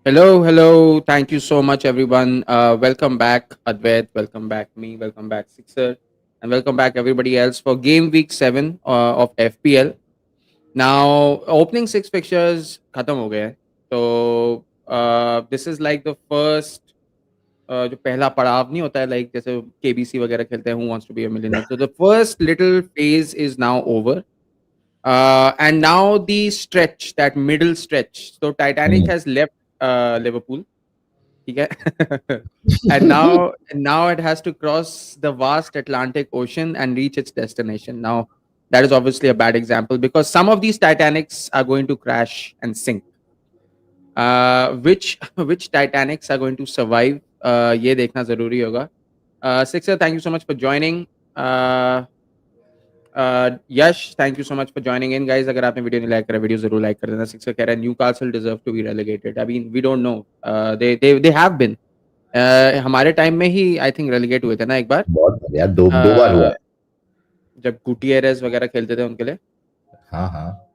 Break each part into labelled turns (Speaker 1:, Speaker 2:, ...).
Speaker 1: Hello. Thank you so much, everyone. Welcome back, Advait. Welcome back, me. Welcome back, Sixer. And welcome back, everybody else, for Game Week 7 of FPL. Now, opening six fixtures, khatam ho gaye. So, this is like the first, जो पहला पड़ाव नहीं होता है, like जैसे KBC वगैरह खेलते हैं, Who Wants to Be a Millionaire. So, the first little phase is now over. And now the stretch, that middle stretch. So, Titanic
Speaker 2: Mm.
Speaker 1: has left Liverpool. ठीक है? And now it has to cross the vast Atlantic Ocean and reach its destination. Now, that is obviously a bad example because some of these Titanics are going to crash and sink. Which which Titanics are going to survive? ये देखना जरूरी होगा. Sixer, thank you so much for joining. Uh, Yash, thank you so much for joining in, guys. अगर आपने video नहीं like करा, video जरूर like कर देना. Sixer कह रहा है Newcastle deserve to be relegated. I mean, we don't know. They have been. हमारे टाइम में ही आई थिंक रेलीगेट हुए थे ना एक बार.
Speaker 2: बहुत यार, दो बार हुआ है.
Speaker 1: जब गुटियरेस वगैरह खेलते थे उनके लिए.
Speaker 2: हाँ.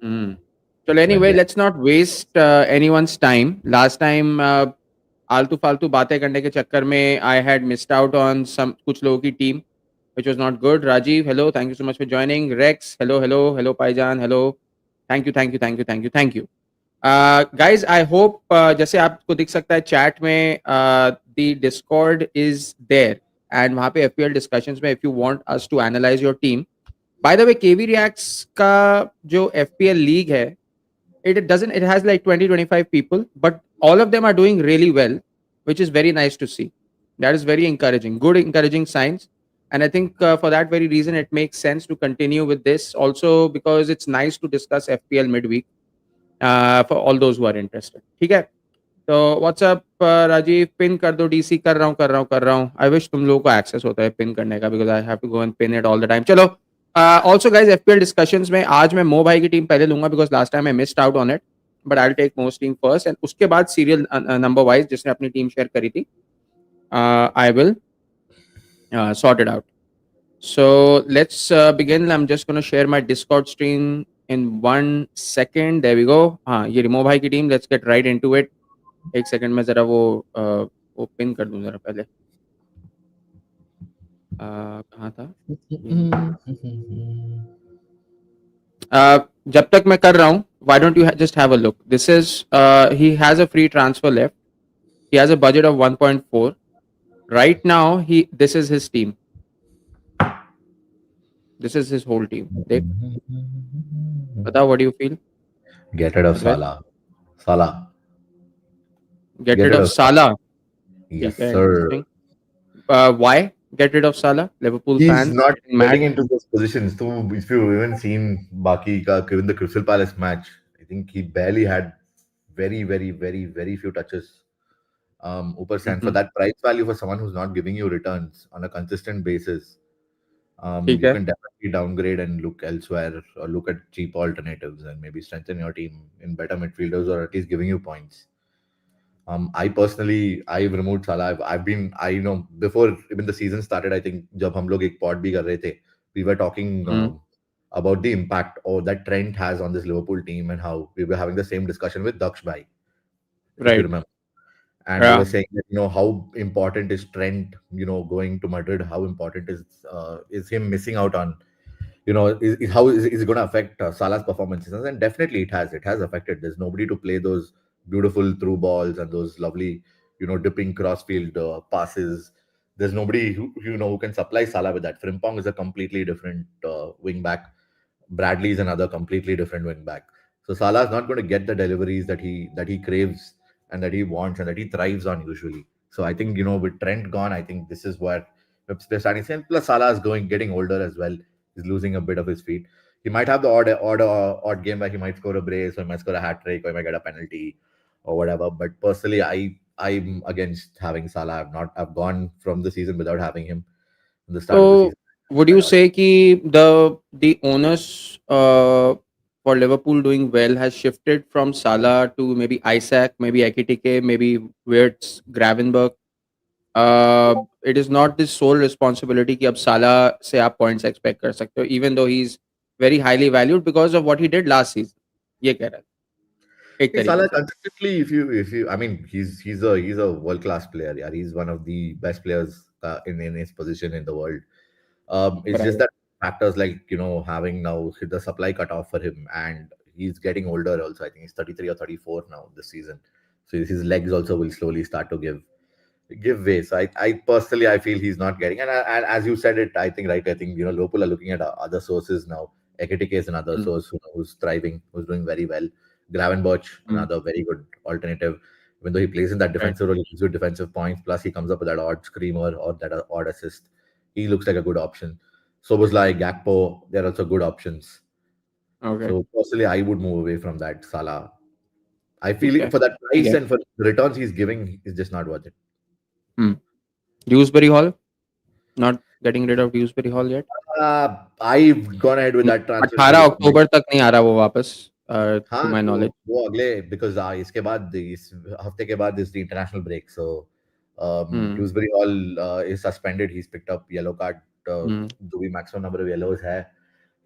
Speaker 1: चलो, anyway, let's not waste anyone's time. Last time आलतू फालतू बातें करने के चक्कर में I had missed out on some कुछ लोगों की team, which was not good. Rajiv, hello, thank you so much for joining. Rex, hello Paijan, hello. Thank you. Guys, I hope जैसे आपको दिख सकता है चैट में, the Discord is there and वहाँ पे FPL discussions में, if you want us to analyze your team. By the way, KV Reacts का जो FPL league है, it has like 20-25 people, but all of them are doing really well, which is very nice to see. That is very encouraging, good encouraging signs. And I think for that very reason, it makes sense to continue with this also, because it's nice to discuss FPL midweek for all those who are interested. ठीक है? तो WhatsApp Rajiv, pin कर दो. DC कर रहा हूँ. I wish तुम लोगों को एक्सेस होता है पिन करने का, because I have to go and pin it all the time. चलो, ऑल्सो गाइज, एफपीएल डिस्कशंस में आज मैं मो भाई की टीम पहले लूंगा, because last time I missed out on it, but I will take most team first, and उसके बाद सीरियल नंबर वाइज जिसने अपनी टीम शेयर करी थी, I will sort it out. So let's begin. I'm just going to share my Discord stream in 1 second. There we go. हाँ, ये रिमो भाई की team. Let's get right into it. एक second में जरा वो पिन कर दूं जरा पहले. कहाँ था? जब तक मैं कर रहा हूँ, why don't you just have a look? This is he has a free transfer left. He has a budget of 1.4. Right now, this is his team. This is his whole team. देख, बताओ, what do you feel?
Speaker 2: Get rid of Salah.
Speaker 1: Get rid of Salah.
Speaker 2: Yes,
Speaker 1: Okay,
Speaker 2: sir.
Speaker 1: interesting. Why get rid of Salah? Liverpool
Speaker 2: He's
Speaker 1: fans
Speaker 2: not
Speaker 1: getting mad.
Speaker 2: getting into those positions. So if you've even seen Baki ka, given the Crystal Palace match, I think he barely had very few touches. Upper stand for that price value for someone who's not giving you returns on a consistent basis. You
Speaker 1: ठीक है.
Speaker 2: can definitely downgrade and look elsewhere, or look at cheap alternatives and maybe strengthen your team in better midfielders, or at least giving you points. I've removed Salah. I know before even the season started, I think जब हम लोग एक pod भी कर रहे थे, we were talking about the impact or that Trent has on this Liverpool team, and how we were having the same discussion with Daksh Bhai, if you remember. And we were saying that, how important is Trent, going to Madrid, how important is him missing out on, how is it going to affect Salah's performances? And definitely it has affected. There's nobody to play those beautiful through balls and those lovely, dipping crossfield passes. There's nobody who can supply Salah with that. Frimpong is a completely different wing back. Bradley is another completely different wing back. So Salah is not going to get the deliveries that he craves and that he wants and that he thrives on usually. So I think, with Trent gone, I think this is where they're starting to say. Plus Salah is getting older as well. He's losing a bit of his feet. He might have the odd game where he might score a brace, or he might score a hat trick, or he might get a penalty or whatever. But personally, I'm against having Salah. I've gone from the season without having him in the start of the season.
Speaker 1: Would you say कि the onus for Liverpool doing well has shifted from Salah to maybe Isaac, maybe Ekitike, maybe Wirtz, Gravenberch? It is not the sole responsibility कि अब Salah से आप points expect कर सकते हो, even though he's very highly valued because of what he did last season. ये कह रहा है. एक
Speaker 2: Hey,
Speaker 1: तरीके
Speaker 2: Salah
Speaker 1: से।
Speaker 2: consistently, if you, I mean, he's a world class player. Yeah, he's one of the best players in his position in the world. It's just
Speaker 1: Right.
Speaker 2: that factors like having now hit the supply cut off for him, and he's getting older. Also, I think he's 33 or 34 now this season, so his legs also will slowly start to give way. So I personally I feel he's not getting. And as you said it, I think right. I think Liverpool are looking at other sources now. Ekitike is another
Speaker 1: Mm,
Speaker 2: source who's thriving, who's doing very well. Gravenberch,
Speaker 1: mm,
Speaker 2: another very good alternative. Even though he plays in that
Speaker 1: right.
Speaker 2: defensive role, he gives you defensive points. Plus, he comes up with that odd screamer or that odd assist. He looks like a good option. So was like Gakpo. They're also good options.
Speaker 1: Okay.
Speaker 2: So personally, I would move away from that Salah. I feel
Speaker 1: ठीक है,
Speaker 2: for that
Speaker 1: ठीक
Speaker 2: price
Speaker 1: है।
Speaker 2: and for the returns he's giving, is just not worth it.
Speaker 1: Hmm. Dewsbury Hall, not getting rid of Dewsbury Hall yet?
Speaker 2: I've gone ahead with that transfer.
Speaker 1: 18 अक्टूबर तक नहीं आ रहा वो वापस, to
Speaker 2: हाँ
Speaker 1: my
Speaker 2: तो
Speaker 1: knowledge.
Speaker 2: वो अगले बिकॉज इसके बाद इस हफ्ते के बाद is the international break so
Speaker 1: Hmm.
Speaker 2: Dewsbury Hall is suspended. He's picked up yellow card.
Speaker 1: Hmm.
Speaker 2: जो भी maximum number of yellows है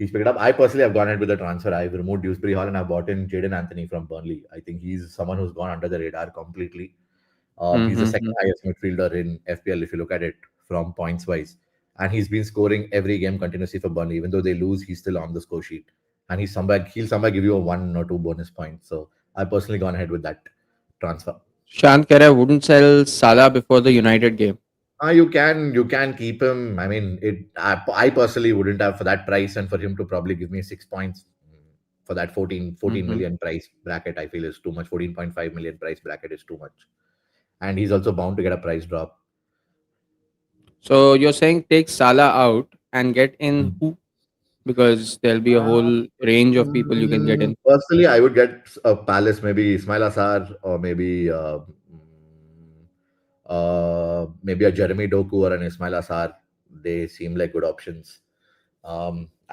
Speaker 2: he's picked up. I personally have gone ahead with the transfer. I've removed Dewsbury Hall and I've bought in Jaden Anthony from Burnley. I think he's someone who's gone under the radar completely.
Speaker 1: Hmm.
Speaker 2: He's the
Speaker 1: Hmm.
Speaker 2: second highest midfielder in FPL if you look at it from points wise. And he's been scoring every game continuously for Burnley. Even though they lose, he's still on the score sheet. And he'll somewhere give you a 1 or 2 bonus points. So I personally gone ahead with that transfer.
Speaker 1: शांत कह रहा है wouldn't sell Salah before the United game.
Speaker 2: You can keep him. I mean, I personally wouldn't have for that price and for him to probably give me 6 points for that 14
Speaker 1: Mhm.
Speaker 2: million price bracket. I feel is too much. 14.5 million price bracket is too much, and he's also bound to get a price drop.
Speaker 1: So you're saying take Salah out and get in
Speaker 2: Hmm.
Speaker 1: who? Because there'll be a whole range of people you can get in.
Speaker 2: Personally, I would get a Palace, maybe Ismail Assar, or maybe a Jeremy Doku or an Ismail Assar. They seem like good options.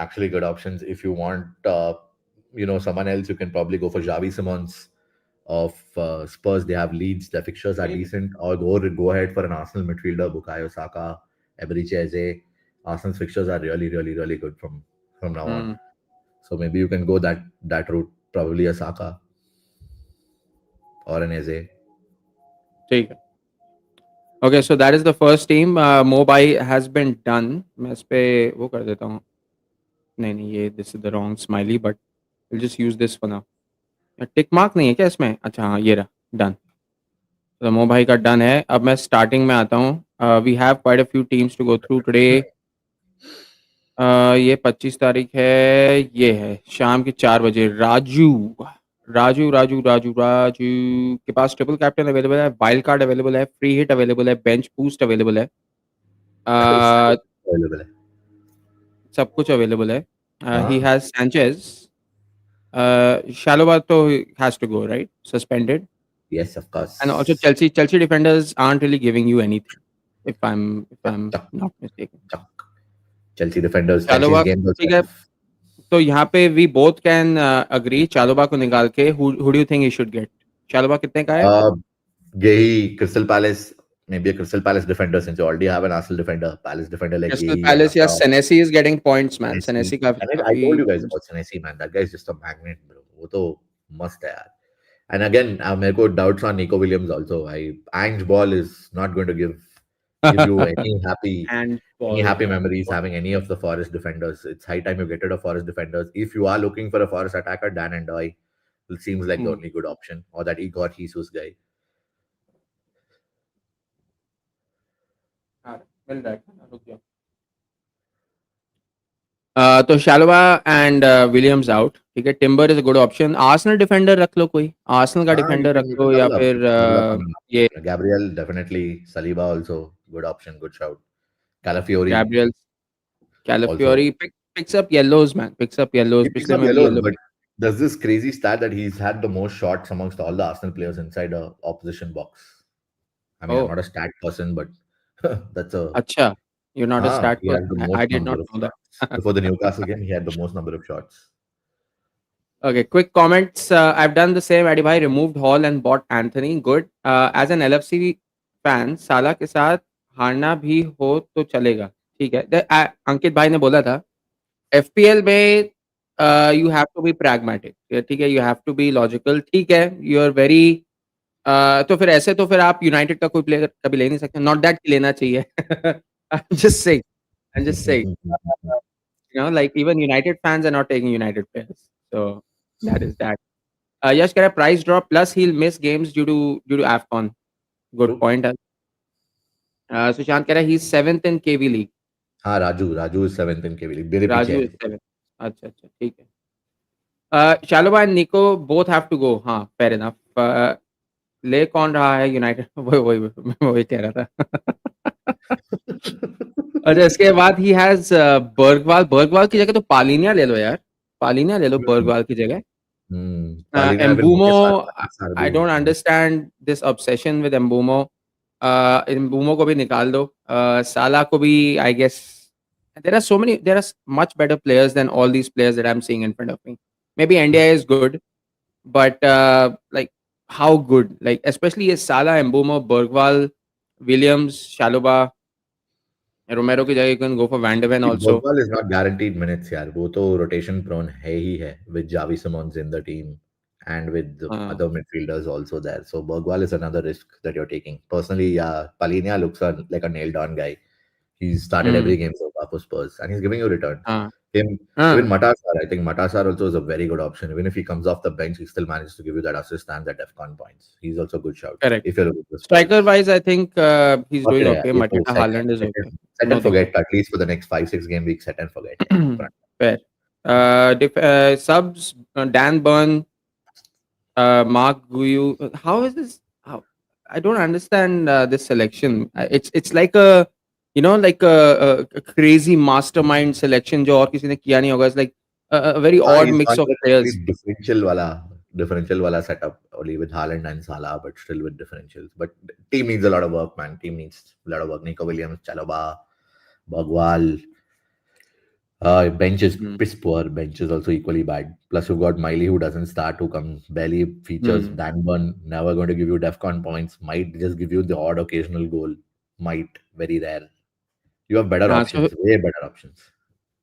Speaker 2: Actually, good options. If you want, someone else, you can probably go for Javi Simons of Spurs. They have leads. Their fixtures are decent. Or go ahead for an Arsenal midfielder, Bukayo Saka, Eberechi Eze. Arsenal's fixtures are really, really, really good from now on.
Speaker 1: Hmm.
Speaker 2: So maybe you can go that route, probably a Saka or an Eze.
Speaker 1: ठीक है। Okay, so that is the first team. Mobile has been done. मैं इस पे वो कर देता हूँ। नहीं नहीं, ये this is the wrong smiley, but we'll just use this for now. Tick mark नहीं है क्या इसमें? अच्छा हाँ, ये रहा, डन। तो मो भाई का डन है। अब मैं स्टार्टिंग में आता हूँ। We have quite a few teams to go through today. ये 25 तारीख है, ये है शाम के 4 बजे। राजू राजू राजू राजू राजू के पास ट्रिपल कैप्टन अवेलेबल है, वाइल्ड कार्ड अवेलेबल है, फ्री हिट अवेलेबल है, बेंच बूस्ट अवेलेबल है, अ,
Speaker 2: Available.
Speaker 1: सब कुछ अवेलेबल है। ही
Speaker 2: हाँ,
Speaker 1: हैज सैंचेज, शालोबा तो has to go right, suspended.
Speaker 2: yes, of
Speaker 1: And also
Speaker 2: course.
Speaker 1: Chelsea defenders aren't really giving you anything, if I'm
Speaker 2: Chuck,
Speaker 1: not mistaken.
Speaker 2: chuck. Chelsea defenders. Chelsea's
Speaker 1: Chalobah
Speaker 2: games also
Speaker 1: ठीक है,
Speaker 2: have.
Speaker 1: तो यहाँ पे we both can agree. Chalobah को निकाल के who do you think he should get? चालोबा कितने का है?
Speaker 2: Uh, Gehi, Crystal Palace, maybe a Crystal Palace defender since you already have an Arsenal defender. Palace defender like
Speaker 1: Crystal
Speaker 2: Gehi and
Speaker 1: Palace या Senesi is getting points man.
Speaker 2: Senesi.
Speaker 1: Senesi
Speaker 2: I
Speaker 1: काफी
Speaker 2: told you guys about Senesi, man. That guy is just a magnet, bro. वो तो मस्त है यार. And again, मेरे को doubts on Nico Williams also. Ange Ball is not going to give you
Speaker 1: and
Speaker 2: any
Speaker 1: ball.
Speaker 2: happy memories having any of the Forest defenders. It's high time you get rid of Forest defenders. If you are looking for a Forest attacker, Dan and Doy seems like the
Speaker 1: Hmm.
Speaker 2: only good option, or that Igor Jesus guy.
Speaker 1: हाँ, मिल रहा है, रुक जाओ। तो शालोबा and Williams out, ठीक है। Timber is a good option. Arsenal defender रख लो, कोई आर्सेनल का डिफेंडर रख
Speaker 2: You
Speaker 1: लो,
Speaker 2: can
Speaker 1: या
Speaker 2: double up.
Speaker 1: फिर
Speaker 2: Double up on
Speaker 1: ये
Speaker 2: Gabriel, definitely. Saliba also good option, good shout. Calafiori
Speaker 1: Gabriel
Speaker 2: also.
Speaker 1: कैलाफियोरी picks up yellows man, picks up yellows,
Speaker 2: He picks
Speaker 1: पिछले
Speaker 2: up
Speaker 1: में भी
Speaker 2: yellows,
Speaker 1: yellow.
Speaker 2: but there's this crazy stat that he's had the most shots amongst all the Arsenal players inside a opposition box. I mean, I'm
Speaker 1: oh
Speaker 2: not a stat person, but that's a
Speaker 1: अच्छा, you're not a stat
Speaker 2: he had the
Speaker 1: person,
Speaker 2: most
Speaker 1: I did
Speaker 2: number
Speaker 1: not
Speaker 2: of
Speaker 1: know
Speaker 2: shots.
Speaker 1: that.
Speaker 2: Before the Newcastle game, he had the most number of shots.
Speaker 1: Okay, quick comments. I've done the same. Adi bhai removed Hall and bought Anthony. Good. As an LFC fan, साला के साथ हारना भी हो तो चलेगा, ठीक है। अंकित भाई ने बोला था FPL में you have to be pragmatic. ठीक है, you have to be logical. ठीक है, you are very तो फिर ऐसे तो फिर आप यूनाइटेड का कोई प्लेयर कभी ले नहीं सकते. नॉट दैट कि लेना चाहिए. I'm just saying. Like even United fans are not taking United players. So that is that. Yash कह रहा है price drop plus he'll miss games due to AFCON. Good
Speaker 2: True.
Speaker 1: point. Sushant कह रहा है he's 7th in KV League.
Speaker 2: हाँ, Raju is 7th in KV league, मेरे पीछे
Speaker 1: Raju
Speaker 2: है.
Speaker 1: is 7th. अच्छा अच्छा ठीक है. Shalova and Nico both have to go. हाँ fair enough. ले कौन रहा है यूनाइटेड? वही वही मैं वही कह रहा था. अच्छा इसके बाद ही हैज बर्गवाल की जगह तो पालिनिया ले लो यार. पालिनिया ले लो बर्गवाल की जगह.
Speaker 2: पालिना फिर
Speaker 1: एम्बूमो,
Speaker 2: उनके साथ सार
Speaker 1: आई
Speaker 2: भी
Speaker 1: डोंट
Speaker 2: है.
Speaker 1: Understand this obsession with Mbeumo. Mbeumo को भी निकाल दो. साला को भी I guess there are much better players than all these players that I'm seeing in front of me. Maybe India is good, but like how good? Like especially is Salah, Mbomo, Bergwall, Williams, Shaloba, Romero की जगह you can go for Van de Ven also.
Speaker 2: Bergwall is not guaranteed minutes यार, वो तो rotation prone है ही है with Javi Simons in the team and with the
Speaker 1: हाँ
Speaker 2: other midfielders also there. So Bergwall is another risk that you're taking. Personally, yeah, Palhinha looks like a nailed on guy. He's started every game so far for Spurs and he's giving you returns.
Speaker 1: हाँ
Speaker 2: Him,
Speaker 1: हाँ
Speaker 2: even Matasar, I think Matasar also is a very good option. Even if he comes off the bench, he still manages to give you that assist and that DEFCON points. He's also a good shout
Speaker 1: correct.
Speaker 2: if you're looking for
Speaker 1: Striker
Speaker 2: Spurs.
Speaker 1: wise, I think he's doing
Speaker 2: Okay, yeah,
Speaker 1: okay.
Speaker 2: ये तो
Speaker 1: Mateta Haaland is okay.
Speaker 2: set
Speaker 1: No
Speaker 2: and forget.
Speaker 1: दिक्कत.
Speaker 2: At least for the next 5-6 game week, set and forget. Yeah.
Speaker 1: Fair. Subs Dan Burn, Mark Guyu. How is this? How I don't understand this selection. It's like a like a crazy mastermind selection जो और किसी ने किया नहीं होगा. It's like a very odd
Speaker 2: He's
Speaker 1: mix
Speaker 2: gone
Speaker 1: of
Speaker 2: for a
Speaker 1: players.
Speaker 2: complete differential wala setup only with Haaland and Salah, but still with differentials. But team needs a lot of work, man. Team needs a lot of work. Nico Williams, Chalobah, Bagwal. Bench is
Speaker 1: Hmm.
Speaker 2: piss poor. Bench is also equally bad. Plus, you've got Miley who doesn't start, who comes barely features.
Speaker 1: Hmm.
Speaker 2: Danburn never going to give you DEFCON points. Might just give you the odd occasional goal. Might very rare. You have better
Speaker 1: हाँ so
Speaker 2: options, way better options.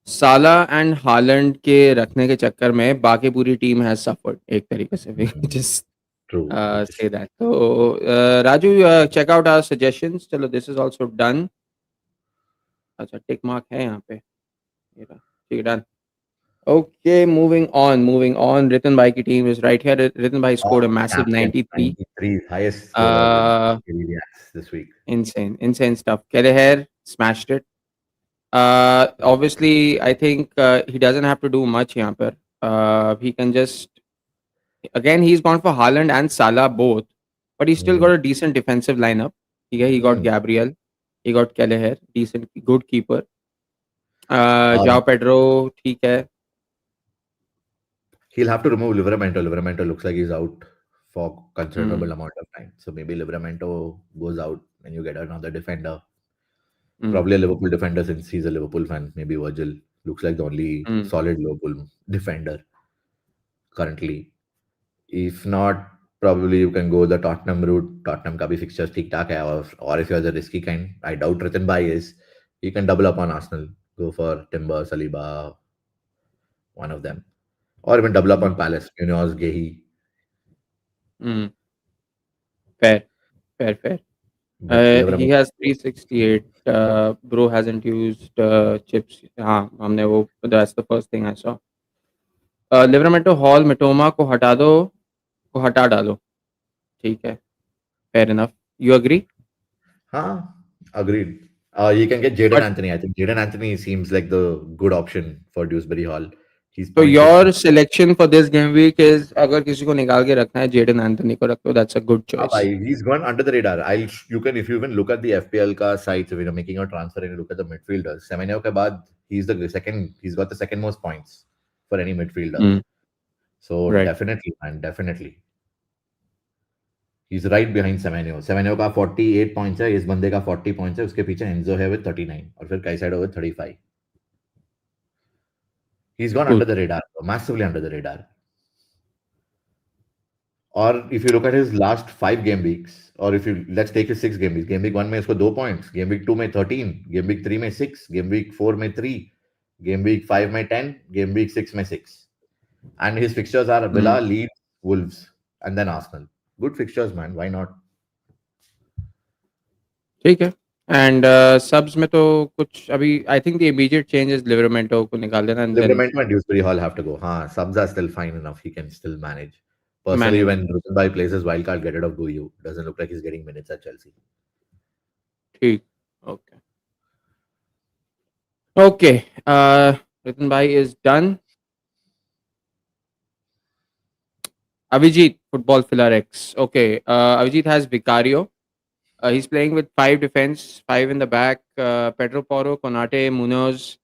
Speaker 1: साला and Holland के रखने के चक्कर में बाकी पूरी team has suffered एक तरीके से. Just
Speaker 2: True.
Speaker 1: say that. So Raju, check out our suggestions. चलो this is also done. अच्छा टिक मार्क है यहाँ पे. ये रहा. ठीक है done. Okay, moving on. Ritan Bhai की team is right here. Ritan Bhai scored a massive
Speaker 2: Champion,
Speaker 1: 93.
Speaker 2: 93, highest scorer with Reacts this week.
Speaker 1: Insane stuff. Kelleher smashed it. Obviously, I think he doesn't have to do much यहाँ पर. He can just again he's gone for Haaland and Salah both, but he's still got a decent defensive lineup. He got Gabriel, he got Kelleher, decent good keeper. João Pedro ठीक है.
Speaker 2: He'll have to remove Livramento. Livramento looks like he's out for considerable amount of time. So maybe Livramento goes out and you get another defender. Probably a Liverpool defender since he's a Liverpool fan.Maybe Virgil looks like the only solid Liverpool defender currently. If not, probably you can go the Tottenham route. Tottenham ka bhi fixtures theek taak hai, or if you're the risky kind, I doubt Written by is, you can double up on Arsenal. Go for Timber, Saliba, one of them. Or even double up on Palace, Munoz, Gehi.
Speaker 1: Fair. He has 368. Bro hasn't used chips. हाँ हमने वो that's the first thing I saw. Livramento, Hall, Mitoma को हटा डालो. ठीक है. Fair enough. You agree?
Speaker 2: Agreed. You can get Jadon
Speaker 1: But-
Speaker 2: Anthony. I think Jadon Anthony seems like the good option for Dewsbury Hall. He's
Speaker 1: So
Speaker 2: 0.6.
Speaker 1: your selection for this game week is अगर किसी को निकाल के रखना है Jadon Anthony को रख लो. That's a good choice.
Speaker 2: He's gone under the radar. You can, if you even look at the FPL ka sites, if you're making a transfer and you look at the midfielders, Semenyo ke baad, he's got the second most points for any midfielder. So
Speaker 1: Right.
Speaker 2: definitely, man, definitely. He's right behind Semenyo. Semenyo का 48 points है, इस बंदे का 40 points है, उसके पीछे Enzo है with 39 और फिर Caicedo with 35. He's gone under the radar, massively under the radar. Or if you look at his last 5 game weeks, or let's take his 6 game weeks. Game week 1 में इसको 2 points, game week 2 में 13, game week 3 में 6, game week 4 में 3, game week 5 में 10, game week 6 में 6. And his fixtures are
Speaker 1: Hmm.
Speaker 2: Villa, Leeds, Wolves, and then Arsenal. Good fixtures, man. Why not?
Speaker 1: ठीक है. And subs में तो कुछ अभी I think the immediate change is Livramento को निकाल देना and then
Speaker 2: Liverpool and Dewsbury Hall have to go. Subs are still fine enough. He can still manage. Personally,
Speaker 1: manage.
Speaker 2: when Rubenbai plays his wildcard, get rid of Guyu. Doesn't look like he's getting minutes at Chelsea.
Speaker 1: ठीक. Okay. Okay. रितन भाई is done. Avijit, football filler X. Okay, Avijit has Vicario. He's playing with five defense, five in the back. Pedro Porro, Konate, Munoz,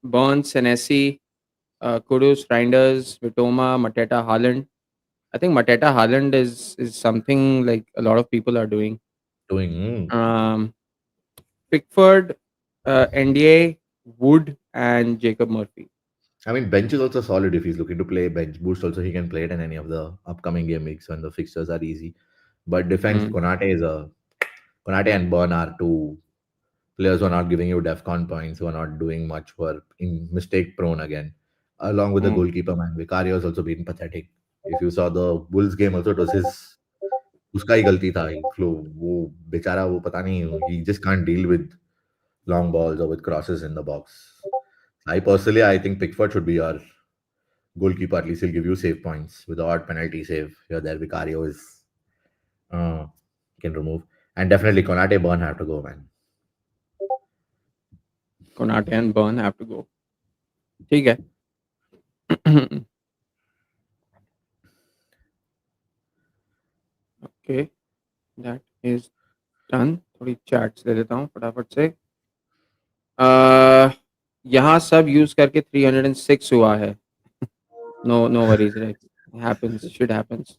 Speaker 1: Burns, Senesi, Kudus, Reinders, Vitoma, Mateta, Haaland. I think Mateta Haaland is something like a lot of people are doing.
Speaker 2: Doing.
Speaker 1: Um, Pickford, NDA, Wood, and Jacob Murphy.
Speaker 2: I mean, bench is also solid if he's looking to play bench boost. Also, he can play it in any of the upcoming game weeks when the fixtures are easy. But defense,
Speaker 1: Mm,
Speaker 2: Konate and Burn are two players who are not giving you DEFCON points, who are not doing much for in mistake prone again. Along with the
Speaker 1: mm,
Speaker 2: goalkeeper man, Vicario has also been pathetic. If you saw the Bulls game, also it was his उसका ही गलती था flow वो बेचारा वो पता नहीं he just can't deal with long balls or with crosses in the box. I think Pickford should be your goalkeeper. At least he'll give you save points with the odd penalty save. Here, there, Vicario is uh, can remove, and definitely Konate Burn have to go, man.
Speaker 1: Konate and Burn have to go. ठीक है. Okay, that is done. थोड़ी chats दे देता हूँ फटाफट से. यहाँ सब use करके 306 हुआ है. No worries right. Happens, shit happens.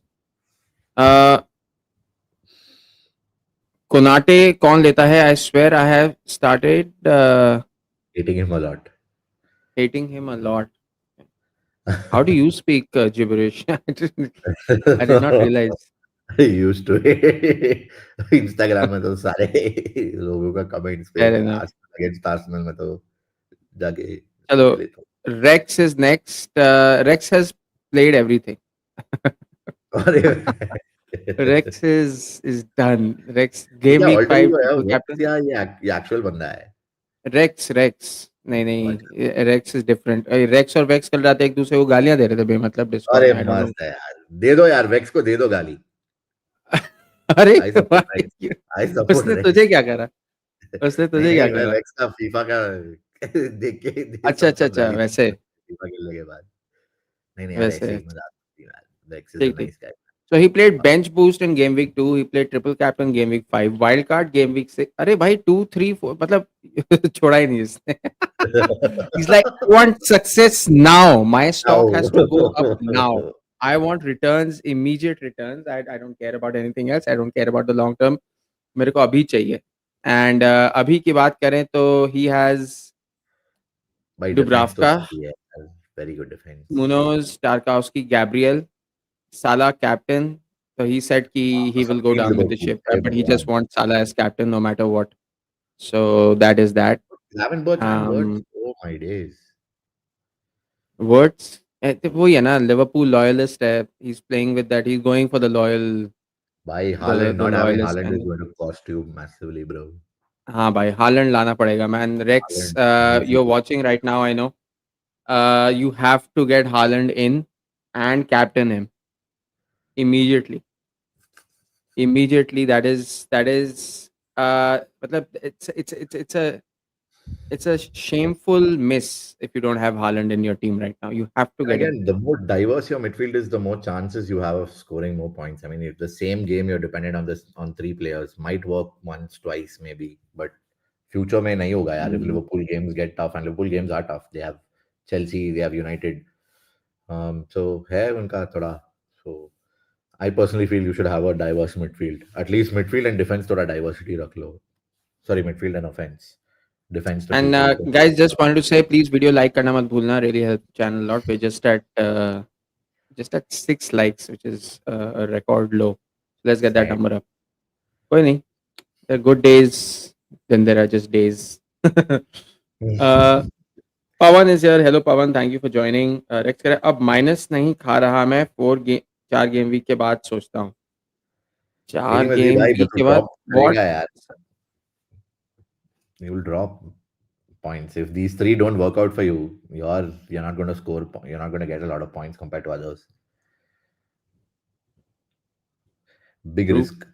Speaker 1: Konate कौन लेता है? I swear I have started
Speaker 2: Hating him a lot.
Speaker 1: hating him a lot. How do you speak gibberish? I did not realize.
Speaker 2: used to Instagram में तो सारे लोगों का comments पे
Speaker 1: Fair enough.
Speaker 2: Against Arsenal में तो जाके
Speaker 1: चलो,
Speaker 2: ले लेता हूँ
Speaker 1: Rex is next. Rex has played everything.
Speaker 2: अरे
Speaker 1: Rex is done. Rex
Speaker 2: ये
Speaker 1: game
Speaker 2: क्या
Speaker 1: week
Speaker 2: ऑल्टर
Speaker 1: 5
Speaker 2: ईगो है
Speaker 1: triple
Speaker 2: वेक्स
Speaker 1: captain.
Speaker 2: या ये एक्चुअल बंदा है
Speaker 1: Rex नहीं
Speaker 2: अच्छा
Speaker 1: नहीं, Rex is different. Rex और Vex कल रात एक दूसरे को गालियां दे रहे थे बेमतलब डिस्कॉर्ड
Speaker 2: अरे
Speaker 1: में. I don't know.
Speaker 2: मस्त है यार दे दो यार वेक्स को दे दो गाली
Speaker 1: अरे
Speaker 2: आई सपोर्ट
Speaker 1: भाई क्यों?
Speaker 2: आई सपोर्ट
Speaker 1: उसने
Speaker 2: रेक्स
Speaker 1: तुझे क्या करा? उसने
Speaker 2: नहीं
Speaker 1: तुझे क्या
Speaker 2: नहीं मैं
Speaker 1: करा?
Speaker 2: वेक्स का फीफा का देख के
Speaker 1: अच्छा अच्छा
Speaker 2: सब
Speaker 1: अच्छा,
Speaker 2: गाली
Speaker 1: वैसे
Speaker 2: फीफा खेलने के बाद नहीं नहीं यार ऐसे
Speaker 1: वैसे
Speaker 2: ही मजाक यार वेक्स इज अ
Speaker 1: ठीक ठीक.
Speaker 2: Nice guy
Speaker 1: So he played bench boost in game week 2. He played triple captain game week 5. Wildcard game week 6. अरे भाई 2, 3, 4 मतलब छोड़ा ही नहीं इसने. He's like, I want success now. My stock has to go up now. I want returns, immediate returns. I don't care about anything else. I don't care about the long term. मेरे को अभी चाहिए. And अभी की बात करें तो he has
Speaker 2: भाई डिफेंस तो
Speaker 1: Dubravka,
Speaker 2: सही है very good defence
Speaker 1: Munoz, Tarkowski, Gabriel, Salah captain. So he said he will go
Speaker 2: सबकी
Speaker 1: down with the
Speaker 2: Liverpool
Speaker 1: ship,
Speaker 2: hey
Speaker 1: but he just
Speaker 2: भगवान
Speaker 1: wants Salah as captain no matter what. So that is that.
Speaker 2: 11 birds and words
Speaker 1: Um,
Speaker 2: oh my days
Speaker 1: Words. तो वही है ना, Liverpool loyalist है. He's playing with that. He's going for the loyal,
Speaker 2: भाई
Speaker 1: the
Speaker 2: Haaland
Speaker 1: the
Speaker 2: not having
Speaker 1: loyalist
Speaker 2: Haaland is
Speaker 1: kind.
Speaker 2: going to cost you massively bro
Speaker 1: हाँ भाई, Holland लाना पड़ेगा man. Rex,
Speaker 2: Haaland needs
Speaker 1: you're
Speaker 2: to
Speaker 1: watching right now. I know. You have to get Haaland in and captain him immediately. Immediately. That is. मतलब it's a shameful miss if you don't have Haaland in your team right now. You have to
Speaker 2: And
Speaker 1: get him.
Speaker 2: again, the more diverse your midfield is, the more chances you have of scoring more points. I mean, if the same game you're dependent on this on three players, might work once, twice, maybe, but future में नहीं होगा यार. If
Speaker 1: Mm.
Speaker 2: Liverpool games get tough, and Liverpool games are tough, they have Chelsea, they have United. So है उनका थोड़ा. So I personally feel you should have a diverse midfield. At least midfield and defense थोड़ा diversity रख लो. Sorry, midfield and offense. Defense तो
Speaker 1: And
Speaker 2: ठीक है वो तो.
Speaker 1: guys, just wanted to say, please video like करना मत भूलना. Really help channel a lot. We're just at 6 likes, which is a record low. Let's get that
Speaker 2: Same.
Speaker 1: number up. कोई नहीं. There are good days, then there are just days. uh, Pavan is here. Hello Pavan, thank you for joining. Rex कह रहा है, अब minus नहीं खा रहा मैं, 4 गेम वीक के बाद सोचता हूँ।
Speaker 2: तेरी
Speaker 1: चार
Speaker 2: मर्जी
Speaker 1: गेम
Speaker 2: भाई,
Speaker 1: वीक
Speaker 2: बस तू
Speaker 1: के बाद
Speaker 2: ड्रॉप
Speaker 1: व्हाट?
Speaker 2: करेगा यार. You will drop points if these three don't work out for you. You're not going to score. You're not going to get a lot of points compared to others. Big
Speaker 1: true.
Speaker 2: risk.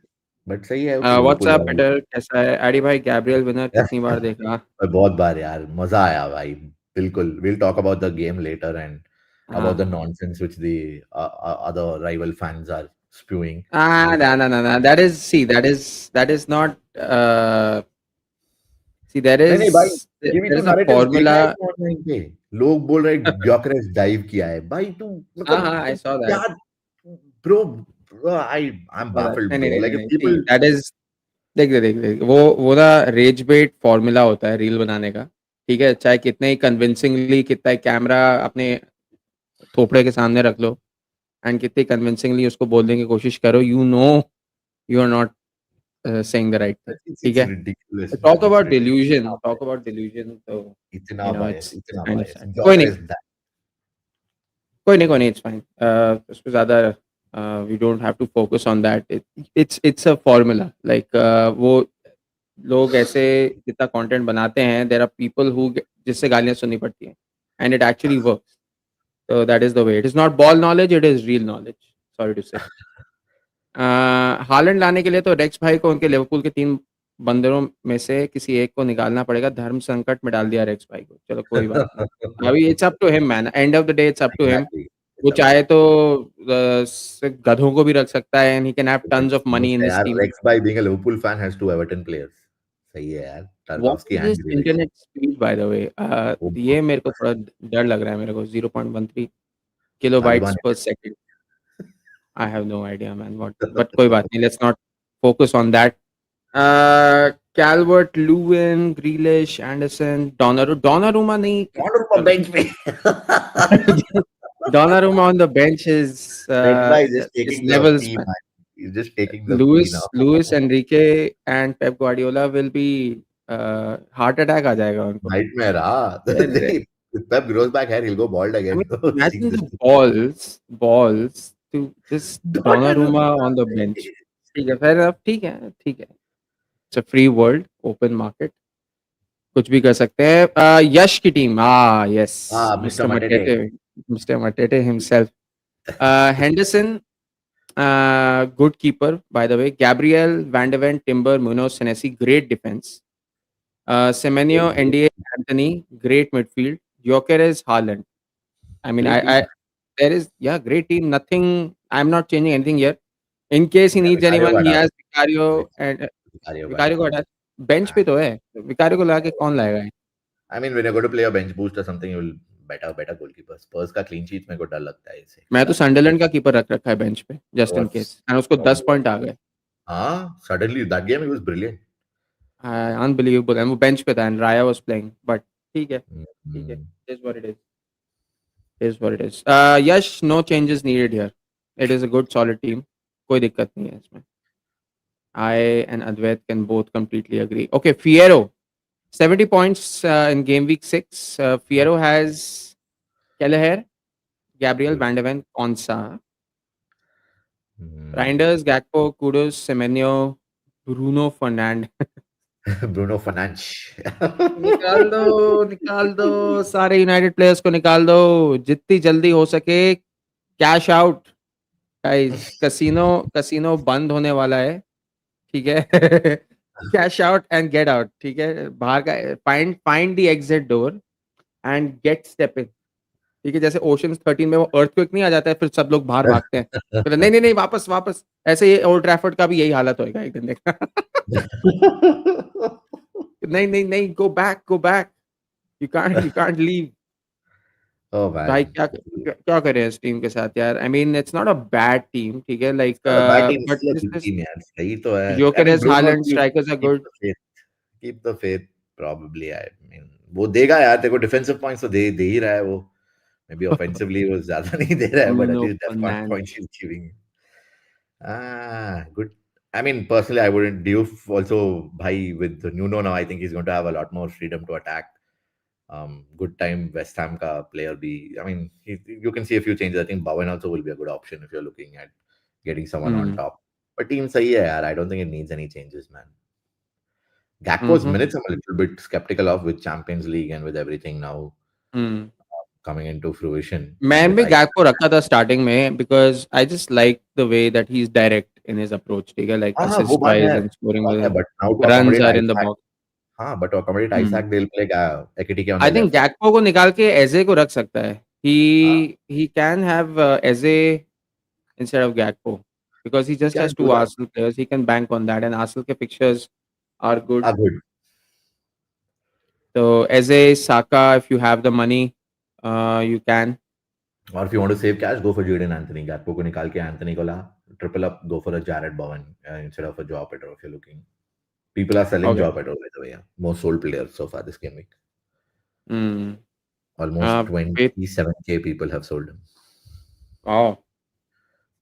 Speaker 2: But सही है कि Liverpool
Speaker 1: WhatsApp
Speaker 2: यार.
Speaker 1: Better कैसा है? AD भाई, Gabriel winner कितनी बार देखा?
Speaker 2: बहुत बार यार, मजा आया भाई. बिल्कुल. We'll talk about the game later and
Speaker 1: हाँ
Speaker 2: about the
Speaker 1: हाँ।
Speaker 2: nonsense which the other rival fans are spewing.
Speaker 1: Ah,
Speaker 2: We'll
Speaker 1: no,
Speaker 2: talk
Speaker 1: no,
Speaker 2: about
Speaker 1: no,
Speaker 2: that.
Speaker 1: no. That is not. See, there
Speaker 2: नहीं नहीं भाई,
Speaker 1: is
Speaker 2: ये भी
Speaker 1: there
Speaker 2: तो
Speaker 1: is a
Speaker 2: narratives देखा है
Speaker 1: formula.
Speaker 2: इसने ऑनलाइन पे. लोग बोल रहे ग्योकरेस डाइव किया है भाई. तू
Speaker 1: हाँ
Speaker 2: मतलब
Speaker 1: हाँ, I saw
Speaker 2: क्या
Speaker 1: that.
Speaker 2: Bro. I am
Speaker 1: Saw that.
Speaker 2: baffled
Speaker 1: नहीं नहीं
Speaker 2: bro,
Speaker 1: नहीं
Speaker 2: like
Speaker 1: नहीं
Speaker 2: if
Speaker 1: नहीं। See,
Speaker 2: people.
Speaker 1: that is. देख वो ना रेज बेट फॉर्मूला होता है रील बनाने का। ठीक है, चाहे कितने ही कन्विंसिंगली, कितना ही कैमरा अपने थोपड़े के सामने रख लो, एंड कितनी कन्विंसिंगली उसको बोलने की कोशिश करो, you are not saying the right thing. ठीक
Speaker 2: It's
Speaker 1: है,
Speaker 2: ridiculous
Speaker 1: talk
Speaker 2: man, it's
Speaker 1: about
Speaker 2: ridiculous.
Speaker 1: Delusion, talk about delusion, तो
Speaker 2: बियस,
Speaker 1: इट्स
Speaker 2: इतना
Speaker 1: काइंड ऑफ
Speaker 2: bias
Speaker 1: सैड। कोई नहीं,
Speaker 2: ग्योकरेस दैट.
Speaker 1: कोई नहीं, इट्स फाइन। उस पे ज़्यादा we don't have to focus on that. It's a formula, like वो लोग ऐसे जितना कंटेंट बनाते हैं, देयर आर पीपल हु जिससे गालियाँ सुननी पड़ती हैं, and it actually works. So that is the way. It is not ball knowledge, it is real knowledge. Sorry to say. Holland लाने के लिए तो रेक्स भाई को उनके लिवरपूल के 3 बंदरों में से किसी एक को निकालना पड़ेगा। धर्म संकट में डाल दिया रेक्स भाई को। चलो कोई बात नहीं। अभी it's up to him man. End of the day it's up to him.
Speaker 2: Exactly.
Speaker 1: वो
Speaker 2: इट्स अप टू
Speaker 1: चाहे
Speaker 2: हिम.
Speaker 1: तो गधों को भी रख सकता है, and he can have tons of money in
Speaker 2: मुझसे
Speaker 1: हिज
Speaker 2: यार,
Speaker 1: team.
Speaker 2: Rex by being a Liverpool fan has 2 Everton players. सही है यार,
Speaker 1: what
Speaker 2: Tarkowski
Speaker 1: is
Speaker 2: and
Speaker 1: this
Speaker 2: Grealish.
Speaker 1: Internet speed by the way?
Speaker 2: वो
Speaker 1: ये मेरे को थोड़ा डर लग रहा है मेरे को। 0.13 किलोबाइट्स
Speaker 2: तालिबान
Speaker 1: पर second. I have no idea, man. What? But कोई बात नहीं. Let's not focus on that. Calvert, Lewin, Grealish, Anderson, Donnarumma नहीं.
Speaker 2: है
Speaker 1: चलो.
Speaker 2: बेंच पे.
Speaker 1: Donnarumma on the bench
Speaker 2: Rex by is just
Speaker 1: is
Speaker 2: taking the
Speaker 1: levels,
Speaker 2: fee,
Speaker 1: man.
Speaker 2: man. He's just taking the fee now.
Speaker 1: Luis Enrique and Pep Guardiola will be heart attack आ जाएगा उनको.
Speaker 2: Nightmare, ah.
Speaker 1: अरे,
Speaker 2: If Pep grows back hair, he'll go bald
Speaker 1: I
Speaker 2: again.
Speaker 1: mean,
Speaker 2: Seeing
Speaker 1: imagine
Speaker 2: this.
Speaker 1: the balls to just Donnarumma on the bench. ठीक है, fair enough. ठीक है, ठीक है. It's a free world, open market, कुछ भी कर सकते हैं। यश की team, yes,
Speaker 2: Ah, Mr.
Speaker 1: Mister
Speaker 2: Matete.
Speaker 1: Matete, mister Matete himself. Henderson, good keeper by the way. Gabriel, Van de Ven, Timber, Munoz, Senesi, great defence. Semenyo, Ndiaye, Antony, great midfield. Gyokeres, Haaland. I mean,
Speaker 2: Great
Speaker 1: I
Speaker 2: team.
Speaker 1: there is, yeah, great team, nothing. I'm not changing anything here. In case he
Speaker 2: Yeah,
Speaker 1: needs
Speaker 2: Vicario
Speaker 1: anyone,
Speaker 2: got
Speaker 1: he
Speaker 2: out.
Speaker 1: has Vicario,
Speaker 2: Vic-
Speaker 1: and
Speaker 2: Vicario got
Speaker 1: Vicario
Speaker 2: out.
Speaker 1: को हटा, bench पे तो है। Vicario को लाके कौन लाएगा?
Speaker 2: I mean, when you're going to play a bench boost or something, you'll better goalkeeper. Spurs का clean sheet मेरे को डर लगता है इससे
Speaker 1: मैं तो
Speaker 2: ज्यादा.
Speaker 1: सनडरलैंड का कीपर रख रखा है बेंच पे, just in
Speaker 2: What's
Speaker 1: case, and उसको
Speaker 2: what
Speaker 1: 10
Speaker 2: what?
Speaker 1: पॉइंट आ गए।
Speaker 2: हाँ, suddenly that game he was brilliant.
Speaker 1: Unbelievable, and वो बेंच पे था, and Raya was playing, but ठीक है, ठीक है,
Speaker 2: Mm-hmm.
Speaker 1: It is what it is, is what it is. Yash, no changes needed here. It is a good solid team, कोई दिक्कत नहीं है इसमें। I and Advait can both completely agree. Okay, Fiero 70 points in game week 6. Fiero has Kelleher, Gabriel,
Speaker 2: Good.
Speaker 1: Van de Ven, Konsa,
Speaker 2: Mm.
Speaker 1: Reinders, Gakpo, Kudus, Semenyo, Bruno Fernandes.
Speaker 2: Bruno Fernandes.
Speaker 1: निकाल दो, सारे United players को निकाल दो, जितनी जल्दी हो सके। Cash out guys, casino casino बंद होने वाला है, ठीक है। Cash out and get out, ठीक है, बाहर का, find find the exit door and get step in. ठीक है, जैसे ओशंस 13 में वो अर्थक्वेक नहीं आ जाता है, फिर सब लोग बाहर भागते हैं, फिर नहीं नहीं नहीं, वापस वापस। ऐसे ही ओल्ड ट्रैफर्ड का भी यही हालत होएगा एक दिन देखना। नहीं नहीं नहीं, go back, go back, you can't leave.
Speaker 2: Oh
Speaker 1: भाई
Speaker 2: man.
Speaker 1: क्या क्या क्या करें इस टीम के साथ यार? I mean, it's not a bad team, ठीक है, like,
Speaker 2: It's not a bad team. It's
Speaker 1: but
Speaker 2: still a
Speaker 1: this
Speaker 2: good
Speaker 1: this
Speaker 2: team, यार. सही तो है. I mean,
Speaker 1: Gyökeres,
Speaker 2: Bruno,
Speaker 1: Haaland,
Speaker 2: you
Speaker 1: strikers are
Speaker 2: keep
Speaker 1: good.
Speaker 2: the faith. Keep the faith. Probably, I mean, वो देगा यार. तेरे को defensive points तो दे ही रहा है वो. Maybe offensively वो ज्यादा नहीं दे रहा है, but at
Speaker 1: Bruno
Speaker 2: least def points
Speaker 1: Fernandes.
Speaker 2: he's giving. Good. I mean, personally, I wouldn't. Diouf also, bhai, with the Nuno now, I think he's going to have a lot more freedom to attack. Good time West Ham ka player bhi. I mean, you can see a few changes. I think Bowen also will be a good option if you're looking at getting someone on
Speaker 1: Hmm.
Speaker 2: top. But team sahi hai yaar. I don't think it needs any changes, man. Gakpo's
Speaker 1: Mm-hmm.
Speaker 2: minutes I'm a little bit skeptical of with Champions League and with everything now
Speaker 1: Hmm.
Speaker 2: coming into fruition.
Speaker 1: मैं
Speaker 2: With
Speaker 1: भी
Speaker 2: I
Speaker 1: Gakpo रखा था starting में because I just like the way that he is direct in his approach ठीक है like
Speaker 2: हाँ, वो
Speaker 1: assist
Speaker 2: बात
Speaker 1: वाइज
Speaker 2: है,
Speaker 1: and scoring wise
Speaker 2: but now to
Speaker 1: runs
Speaker 2: accommodate
Speaker 1: are in the
Speaker 2: Isaac,
Speaker 1: box
Speaker 2: हाँ, but to accommodate Isaac, they'll play Ekitike on the
Speaker 1: I think
Speaker 2: left.
Speaker 1: Gakpo को निकाल के एजे को रख सकता है
Speaker 2: हाँ,
Speaker 1: he can have AJ instead of Gakpo because he
Speaker 2: he
Speaker 1: just has
Speaker 2: can do
Speaker 1: two
Speaker 2: that.
Speaker 1: Arsenal players he can bank on that and Arsenal के fixtures are good
Speaker 2: Good.
Speaker 1: so Eze Saka if you have the money you can
Speaker 2: Or if you want to save cash, go for Jaden Anthony. Gakpo को निकाल के Anthony को ला. Triple up, go for a Jared Bowen instead of a Joao Pedro if you're looking. People are selling
Speaker 1: okay
Speaker 2: Joao Pedro by the way. Yeah. Most sold players so far this game week.
Speaker 1: hmm
Speaker 2: Almost
Speaker 1: wait
Speaker 2: 27K people have sold him.
Speaker 1: oh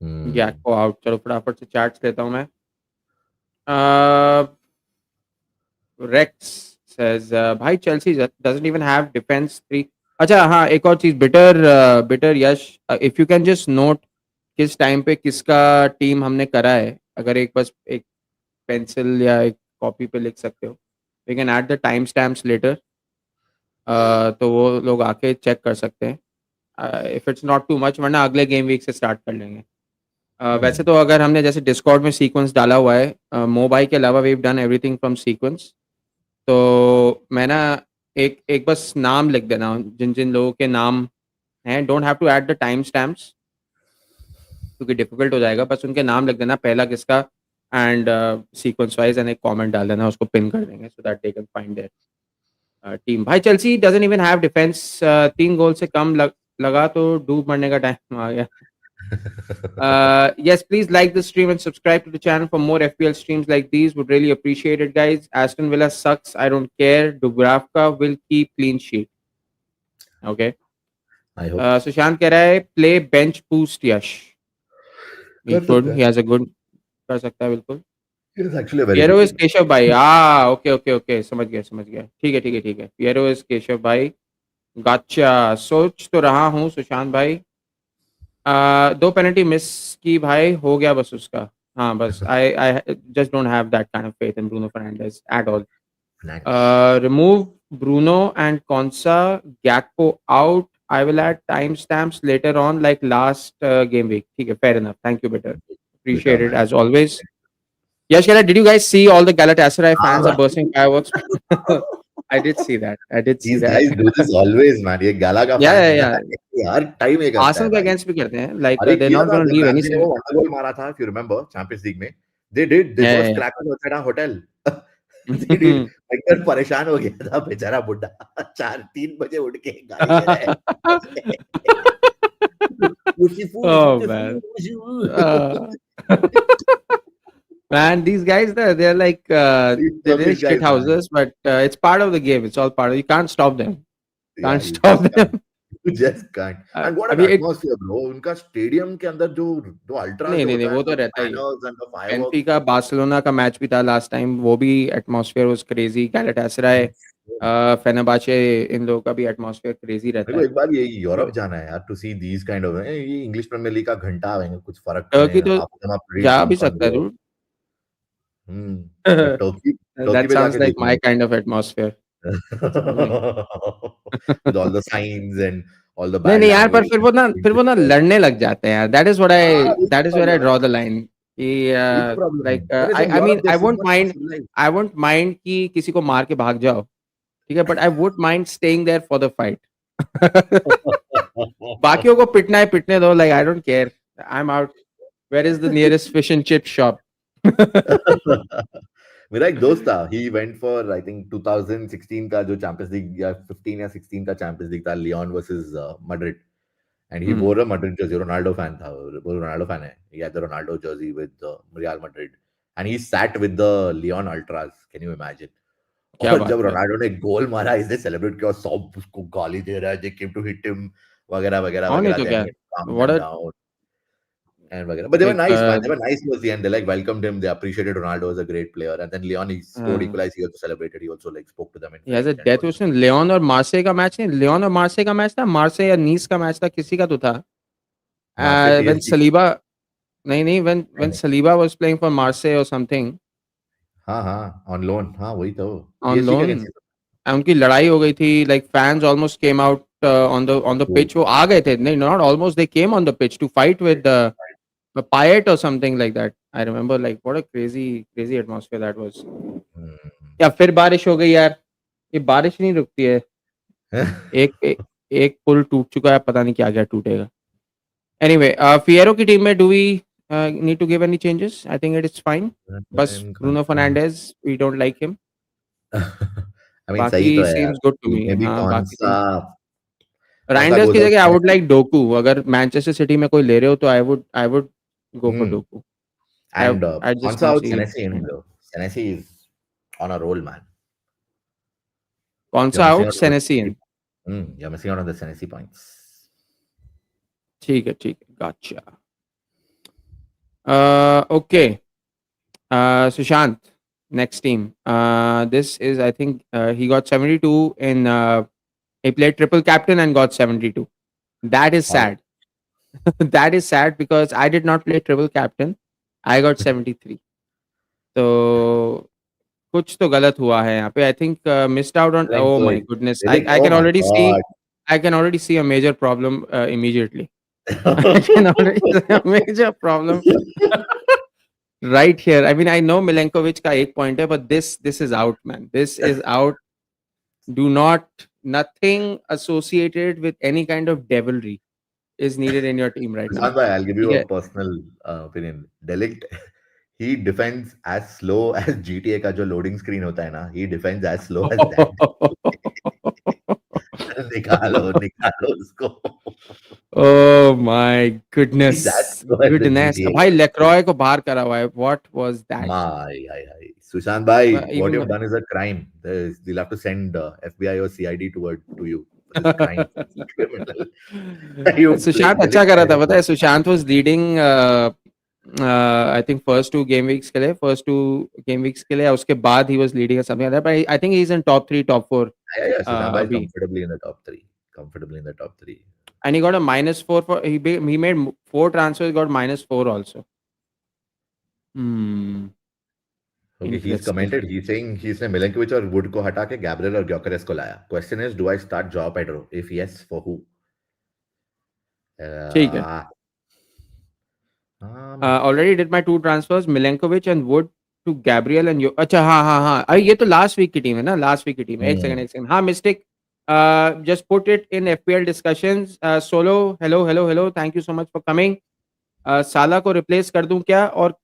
Speaker 2: Hmm.
Speaker 1: Gakpo out चलो फटाफट से charts लेता हूँ मैं uh, Rex says भाई Chelsea doesn't even have defense three अच्छा हाँ एक और चीज bitter Yash if you can just note किस टाइम पे किसका टीम हमने करा है अगर एक बस एक पेंसिल या एक कॉपी पे लिख सकते हो we can add the time stamps later तो वो लोग आके चेक कर सकते हैं if it's not too much वरना अगले गेम वीक से स्टार्ट कर लेंगे वैसे
Speaker 2: Hmm.
Speaker 1: तो अगर हमने जैसे डिस्कॉर्ड में सीक्वेंस डाला हुआ है मोबाइल के अलावा we done everything from sequence तो मैं ना एक एक बस नाम लिख देना जिन जिन लोगों के नाम हैं don't have to add the time stamps क्योंकि डिफिकल्ट हो जाएगा बस उनके नाम लिख देना पहला किसका एंड सीक्वेंस वाइज एंड एक कमेंट डाल देना उसको पिन कर देंगे so that they can find their team भाई Chelsea doesn't even have defence 3 goal से कम लगा तो डूब मरने का टाइम आ गया yes please like the stream and subscribe to the channel for more FPL streams like these would really appreciate it guys Aston Villa sucks I don't care Dubravka will keep clean sheet okay
Speaker 2: I hope.
Speaker 1: Sushant कह रहा है play bench boost Yash he
Speaker 2: कर
Speaker 1: could
Speaker 2: सकता
Speaker 1: he
Speaker 2: है.
Speaker 1: has a good कर सकता है बिल्कुल
Speaker 2: He is actually a very
Speaker 1: Piero
Speaker 2: good
Speaker 1: is
Speaker 2: team.
Speaker 1: Keshav भाई ओके ओके ओके समझ गया ठीक है पियरो इज केशव भाई गाचा सोच तो रहा हूँ सुशांत भाई 2 पेनल्टी मिस की भाई हो गया बस उसका हाँ बस I just don't have that kind of faith in Bruno Fernandes at all
Speaker 2: Thanks.
Speaker 1: remove Bruno and Konsa Gakpo out I will add timestamps later on like last game week ठीक है fair enough thank you better
Speaker 2: Bitter
Speaker 1: appreciate it
Speaker 2: man.
Speaker 1: as always Yash, did you guys see all the Galatasaray fans are
Speaker 2: हाँ.
Speaker 1: bursting fireworks? I did see that. I did see
Speaker 2: These
Speaker 1: that.
Speaker 2: guys do this always, man. ये गाला का
Speaker 1: Yeah,
Speaker 2: fan
Speaker 1: yeah,
Speaker 2: है ना,
Speaker 1: yeah.
Speaker 2: हर time ये करता है
Speaker 1: Arsenal के
Speaker 2: भाई.
Speaker 1: against भी करते हैं. Like
Speaker 2: अरे
Speaker 1: they're
Speaker 2: किया
Speaker 1: not
Speaker 2: था
Speaker 1: going to
Speaker 2: जब
Speaker 1: leave any
Speaker 2: रैमजी ने
Speaker 1: single.
Speaker 2: वो वंडर गोल मारा था, if you remember, champions league में. They did the
Speaker 1: Yeah,
Speaker 2: first
Speaker 1: yeah,
Speaker 2: crackers outside our hotel. They did.
Speaker 1: yeah.
Speaker 2: एकदम परेशान हो गया था बेचारा बुड्ढा. 3 बजे उठ के गाली दे रहा है.
Speaker 1: Oh man. Uh, man, these guys they're like
Speaker 2: These
Speaker 1: they're
Speaker 2: Turkish
Speaker 1: shit
Speaker 2: guys, man.
Speaker 1: houses, but it's part of the game. It's all part of. You can't stop them.
Speaker 2: Yeah,
Speaker 1: Can't
Speaker 2: you
Speaker 1: stop
Speaker 2: just can't.
Speaker 1: them.
Speaker 2: You just can't. And what an
Speaker 1: अभी एक
Speaker 2: atmosphere, bro. उनका stadium के अंदर जो ultra जो
Speaker 1: नहीं
Speaker 2: होता है,
Speaker 1: वो तो
Speaker 2: the
Speaker 1: रहता ही है
Speaker 2: banners and the fireworks.
Speaker 1: बेंफिका Barcelona का मैच भी था लास्ट टाइम वो भी एटमॉस्फेयर वाज क्रेजी गैलाटासराय फेनेर्बाचे इन लोगों का भी एटमॉस्फेयर क्रेजी रहता
Speaker 2: मेरे को
Speaker 1: है
Speaker 2: एक बार ये यूरोप
Speaker 1: तो
Speaker 2: जाना है यार to see these kind of ये इंग्लिश प्रीमियर लीग का घंटा आवेंगे कुछ फर्क नहीं
Speaker 1: टर्की
Speaker 2: है
Speaker 1: तो
Speaker 2: half of them are pretty
Speaker 1: जा भी
Speaker 2: ड्रंक ऑन
Speaker 1: सकता है
Speaker 2: beer
Speaker 1: dude
Speaker 2: but Turkey Turkey
Speaker 1: that
Speaker 2: पे
Speaker 1: साउंड्स
Speaker 2: जाके
Speaker 1: लाइक माय
Speaker 2: देखूंगा
Speaker 1: काइंड ऑफ एटमॉस्फेयर समझ रहे हैं?
Speaker 2: with all the signs and all the
Speaker 1: नहीं
Speaker 2: bad
Speaker 1: नहीं यार पर
Speaker 2: language.
Speaker 1: फिर वो ना लड़ने लग जाते हैं यार
Speaker 2: हाँ वही
Speaker 1: दैट
Speaker 2: तो
Speaker 1: इज वेयर आई
Speaker 2: प्रॉब्लम है
Speaker 1: ड्रॉ द लाइन कि
Speaker 2: वही तो प्रॉब्लम है
Speaker 1: लाइक
Speaker 2: अरे
Speaker 1: आई
Speaker 2: जब
Speaker 1: आई मीन
Speaker 2: यूरोप जैसे मत सिविलाइज
Speaker 1: आई वोंट माइंड कि किसी को मार के भाग जाओ ठीक है but I would mind staying there for the fight बाकियों को पिटना है पिटने दो like I don't care I am out where is the nearest fish and chip shop
Speaker 2: मेरा एक दोस्त था he went for I think 2016 का जो चैंपियंस लीग या 15 या 16 का चैंपियंस लीग था Lyon versus Madrid and he wore a Madrid jersey Ronaldo fan था वो रोनाल्डो फैन है he had the Ronaldo jersey with Real Madrid and he sat with the Lyon ultras can you imagine
Speaker 1: क्या
Speaker 2: और
Speaker 1: बात
Speaker 2: जब
Speaker 1: कर
Speaker 2: Ronaldo ने गोल मारा इसने सेलिब्रेट किया और सब उसको गाली दे रहा है दे केम टू हिट हिम वगैरह वगैरह
Speaker 1: और नहीं
Speaker 2: वगैरह
Speaker 1: तो
Speaker 2: देन
Speaker 1: क्या
Speaker 2: ही काम
Speaker 1: what
Speaker 2: them
Speaker 1: a
Speaker 2: down and वगैरह. But they were
Speaker 1: Like,
Speaker 2: nice, man. They were nice towards the end. They like welcomed him. They appreciated Ronaldo as a great player. And then Leon, he scored
Speaker 1: uh,
Speaker 2: equalized. He also celebrated. He also like spoke to them in
Speaker 1: he has a
Speaker 2: French and
Speaker 1: death.
Speaker 2: all.
Speaker 1: उसने Leone और मार्से का match नहीं, Leone और मार्से का match था, मार्से या नीस का match था, किसी का तो था.
Speaker 2: Marseille
Speaker 1: When
Speaker 2: PSG.
Speaker 1: Saliba, नहीं, when Saliba was playing for Marseille or something
Speaker 2: हाँ हाँ on loan. हाँ वही तो.
Speaker 1: on
Speaker 2: PSG के
Speaker 1: loan,
Speaker 2: against.
Speaker 1: उनकी लड़ाई हो गई थी. Like fans almost came out on the pitch. वो आ गए थे, नहीं, not almost, they came on the pitch to fight with Payet or something like that. I remember, like, what a crazy atmosphere that was. या फिर बारिश हो गई यार, ये बारिश नहीं रुकती है. एक पुल टूट चुका है, पता नहीं क्या क्या टूटेगा. Anyway, Fierro की टीम में do we need to give any changes? I think it is fine. बस Bruno Fernandes, we don't like him.
Speaker 2: I mean
Speaker 1: बाकी
Speaker 2: सही तो है यार.
Speaker 1: seems good to me.
Speaker 2: मे भी
Speaker 1: हाँ,
Speaker 2: कौन
Speaker 1: बाकी
Speaker 2: सा
Speaker 1: seems.
Speaker 2: कौन सा
Speaker 1: राइंडर्स
Speaker 2: गोज
Speaker 1: की
Speaker 2: आउट
Speaker 1: जगह आई
Speaker 2: है.
Speaker 1: Would like Docu. अगर मैनचेस्टर सिटी में कोई ले रहे हो तो I would go for Docu.
Speaker 2: And
Speaker 1: I
Speaker 2: कौन
Speaker 1: just
Speaker 2: सा
Speaker 1: can't
Speaker 2: out
Speaker 1: see it.
Speaker 2: Senesi in though. Senesi is on a roll, man.
Speaker 1: कौन
Speaker 2: You're
Speaker 1: सा
Speaker 2: missing
Speaker 1: out?
Speaker 2: out on the
Speaker 1: सेनेसियन.
Speaker 2: you're missing out on the Senesi points.
Speaker 1: ठीक है, gotcha. Okay. Sushant, next team. This is, I think, he got 72 in. He played triple captain and got 72. That is
Speaker 2: All right.
Speaker 1: sad. That is sad because I did not play triple captain. I got 73. So कुछ तो गलत हुआ है यहाँ पे. I think missed out on.
Speaker 2: Like,
Speaker 1: Oh
Speaker 2: so,
Speaker 1: my goodness! I
Speaker 2: like,
Speaker 1: I
Speaker 2: oh
Speaker 1: can
Speaker 2: my
Speaker 1: already see.
Speaker 2: god.
Speaker 1: I can already see a major problem immediately. I can already see a major problem right here. I mean, I know Milenkovic का एक point है, but this is out, man. This is out. Do not, nothing associated with any kind of devilry is needed in your team right now.
Speaker 2: Prashant bhai, I'll give you
Speaker 1: ठीक
Speaker 2: a
Speaker 1: है.
Speaker 2: personal opinion. Delict, he defends as slow as GTA का जो loading screen होता है ना, he defends as slow as that. निकालो उसको.
Speaker 1: Oh my
Speaker 2: He's as
Speaker 1: goodness.
Speaker 2: slow as the
Speaker 1: Goodness.
Speaker 2: GTA.
Speaker 1: भाई लेक्रॉय को बाहर करा हुआ है. What was that?
Speaker 2: My. Sushant bhai, what
Speaker 1: Even
Speaker 2: you've done is a crime. They'll have to send FBI or CID to you for this crime. Criminal. You
Speaker 1: Sushant
Speaker 2: played
Speaker 1: अच्छा
Speaker 2: Delict
Speaker 1: कर रहा
Speaker 2: as
Speaker 1: था,
Speaker 2: a
Speaker 1: पता है. Sushant was leading I think first two game weeks के लिए, उसके बाद he was leading or something like that. But I think he's in top 3, top 4
Speaker 2: yeah, Sushant bhai is
Speaker 1: अभी.
Speaker 2: comfortably in the top three. Comfortably in the top three.
Speaker 1: And he got a -4 for he made 4 transfers, got -4 also.
Speaker 2: Okay, he's
Speaker 1: Interesting.
Speaker 2: commented. He's saying he's ने Milenkovic और Wood को हटा के Gabriel और Gyökeres को लाया. Question is, do I start Joao Pedro? If yes, for who?
Speaker 1: ठीक है. Already did my 2 transfers, Milenkovic and Wood to Gabriel and अच्छा हाँ. अरे ये तो लास्ट वीक की टीम है ना, लास्ट वीक की टीम है. एक सेकंड. हाँ, mistake. Just put it in FPL discussions. Solo, hello. Thank you so much for coming. साला को रिप्लेस कर दूं क्या? और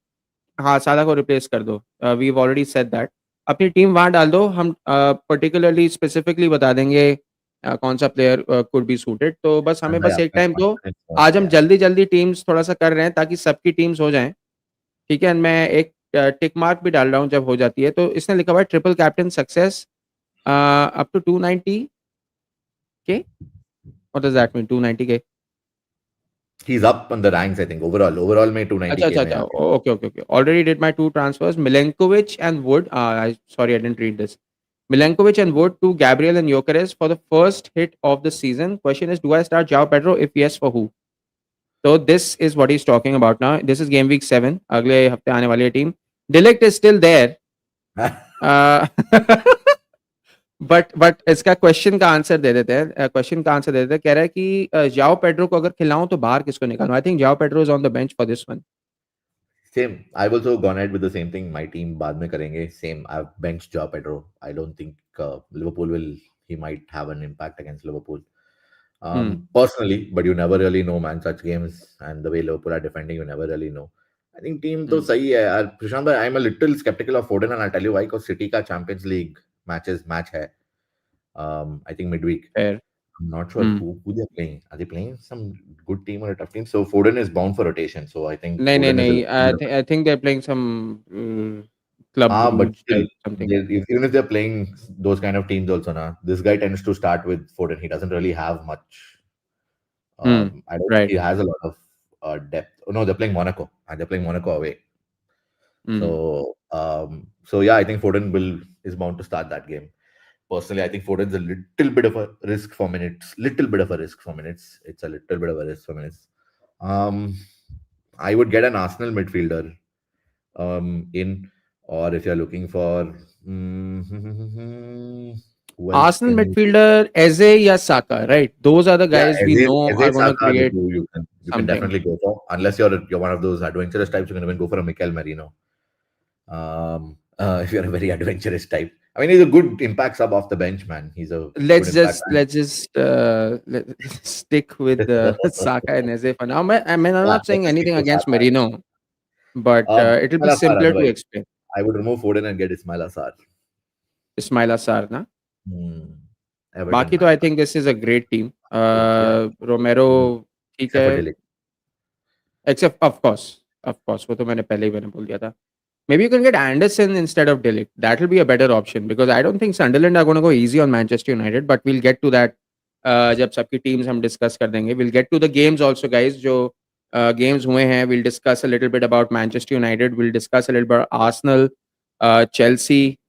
Speaker 1: हाँ, साला को रिप्लेस कर दो. We've already said that. अपनी टीम वहां डाल दो. हम पर्टिकुलरली स्पेसिफिकली बता देंगे कौन सा प्लेयर कुड बी सूटेड. तो बस हमें बस एक टाइम दो. आज हम जल्दी टीम्स थोड़ा सा कर रहे हैं ताकि सबकी टीम्स हो जाएं. ठीक है. मैं एक टिक मार्क भी डाल रहा हूँ जब हो जाती है. तो इसने लिखा हुआ है triple captain success up to 290 के. व्हाट डज दैट मीन 290 के?
Speaker 2: He's up on the ranks, I think. Overall में 290K में
Speaker 1: अच्छा.
Speaker 2: आके.
Speaker 1: Okay. Already did my 2 transfers. Milenkovic and Wood. Sorry, I didn't read this. Milenkovic and Wood to Gabriel and Gyökeres for the first hit of the season. Question is, do I start Joao Pedro? If yes, for who? So this is what he's talking about now. This is game week 7. अगले हफ्ते आने वाली team. Delict is still there. But इसका question का answer दे देते हैं. कह रहा है कि जाओ पेड्रो को अगर खिलाऊं तो बाहर किसको निकालूं. आई थिंक जाओ Pedro is on the bench for this one.
Speaker 2: Same. I've also gone ahead with the same thing. My team बाद में करेंगे. Same. I've benched Joao Pedro. I don't think Liverpool will. He might have an impact against Liverpool. Personally, but you never really know, man. Such games and the way Liverpool are defending, you never really know. I think team तो सही है. Prashant, I'm a little skeptical of Foden, and I'll tell you why. Because City का Champions League match है. I think midweek.
Speaker 1: Fair.
Speaker 2: I'm not sure who they're playing. Are they playing some good team or a tough team? So Foden is bound for rotation. So I think Foden is
Speaker 1: नहीं. I think they're playing some club
Speaker 2: but
Speaker 1: rules
Speaker 2: still,
Speaker 1: type something.
Speaker 2: even if they're playing those kind of teams also, na, this guy tends to start with Foden. He doesn't really have much. I don't think
Speaker 1: Right.
Speaker 2: he has a lot of depth. Oh, no, they're playing Monaco, and they're playing Monaco away.
Speaker 1: Mm.
Speaker 2: So yeah, I think Foden is bound to start that game. Personally, I think Foden's a little bit of a risk for minutes. Little bit of a risk for minutes. It's a little bit of a risk for minutes. Um, I would get an Arsenal midfielder in, or if you're looking for who else
Speaker 1: Arsenal
Speaker 2: can you?
Speaker 1: midfielder Eze ya Saka, right? Those are the
Speaker 2: Yeah,
Speaker 1: guys we know
Speaker 2: Eze
Speaker 1: are going to
Speaker 2: Saka,
Speaker 1: create
Speaker 2: you can
Speaker 1: something.
Speaker 2: definitely go for, unless you're one of those adventurous types. You can even go for a Mikel Merino. If you're a very adventurous type, I mean, he's a good impact sub off the bench, man. He's a good impact
Speaker 1: Let's stick with Saka and Eze for now. I'm
Speaker 2: Yeah,
Speaker 1: not saying
Speaker 2: let's stick
Speaker 1: anything
Speaker 2: to
Speaker 1: against
Speaker 2: Saka.
Speaker 1: Merino, but it'll be
Speaker 2: Ismail Assar,
Speaker 1: simpler to
Speaker 2: otherwise.
Speaker 1: explain.
Speaker 2: I would remove Foden and get Ismail Assar.
Speaker 1: Ismaila Sarr, na?
Speaker 2: Hmm. Everton,
Speaker 1: बाकी तो
Speaker 2: man.
Speaker 1: I think this is a great team.
Speaker 2: Good. Yeah. Even
Speaker 1: Romero ठीक
Speaker 2: except for
Speaker 1: है,
Speaker 2: Dele.
Speaker 1: except of course वो तो मैंने बोल दिया था. Maybe you can get Anderson instead of Delic. That will be a better option because I don't think Sunderland are going to go easy on Manchester United. But we'll get to that जब सबकी teams हम discuss कर देंगे. We'll get to the games also, guys. जो games हुए हैं, we'll discuss a little bit about Manchester United. We'll discuss a little bit about Arsenal, Chelsea,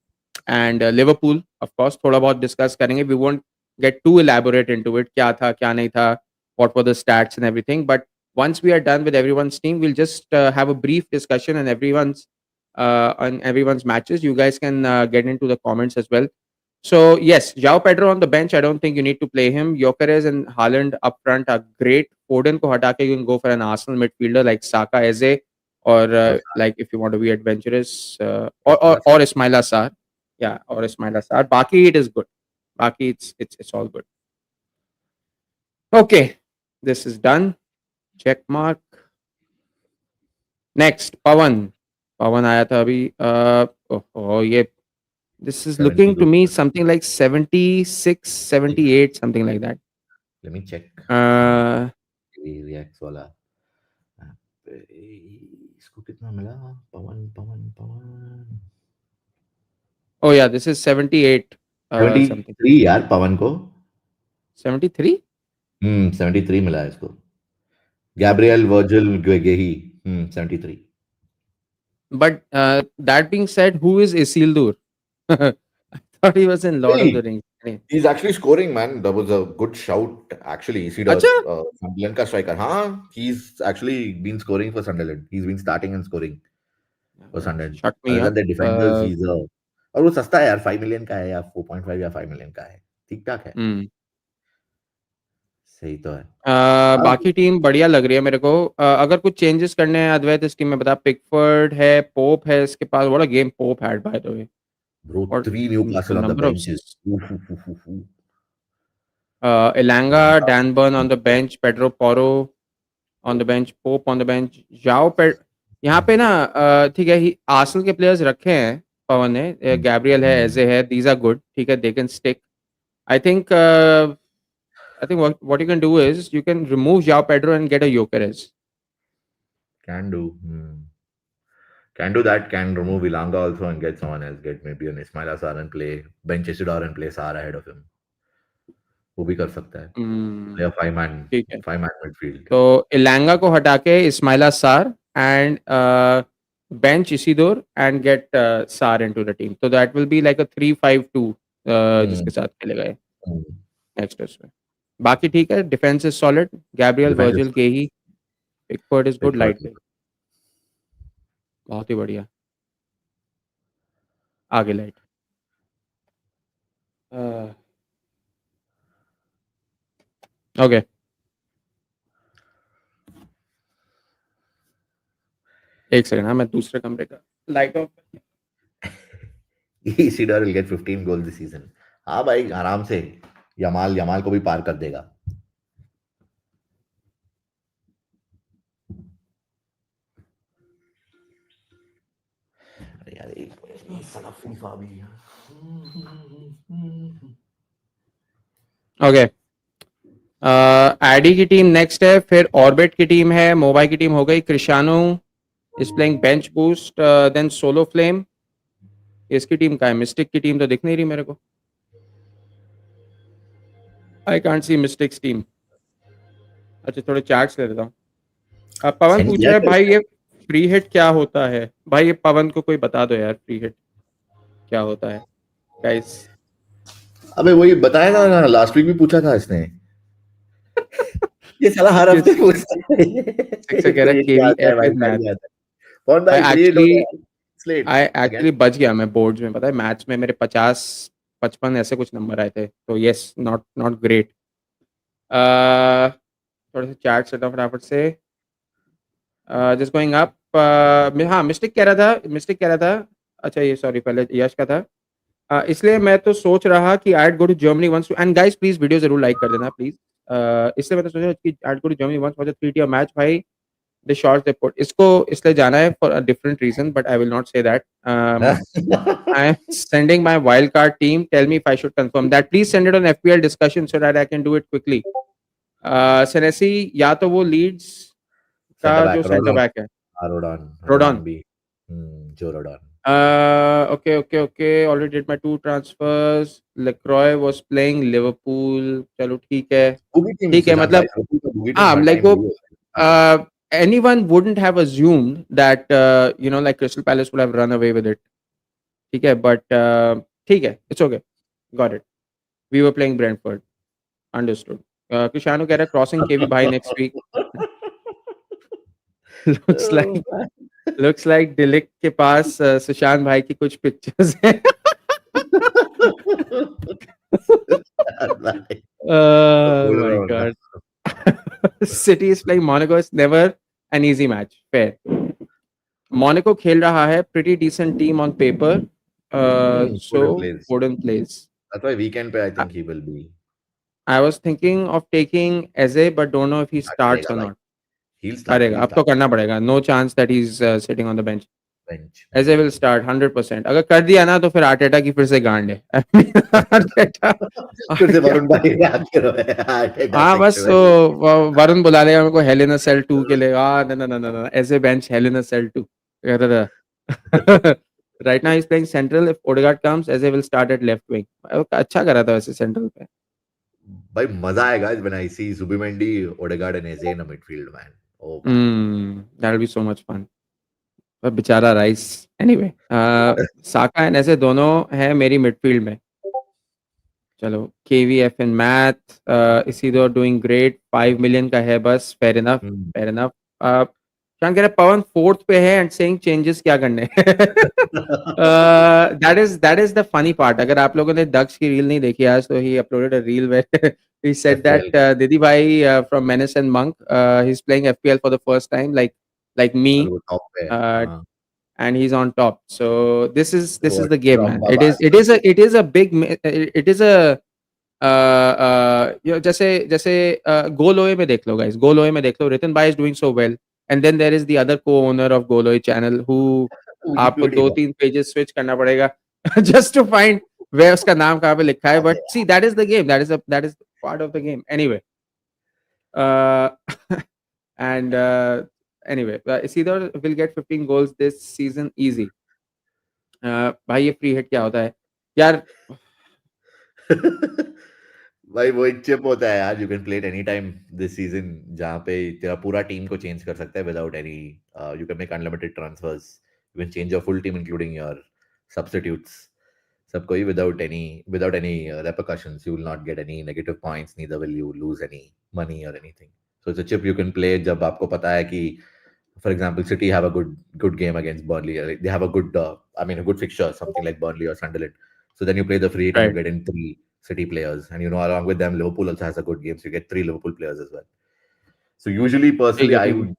Speaker 1: and Liverpool. Of course, थोड़ा बहुत discuss करेंगे. We won't get too elaborate into it. क्या था, क्या नहीं था, what were the stats and everything. But once we are done with everyone's team, we'll just have a brief discussion on everyone's matches. You guys can get into the comments as well. So yes, João Pedro on the bench. I don't think you need to play him. Gyökeres and Haaland up front are great. Foden ko hata ke you can go for an Arsenal midfielder like Saka Eze, or
Speaker 2: Or
Speaker 1: like if you want to be adventurous,
Speaker 2: Ismail
Speaker 1: or
Speaker 2: Assar.
Speaker 1: Ismaila Sarr. Yeah, or Ismaila Sarr. Baki it is good. Baki it's all good. Okay, this is done. Check mark. Next, Pawan. Pawan आया था अभी. ये this is
Speaker 2: 70
Speaker 1: looking to
Speaker 2: goals.
Speaker 1: me something like 76, 78, something like that.
Speaker 2: Let me check.
Speaker 1: Uh,
Speaker 2: Reacts वाला. इसको कितना मिला? पवन.
Speaker 1: oh yeah, this is 78 something.
Speaker 2: 73 यार पवन को.
Speaker 1: 73?
Speaker 2: 73 मिला है इसको. Gabriel Virgil Guehi. 73.
Speaker 1: But that being said, who is Isildur? I thought he was in Lord of the
Speaker 2: Really?
Speaker 1: Rings.
Speaker 2: He's actually scoring, man. That was a good shout, actually. Isidore,
Speaker 1: अच्छा?
Speaker 2: Sunderland का striker. हाँ, he's actually been scoring for Sunderland. He's been starting and scoring for Sunderland.
Speaker 1: Shut me
Speaker 2: Other than
Speaker 1: up.
Speaker 2: the defenders, he's a. और वो सस्ता है यार, 5 million का है या 4.5 या 5 million का है. ठीक ठाक है. सही तो है.
Speaker 1: बाकी टीम बढ़िया लग रही है मेरे को. अगर कुछ चेंजेस करने हैं अद्वैत इस टीम में बता. पिकफोर्ड है, पोप है इसके पास. What a game Pope had by the way.
Speaker 2: Bro,
Speaker 1: और
Speaker 2: 3 Newcastle on the
Speaker 1: number of
Speaker 2: benches.
Speaker 1: Elanga, Dan Burn on the bench, Pedro Porro on the bench, Pope on the bench, यहाँ पे ना ठीक है Arsenal के players रखे हैं पवन ने. गैब्रियल है, एजे है. These are good. ठीक है, they can stick. I think what you can do is you can remove João Pedro and get a Gyökeres.
Speaker 2: Can do. Can do that. Can remove Ilanga also and get someone else. Get maybe an Ismail Assar and play bench Isidore and play Sar ahead of him. वो भी कर सकता है. या
Speaker 1: ठीक है.
Speaker 2: 5-man midfield.
Speaker 1: तो इलांगा को हटा के इस्माइला सार and bench Isidore and get Sar into the team. So that will be like a 3-5-2 जिसके साथ खेलेगा ये नेक्स्ट उसमें. बाकी ठीक है. Defence is solid. Gabriel, Virgil, Gehi, Pickford is good. Light पे बहुत ही बढ़िया. आगे लाइट. ओके. एक सेकंड. हाँ, मैं दूसरे कमरे का light of.
Speaker 2: Isidore will get 15 goals this season. हाँ भाई, आराम से यमाल को भी पार कर देगा. अरे यार एक साला फीफा भी.
Speaker 1: ओके. एडी की टीम नेक्स्ट है. फिर ऑर्बिट की टीम है. मोबाइल की टीम हो गई. Cristiano is playing bench boost. Then solo flame. इसकी टीम का है. मिस्टिक की टीम तो दिख नहीं रही मेरे को. I can't see mystics team. अच्छा, थोड़े चार्ट्स ले लेता हूँ. पवन
Speaker 2: सेंड
Speaker 1: पूछ
Speaker 2: किया
Speaker 1: रहा है
Speaker 2: है?
Speaker 1: भाई ये फ्री हिट क्या होता है? भाई ये पवन को कोई बता दो यार, फ्री हिट क्या होता है गाइस?
Speaker 2: अबे वही बताया था ना, लास्ट वीक भी पूछा था इसने। ये साला हर हफ्ते
Speaker 1: किस
Speaker 2: पूछता है।
Speaker 1: शिक्षक कह रहा है
Speaker 2: फ्री क्या आता है,
Speaker 1: केवीएफ इन
Speaker 2: वाइल्ड कार्ड
Speaker 1: मैथ।
Speaker 2: क्या आता है? कौन
Speaker 1: आई
Speaker 2: भाई फ्री हिट
Speaker 1: एक्चुअली
Speaker 2: होता है? Slate
Speaker 1: I
Speaker 2: again.
Speaker 1: एक्चुअली बच गया मैं बोर्ड्स में, पता है मैथ्स में मेरे 50-55 ऐसे कुछ नंबर आए थे, तो यस, नॉट नॉट ग्रेट। थोड़े से चैट सेट फटाफट से, जस्ट गोइंग अप। हाँ, मिस्टेक कह रहा था। अच्छा ये सॉरी, पहले यश का था। इसलिए मैं तो सोच रहा कि I go to Germany once, and guys please video जरूर लाइक कर देना प्लीज। इसलिए मैं तो सोच रहा कि I go to Germany once for the 3 tier match भाई। द शॉर्ट रिपोर्ट इसको इसलिए जाना है for a different reason, but I will not say that. I am sending my wildcard team. Tell me if I should confirm that. Please send it on FPL discussion so that I can do it quickly. Senesi या तो वो Leeds का
Speaker 2: centre
Speaker 1: जो
Speaker 2: back
Speaker 1: centre
Speaker 2: रोडन।
Speaker 1: Back है,
Speaker 2: रोडन
Speaker 1: रोडॉन।
Speaker 2: रोडन भी। जो रोडन।
Speaker 1: Okay. Already did my 2 transfers. Lacroix was playing Liverpool. चलो ठीक है,
Speaker 2: बुगी टीम
Speaker 1: ठीक है
Speaker 2: सुशांत भाई,
Speaker 1: मतलब।
Speaker 2: बुगी टीम
Speaker 1: हाँ,
Speaker 2: हर
Speaker 1: like
Speaker 2: टाइम
Speaker 1: वो
Speaker 2: बुगी होता है।
Speaker 1: anyone wouldn't have assumed that like Crystal Palace would have run away with it. ठीक है, but ठीक है, it's okay. Got it. We were playing Brentford. Understood. Krishanu कह रहा है क्रॉसिंग केवी भाई next week. looks like looks like डिलिक के पास सुशांत भाई की कुछ पिक्चर्स हैं।
Speaker 2: सुशांत भाई,
Speaker 1: Oh
Speaker 2: बोल रहा
Speaker 1: my
Speaker 2: हूँ ना।
Speaker 1: god. City is playing Monaco. It's never an easy match. Fair. Monaco खेल रहा है pretty decent team on paper. So
Speaker 2: Foden plays.
Speaker 1: Foden plays.
Speaker 2: That's why weekend पे I
Speaker 1: I,
Speaker 2: think he will be।
Speaker 1: I was thinking of taking Eze, but don't know if he starts
Speaker 2: करेगा
Speaker 1: or
Speaker 2: भाई।
Speaker 1: not.
Speaker 2: He'll start,
Speaker 1: करेगा,
Speaker 2: he'll
Speaker 1: अब तो
Speaker 2: start।
Speaker 1: करना पड़ेगा. No chance that he's sitting on the bench.
Speaker 2: Bench.
Speaker 1: Eze will start 100%. अगर कर दिया ना तो फिर आर्टेटा की फिर से गांड है। आर्टेटा
Speaker 2: फिर से वरुण
Speaker 1: आर्टेटा
Speaker 2: भाई आके रहे आर्टेटा
Speaker 1: हाँ बस
Speaker 2: सिक्स।
Speaker 1: वो वरुण बुला लेगा मेरे को हेलेना सेल 2 के लिए। ना ना ना ना ना, ऐसे बेंच हेलेना सेल 2 कहता था। Right now he is playing central, if Odegaard comes AJ will start at left wing. अच्छा करा था वैसे सेंट्रल पे।
Speaker 2: भाई मजा आएगा when I see Zubimendi, Odegaard and Eze in a midfield man। Oh भाई।
Speaker 1: That will be so much fun. पर बेचारा राइस। एनीवे, साका एंड ऐसे दोनों हैं मेरी मिडफील्ड में। चलो केवीएफ इन मैथ, इसी दो डूइंग ग्रेट, 5 मिलियन का है बस। Fair enough,
Speaker 2: hmm.
Speaker 1: Fair enough. क्या कह रहे पवन फोर्थ पे है एंड सेइंग चेंजेस क्या करने। That is the funny part. अगर आप लोगों ने दक्ष की रील नहीं देखी आज, तो he uploaded a reel where he said that
Speaker 2: FPL।
Speaker 1: Didi Bhai from Menace and Monk, he's playing FPL for the first time, like me,
Speaker 2: और वो टॉप पे है।
Speaker 1: uh,
Speaker 2: हाँ।
Speaker 1: and he's on top. So this is
Speaker 2: वो
Speaker 1: the game, man.
Speaker 2: रंबा
Speaker 1: It is
Speaker 2: बाज
Speaker 1: it is a it is a big it is a जैसे जैसे गोलोए में देख लो गाइस, गोलोए में देख लो, रितन भाई is doing so well, and then there is the other co owner of गोलोए चैनल हु आपको
Speaker 2: यूटी
Speaker 1: दो तीन पेजेस स्विच करना पड़ेगा जस्ट टू फाइंड वे उसका नाम कहाँ पे लिखा है, but see that is the game, that is part of the game anyway. And anyway, सीधर will get 15 goals this season easy. भाई ये फ्री हिट क्या होता है यार?
Speaker 2: भाई वो एक चिप होता है यार, you can play it any time this season, जहाँ पे तेरा पूरा टीम को चेंज कर सकता है without any, you can make unlimited transfers, you can change your full team including your substitutes, सबको ही without any repercussions, you will not get any negative points, neither will you lose any money or anything. So it's a chip you can play जब आपको पता है कि for example City have a good game against Burnley, they have a good a good fixture, something like Burnley or Sunderland, so then you play the free hit and you
Speaker 1: Right.
Speaker 2: get in 3 City players, and along with them Liverpool also has a good game, so you get 3 Liverpool players as well. So usually
Speaker 1: ठीक
Speaker 2: personally
Speaker 1: है,
Speaker 2: I
Speaker 1: ठीक है।
Speaker 2: would,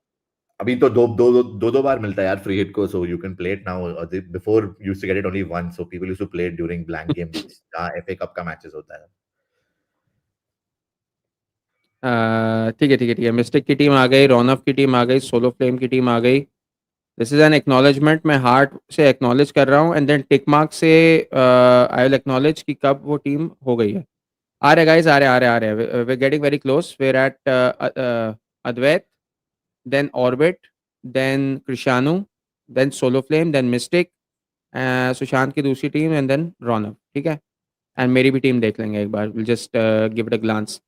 Speaker 2: अभी तो दो बार मिलता है यार फ्री हिट को, so you can play it now, before used to get it only once, so people used to play it during blank game weeks जहां एफए कप का मैचेस होता है।
Speaker 1: ठीक है, ठीक है, ठीक है। मिस्टेक की टीम आ गई, रौनक की टीम आ गई, सोलो फ्लेम की टीम आ गई। दिस इज एन एक्नॉलेजमेंट, मैं हार्ट से एक्नॉलेज कर रहा हूँ, एंड देन टिक मार्क से आई विल एक्नॉलेज कि कब वो टीम हो गई है। आ रहे गाइस, आ रहे we getting very close, we're at Advait, then Orbit, then Krishanu, then solo Flame, then Mystic, Sushant की दूसरी टीम, एंड देन रौनक। ठीक है, एंड मेरी भी टीम देख लेंगे एक बार, will just give it a glance.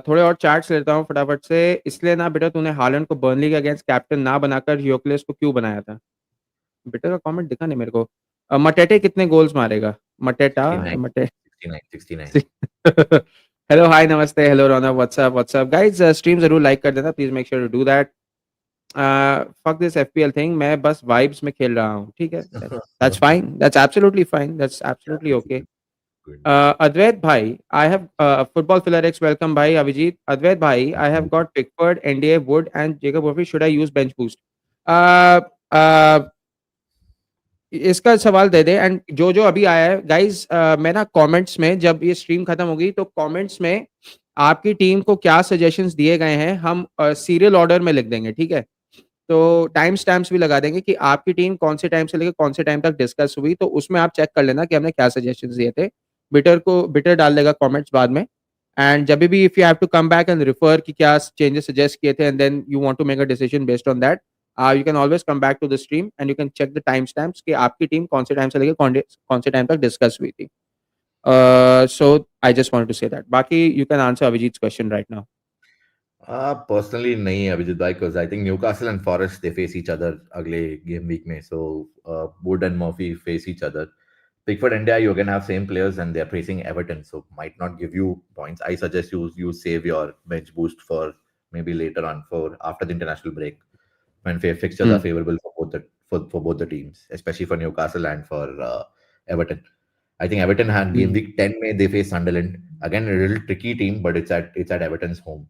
Speaker 1: थोड़े और चार्ट्स लेता हूँ फटाफट से। इसलिए ना बेटा तूने हालैंड को बर्नली के अगेंस्ट कैप्टन ना बनाकर ह्योक्लेस को क्यों बनाया था? बेटा का कमेंट दिखा नहीं मेरे को। मटेटे कितने गोल्स मारेगा? मटेटा
Speaker 2: 69,
Speaker 1: मटे
Speaker 2: 69, 69.
Speaker 1: हेलो हाय नमस्ते hello Raunak what's up guys, stream जरूर लाइक कर देना please, make sure to do that. Fuck this FPL thing, मैं बस वाइब्स में खेल रहा हूँ, ठीक है? That's fine, that's absolutely fine, that's
Speaker 2: Yeah,
Speaker 1: absolutely
Speaker 2: it's
Speaker 1: okay.
Speaker 2: good.
Speaker 1: Advait bhai, I have football filler X. Welcome bhai, Abhijit. Advait bhai, I have got Pickford, NDA, Wood, and Jacob Murphy. Should I use bench boost? Uh, uh, इसका सवाल दे दे। And जो जो अभी आया है guys, मैं ना comments में जब ये स्ट्रीम खत्म होगी तो कमेंट्स में आपकी टीम को क्या सजेशंस दिए गए हैं हम सीरियल ऑर्डर में लिख देंगे, ठीक है? तो टाइम स्टैम्प्स भी लगा देंगे कि आपकी टीम कौन से टाइम से लेकर कौन से टाइम तक डिस्कस हुई, तो उसमें आप चेक कर लेना कि हमने क्या सजेशंस दिए थे। बिटर डाल देगा कमेंट्स बाद में। एंड जब भी if you have to come back and refer कि क्या चेंजेस सजेस्ट किए थे and then you want to make a decision based on that, you can always come back to the stream and you can check the time stamps कि आपकी team कौन से time से लेकर कौन से टाइम तक डिस्कस हुई थी। So I just wanted to say that. बाकी you can answer Abhijit question right now.
Speaker 2: Personally, nahi Abhijit bhai, because I think Newcastle and Forest they face each other अगले game week में. So Wood and Murphy face each other. Pickford India, you again have same players and they're facing Everton, so might not give you points. I suggest you save your bench boost for maybe later on for after the international break when fixtures are favorable for both for both the teams, especially for Newcastle and for Everton. I think Everton had game week 10 May they face Sunderland again, a little tricky team, but it's at Everton's home.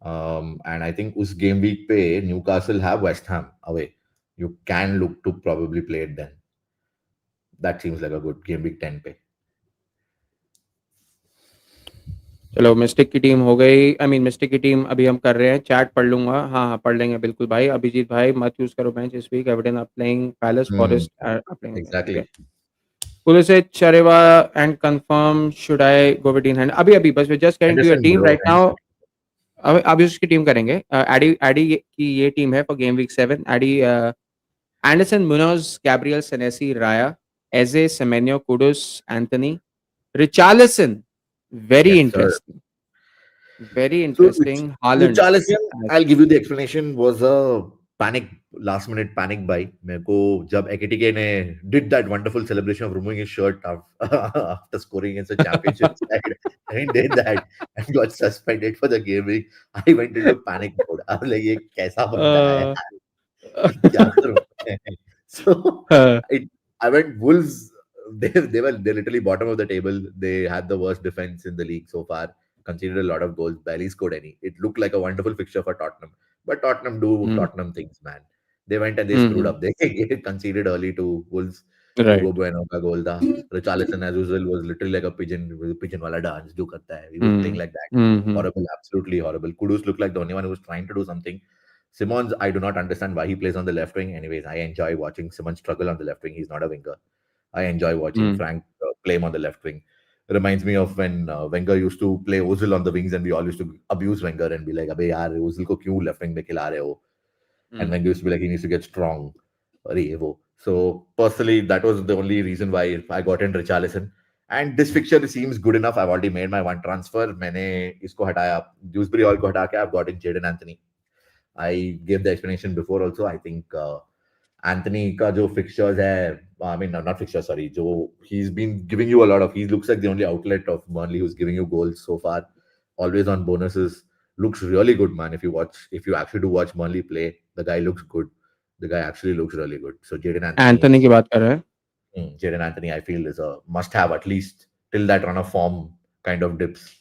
Speaker 2: And I think us game week पे Newcastle have West Ham away. You can look to probably play it then. That seems like a good game week 10 पे.
Speaker 1: चलो mistake की team हो गई, I mean mistake की team अभी हम कर रहे हैं, चैट पढ़ लूंगा। हाँ हाँ पढ़ लेंगे बिल्कुल भाई। अभिजीत भाई मत यूज करो बेंच इस week, Everton are playing Palace,
Speaker 2: Hmm,
Speaker 1: Forest are playing, ठीक है?
Speaker 2: exactly.
Speaker 1: पुलिस चरेवा and confirm should I go with in hand? अभी अभी बस we just getting to your
Speaker 2: Henderson,
Speaker 1: team
Speaker 2: bro.
Speaker 1: Right now. अब अभी उसकी टीम करेंगे। एडी एडी की ये टीम है for game week 7। Eddie, Andersen, Munoz, Gabriel, Senesi, Raya, Eze, Semenyo, Kudus, Anthony, Richarlison, very
Speaker 2: Yes, sir.
Speaker 1: Interesting, very
Speaker 2: So
Speaker 1: interesting, Haaland.
Speaker 2: Richarlison, I'll give you the explanation, was a panic, last minute panic buy. मेरे को जब Ekitike ने did that wonderful celebration of removing his shirt after scoring against the championship side, and he did that and got suspended for the game week, I went into panic mode. I was like, ये कैसा बंदा है? ये क्या करूं मैं? So it, I went Wolves. They're literally bottom of the table. They had the worst defense in the league so far. Conceded a lot of goals, barely scored any. It looked like a wonderful fixture for Tottenham, but Tottenham do Tottenham things, man. They went and they screwed up. They conceded early to Wolves. Hugo
Speaker 1: right.
Speaker 2: Bueno का goal था. Richarlison, as usual, was literally like a pigeon वाला dance जो करता है. He was playing like that. Horrible, absolutely horrible. Kudus looked like the only one who was trying to do something. Simmons, I do not understand why he plays on the left wing. Anyways, I enjoy watching Simmons struggle on the left wing. He's not a winger. I enjoy watching Frank play him on the left wing. Reminds me of when Wenger used to play Ozil on the wings, and we all used to abuse Wenger and be like, "Abey yaar, Ozil ko kyun left wing mein khila rahe ho?" And Wenger used to be like, "He needs to get strong." Arey ye wo. So personally, that was the only reason why I got in Richarlison. And this fixture seems good enough. I've already made my one transfer. मैंने इसको हटाया, Dewsbury Hall को हटा के I've got in Jadon Anthony. I gave the explanation before also. I think Anthony ka jo fixtures hai, I mean not fixtures, sorry, jo he's been giving you a lot of. He looks like the only outlet of Burnley who's giving you goals so far. Always on bonuses. Looks really good, man. If you actually do watch Burnley play, the guy looks good. The guy actually looks really good. So
Speaker 1: Anthony की बात कर रहे हैं?
Speaker 2: Jaden Anthony, I feel is a must-have at least till that run of form kind of dips.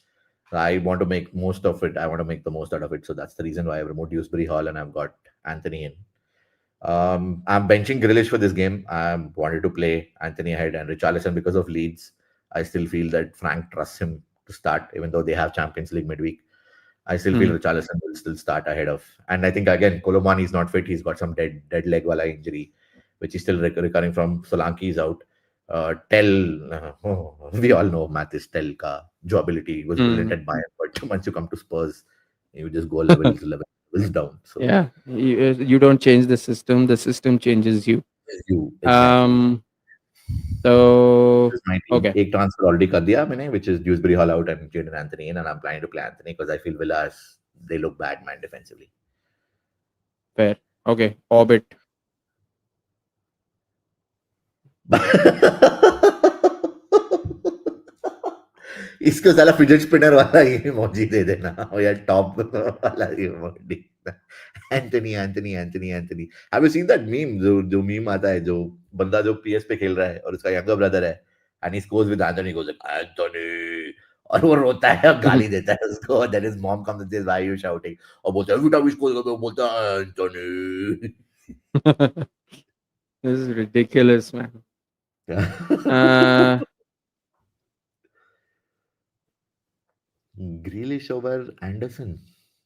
Speaker 2: I want to make most of it. I want to make the most out of it. So that's the reason why I've removed Dewsbury Hall and I've got Anthony in. I'm benching Grealish for this game. I wanted to play Anthony ahead and Richarlison because of Leeds. I still feel that Frank trusts him to start, even though they have Champions League midweek. I still feel Richarlison will still start ahead of. And I think again, Kolomani is not fit. He's got some dead leg wala injury, which is still recurring from. Solanke is out. We all know Mathis Tell ka jo ability was brilliant at Bayern, but once you come to Spurs, you just go levels down. So
Speaker 1: Yeah, you don't change the system changes you.
Speaker 2: you exactly.
Speaker 1: So
Speaker 2: This is my team.
Speaker 1: okay,
Speaker 2: एक transfer already कर दिया मैंने, which is Dewsbury Hall out and Jadon Anthony in, and I'm planning to play Anthony because I feel Villas they look bad man defensively.
Speaker 1: fair. Okay, Orbit.
Speaker 2: इसको साला fidget spinner वाला ये emoji दे देना और यार टॉप वाला emoji Anthony Anthony Anthony Anthony have you seen that meme जो meme आता है जो बंदा जो पीएस पे खेल रहा है और उसका यंगर ब्रदर है and he scores with Anthony goes like Anthony और वो रोता है और गाली देता है उसको that is mom comes and says why you shouting और बोलता है एवरी टाइम ही स्कोर्स वो बोलता है Anthony
Speaker 1: This is ridiculous, man. Uh,
Speaker 2: Grealish over Andersen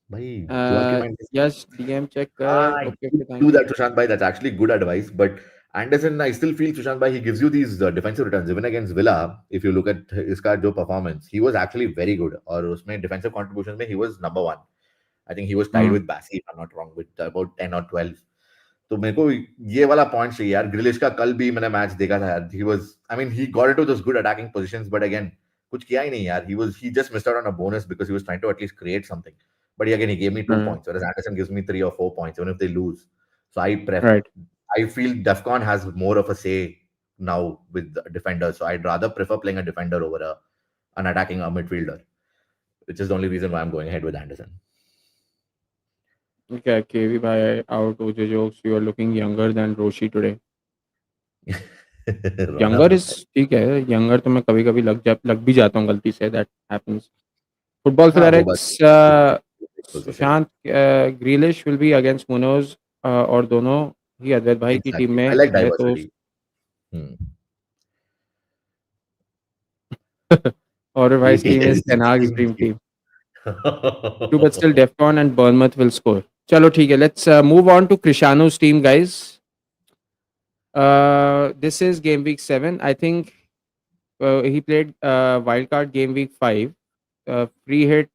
Speaker 2: भाई Joachim Andersen
Speaker 1: yes, DM check kar.
Speaker 2: Ah,
Speaker 1: Okay,
Speaker 2: you
Speaker 1: okay, thank
Speaker 2: do
Speaker 1: you.
Speaker 2: that, Sushant Bhai. That's actually good advice. But Anderson, I still feel Sushant Bhai, he gives you these defensive returns. Even against Villa, if you look at his jo performance, he was actually very good. Or usme defensive contributions, mein, he was number one. I think he was tied
Speaker 1: Hmm.
Speaker 2: with Bassi, if I'm not wrong, with about 10 or 12. तो मेरे को ये वाला point चाहिए यार ग्रिलिश का कल भी मैंने मैच देखा था यार he was I mean he got into this good attacking positions but again कुछ किया ही नहीं यार he just missed out on a bonus because he was trying to at least create something but again he gave me 2
Speaker 1: Hmm.
Speaker 2: points whereas Anderson gives me 3 or 4 points even if they lose so
Speaker 1: Right.
Speaker 2: I feel Defcon has more of a say now with the defenders so I'd rather prefer playing a defender over an attacking a midfielder which is the only reason why I'm going ahead with Anderson.
Speaker 1: Okay, KV bhai out. OJ jokes. You are looking younger than Roshi today.
Speaker 2: रोना
Speaker 1: Younger
Speaker 2: मत
Speaker 1: is ठीक है. Younger तो मैं कभी-कभी लग भी जाता हूँ गलती से. That happens. Football
Speaker 2: हाँ वो बात
Speaker 1: Fanatics.
Speaker 2: बिल्कुल तो सही है.
Speaker 1: Sushant Grealish will be against Munoz और दोनों ही अद्वैत भाई की टीम
Speaker 2: Exactly. I
Speaker 1: में
Speaker 2: like
Speaker 1: है तो
Speaker 2: diversity. Hmm.
Speaker 1: और भाई टीम इज
Speaker 2: Yes,
Speaker 1: तेनाग्स
Speaker 2: same
Speaker 1: dream
Speaker 2: thing.
Speaker 1: Team too but still defcon and Bournemouth will score चलो ठीक है let's move on to Cristiano's team guys this is game week 7 I think he played wild card game week 5 free hit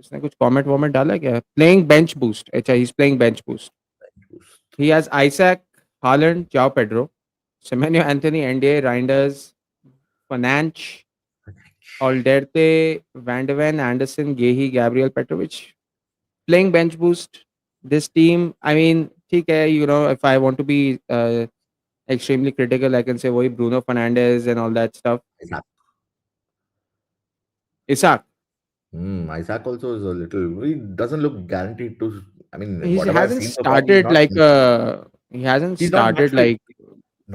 Speaker 1: उसने कुछ comment वॉमेंट डाला है क्या playing bench boost अच्छा he is playing bench boost he has Isaac Haaland Joao Pedro Semenyo Anthony NDA Reinders Fernandes Alderte Van de Ven Anderson Gehi Gabriel Petrovic playing bench boost this team I mean ठीक है you know if I want to be extremely critical I can say वही Bruno Fernandes and all that stuff
Speaker 2: Isaac.
Speaker 1: Isaac
Speaker 2: Isaac also is a little. He doesn't look guaranteed to. I mean,
Speaker 1: he
Speaker 2: whatever I've
Speaker 1: hasn't
Speaker 2: seen so far, he's
Speaker 1: started
Speaker 2: not.
Speaker 1: like he hasn't
Speaker 2: He's not match
Speaker 1: started
Speaker 2: fit.
Speaker 1: like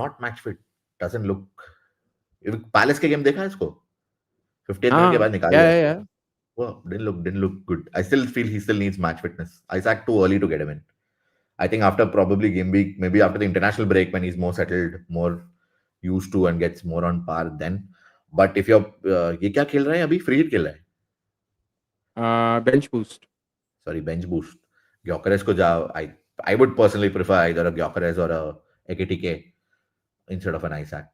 Speaker 2: Not match fit. Doesn't look. Palace के game देखा है इसको 15th minute के
Speaker 1: हाँ
Speaker 2: बाद निकाल
Speaker 1: yeah
Speaker 2: दिया
Speaker 1: yeah
Speaker 2: इसको
Speaker 1: yeah
Speaker 2: well, didn't look good. I still feel he still needs match fitness. Isaac too early to get him in. I think after probably game week, maybe after the international break when he's more settled, more used to and gets more on par then. But if you're ये क्या खेल रहा है अभी free hit खेल रहा है
Speaker 1: bench boost
Speaker 2: sorry bench boost Gyökeres को जाओ I would personally prefer either a Gyökeres or a Ekitike instead of an Isaac.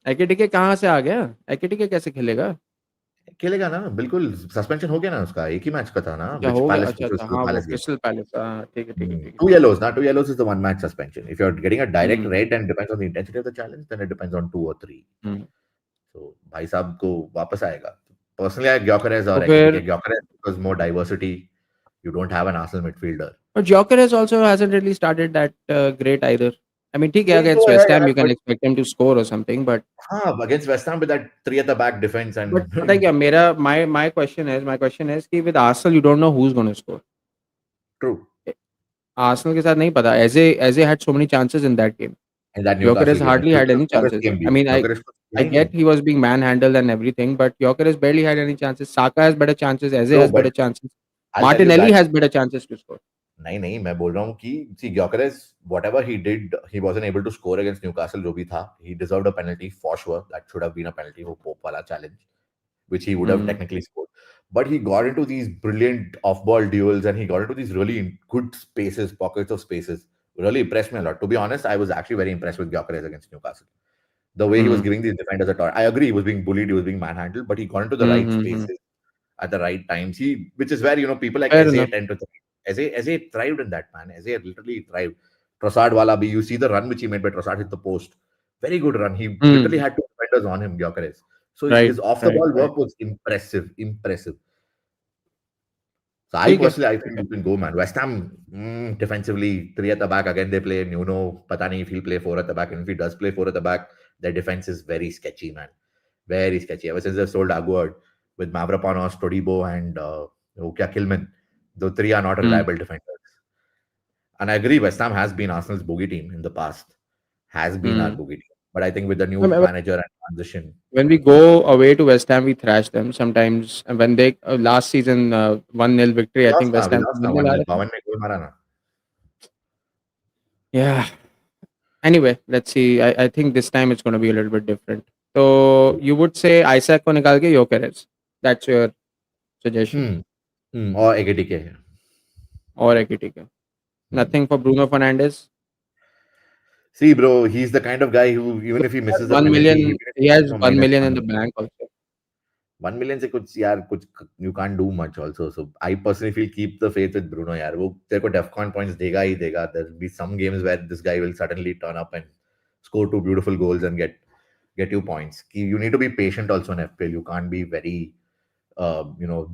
Speaker 1: एकेटिके कहाँ से आ गया एकेटिके कैसे खेलेगा
Speaker 2: खेलेगा ना बिल्कुल सस्पेंशन हो गया ना उसका एक ही मैच का था ना
Speaker 1: अच्छा
Speaker 2: विच
Speaker 1: हो गया
Speaker 2: पैलेस
Speaker 1: अच्छा अच्छा हाँ वो
Speaker 2: पैलेस गेम
Speaker 1: क्रिस्टल पैलेस हाँ ठीक है ठीक है ठीक है
Speaker 2: two yellows ना two yellows is the one match suspension if you're getting a direct
Speaker 1: hmm
Speaker 2: red and depends on the intensity of the challenge then it depends on 2 or 3
Speaker 1: hmm
Speaker 2: so भाई साहब को वापस आएगा personally I Gyökeres or
Speaker 1: तो
Speaker 2: Ekitike
Speaker 1: फिर
Speaker 2: Gyökeres because more diversity you don't have an Arsenal midfielder
Speaker 1: but Gyökeres also hasn't really started that great either I mean ठीक है
Speaker 2: उनको
Speaker 1: against
Speaker 2: है
Speaker 1: West Ham
Speaker 2: यार
Speaker 1: you can
Speaker 2: but
Speaker 1: expect him to score or something
Speaker 2: हाँ against West Ham with that 3 at the back defense
Speaker 1: but
Speaker 2: and
Speaker 1: पता है क्या मेरा my question is कि with Arsenal you don't know who's going to score
Speaker 2: true
Speaker 1: Arsenal के साथ नहीं पता Eze had so many chances in that game
Speaker 2: in that Newcastle
Speaker 1: Gyökeres
Speaker 2: game
Speaker 1: hardly had any
Speaker 2: Gyökeres
Speaker 1: chances
Speaker 2: game
Speaker 1: I
Speaker 2: भी
Speaker 1: mean
Speaker 2: Gyökeres को
Speaker 1: I
Speaker 2: किया ही
Speaker 1: get
Speaker 2: नहीं
Speaker 1: he was being manhandled and everything, but Gyökeres barely had any chances. Saka has better chances. Eze
Speaker 2: true
Speaker 1: has
Speaker 2: but
Speaker 1: better chances.
Speaker 2: I'll tell you
Speaker 1: Martinelli
Speaker 2: that
Speaker 1: has better chances to score.
Speaker 2: नहीं नहीं मैं बोल रहा हूँ कि see Gyökeres whatever he did he wasn't able to score against Newcastle जो भी था he deserved a penalty for sure that should have been a penalty वो Pope वाला challenge which he would have
Speaker 1: Mm.
Speaker 2: technically scored but he got into these brilliant off-ball duels and he got into these really good spaces pockets of spaces really impressed me a lot to be honest I was actually very impressed with Gyökeres against Newcastle the way he was
Speaker 1: Mm.
Speaker 2: giving these defenders a torch I agree he was being bullied he was being manhandled but he got into the right
Speaker 1: Mm-hmm.
Speaker 2: spaces at the right times. Which is where people like
Speaker 1: Fair
Speaker 2: Eze
Speaker 1: enough.
Speaker 2: tend to thrive. Eze thrived in that man. Eze literally thrived. Trossard wala bhi, you see the run which he made, but Trossard hit the post. Very good run. He literally
Speaker 1: Hmm.
Speaker 2: had two defenders on him, Gyökeres. So
Speaker 1: Right,
Speaker 2: his off the
Speaker 1: right,
Speaker 2: ball
Speaker 1: right.
Speaker 2: work was impressive, impressive. So I
Speaker 1: ठीक है,
Speaker 2: personally, I
Speaker 1: ठीक
Speaker 2: think
Speaker 1: है.
Speaker 2: you can go, man. West Ham, defensively, three at the back. Again, they play Nuno. Pata nahi if he'll play four at the back. And if he does play four at the back, their defense is very sketchy, man. Very sketchy. Ever since they've sold Aguerd with Mavropanos, Todibo, and Ukia Kilman, the three are not
Speaker 1: Hmm.
Speaker 2: reliable defenders. And I agree, West Ham has been Arsenal's bogey team in the past. Has been our
Speaker 1: Hmm.
Speaker 2: bogey team. But I think with the
Speaker 1: I
Speaker 2: new
Speaker 1: mean,
Speaker 2: manager and transition,
Speaker 1: when we go away to West Ham, we thrash them sometimes. And when they last season 1-0 victory, I think West
Speaker 2: we
Speaker 1: Ham
Speaker 2: lost now
Speaker 1: 1-0 आ
Speaker 2: 1-0.
Speaker 1: रहे थे.
Speaker 2: Pawan ne goal mara na.
Speaker 1: Yeah. Anyway, let's see. I think this time it's going to be a little bit different. So you would say Isaac को निकाल के Gyökeres. That's your suggestion.
Speaker 2: Hmm. Or Ekitike.
Speaker 1: और Ekitike.
Speaker 2: Hmm.
Speaker 1: Nothing for Bruno Fernandes.
Speaker 2: See, bro, he's the kind of guy who, even if he misses the
Speaker 1: 1
Speaker 2: penalty, even
Speaker 1: million.
Speaker 2: if
Speaker 1: He
Speaker 2: he
Speaker 1: has
Speaker 2: no
Speaker 1: 1 million in
Speaker 2: -1,
Speaker 1: the bank also.
Speaker 2: 1 million से कुछ यार कुछ you can't do much also. So I personally feel keep the faith with Bruno यार. वो तेरे को defcon points देगा ही देगा. There'll be some games where this guy will suddenly turn up and score two beautiful goals and get you points. You need to be patient also in FPL. You can't be very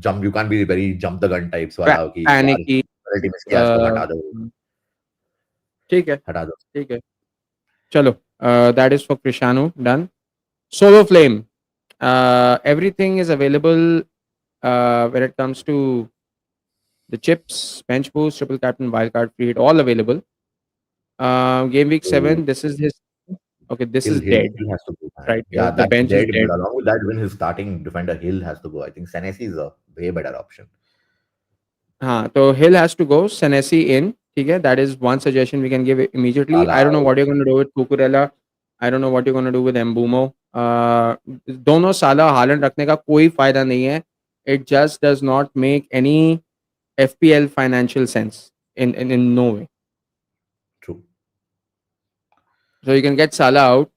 Speaker 2: jump. You can't be very jump the gun types वाला कि यार
Speaker 1: Panicky.
Speaker 2: penalty miss किया इसको
Speaker 1: Uh,
Speaker 2: हटा दो
Speaker 1: ठीक है,
Speaker 2: हटा दो.
Speaker 1: ठीक है. चलो. That is for Cristiano. Done. Solo Flame. Everything is available when it comes to the chips, bench boost, triple captain, wildcard, free hit, all available. Game week
Speaker 2: So
Speaker 1: 7. This is his. Okay, this is
Speaker 2: Hill
Speaker 1: dead
Speaker 2: has to go, man.
Speaker 1: right
Speaker 2: Yeah,
Speaker 1: here. The
Speaker 2: that's
Speaker 1: bench is
Speaker 2: dead.
Speaker 1: dead.
Speaker 2: But along with that, when his starting defender Hill has to go, I think Senesi is a way better option.
Speaker 1: हाँ, तो Hill has to go. Senesi in. ठीक है. That is one suggestion we can give immediately. I
Speaker 2: Salah
Speaker 1: don't know what
Speaker 2: out.
Speaker 1: you're going to do with Cucurella. I don't know what you're going to do with Mbumo. दोनों साला हालन रखने का कोई फायदा नहीं है. It just does not make any FPL financial sense in no way.
Speaker 2: True.
Speaker 1: So you can get Salah out.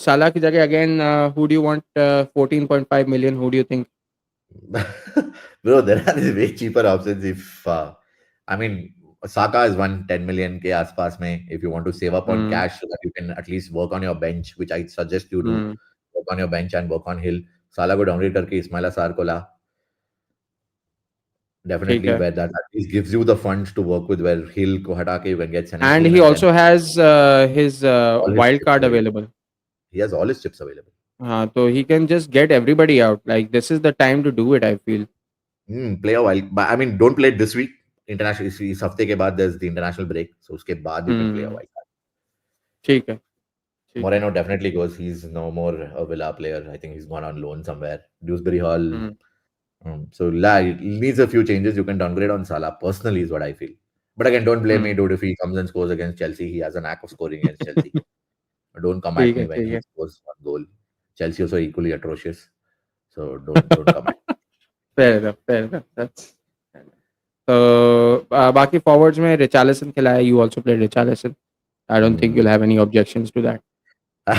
Speaker 1: Salah की जगह again, who do you want? 14.5 million. Who do you think?
Speaker 2: Bro, there are these way cheaper options. If I mean, Saka is 110 million ke आसपास में. If you want to save up on
Speaker 1: Hmm.
Speaker 2: cash so that you can at least work on your bench, which I suggest you do,
Speaker 1: Hmm.
Speaker 2: work on your bench and work on Hill. Salah को downgrade करके Ismaila Sarr को ला.
Speaker 1: ठीक
Speaker 2: Definitely
Speaker 1: है.
Speaker 2: where that at least gives you the funds to work with. Where Hill को हटा के you can get
Speaker 1: And
Speaker 2: Senesi in
Speaker 1: he
Speaker 2: and then
Speaker 1: also has his
Speaker 2: all his
Speaker 1: wild
Speaker 2: chips
Speaker 1: card
Speaker 2: available.
Speaker 1: available.
Speaker 2: He has all his chips available.
Speaker 1: So he can just get everybody out. Like this is the time to do it, I feel.
Speaker 2: Play a while, but I mean, don't play it this week. International इस हफ्ते के बाद there's the international break, so उसके बाद you can play a
Speaker 1: Hmm.
Speaker 2: while.
Speaker 1: ठीक है, ठीक है.
Speaker 2: Moreno definitely goes. He's no more a Villa player. I think he's gone on loan somewhere. Dewsbury Hall.
Speaker 1: Hmm.
Speaker 2: So it needs a few changes. You can downgrade on Salah. Personally, is what I feel. But again, don't blame
Speaker 1: Hmm.
Speaker 2: me, dude. If he comes and scores against Chelsea, he has a knack of scoring against Chelsea. Don't come at
Speaker 1: ठीक
Speaker 2: me
Speaker 1: है,
Speaker 2: when
Speaker 1: ठीक
Speaker 2: he
Speaker 1: है.
Speaker 2: scores one goal. Chelsea also equally atrocious. So don't come at me.
Speaker 1: Fair enough, fair enough. That's fair enough. So बाकी forwards में Richarlison खिला है. You also played Richarlison. I don't think
Speaker 2: Hmm.
Speaker 1: you'll have any objections to that.
Speaker 2: I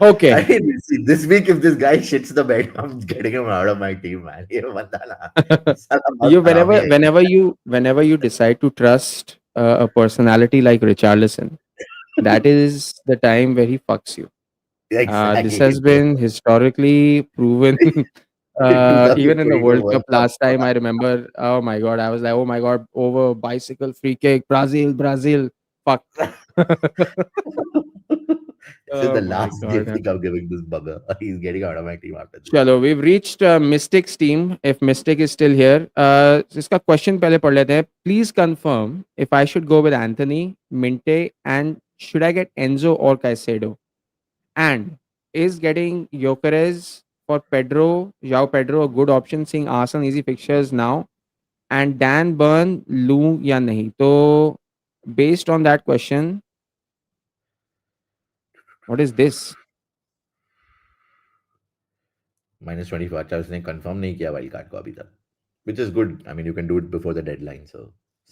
Speaker 1: Okay.
Speaker 2: mean, see, this week, if this guy shits the bed, I'm getting him out of my team, man. ये बंदा ना, साला बहुत
Speaker 1: You
Speaker 2: हरामी है.
Speaker 1: whenever you decide to trust a personality like Richarlison, that is the time where he fucks you. This
Speaker 2: Exactly.
Speaker 1: has been historically proven. Even in the
Speaker 2: 2022
Speaker 1: World Cup
Speaker 2: World Cup.
Speaker 1: last time, I remember. Oh my god, I was like, oh my god, over bicycle free kick, Brazil, Brazil, fuck.
Speaker 2: This is the
Speaker 1: Oh my
Speaker 2: last gift
Speaker 1: god.
Speaker 2: I'm giving this bugger. He's getting out of my team after this.
Speaker 1: चलो, we've reached Mystic's team. If Mystic is still here, इसका question पहले पढ़ लेते हैं. Please confirm if I should go with Anthony, Minte, and should I get Enzo or Caicedo? And is getting Gyökeres for Pedro, João Pedro a good option? Seeing Arsenal easy fixtures now, and Dan Burn, Lou या नहीं? तो based on that question, what is this?
Speaker 2: -24 अच्छा उसने confirm नहीं किया wild card को अभी तक. Which is good. I mean, you can do it before the deadline, so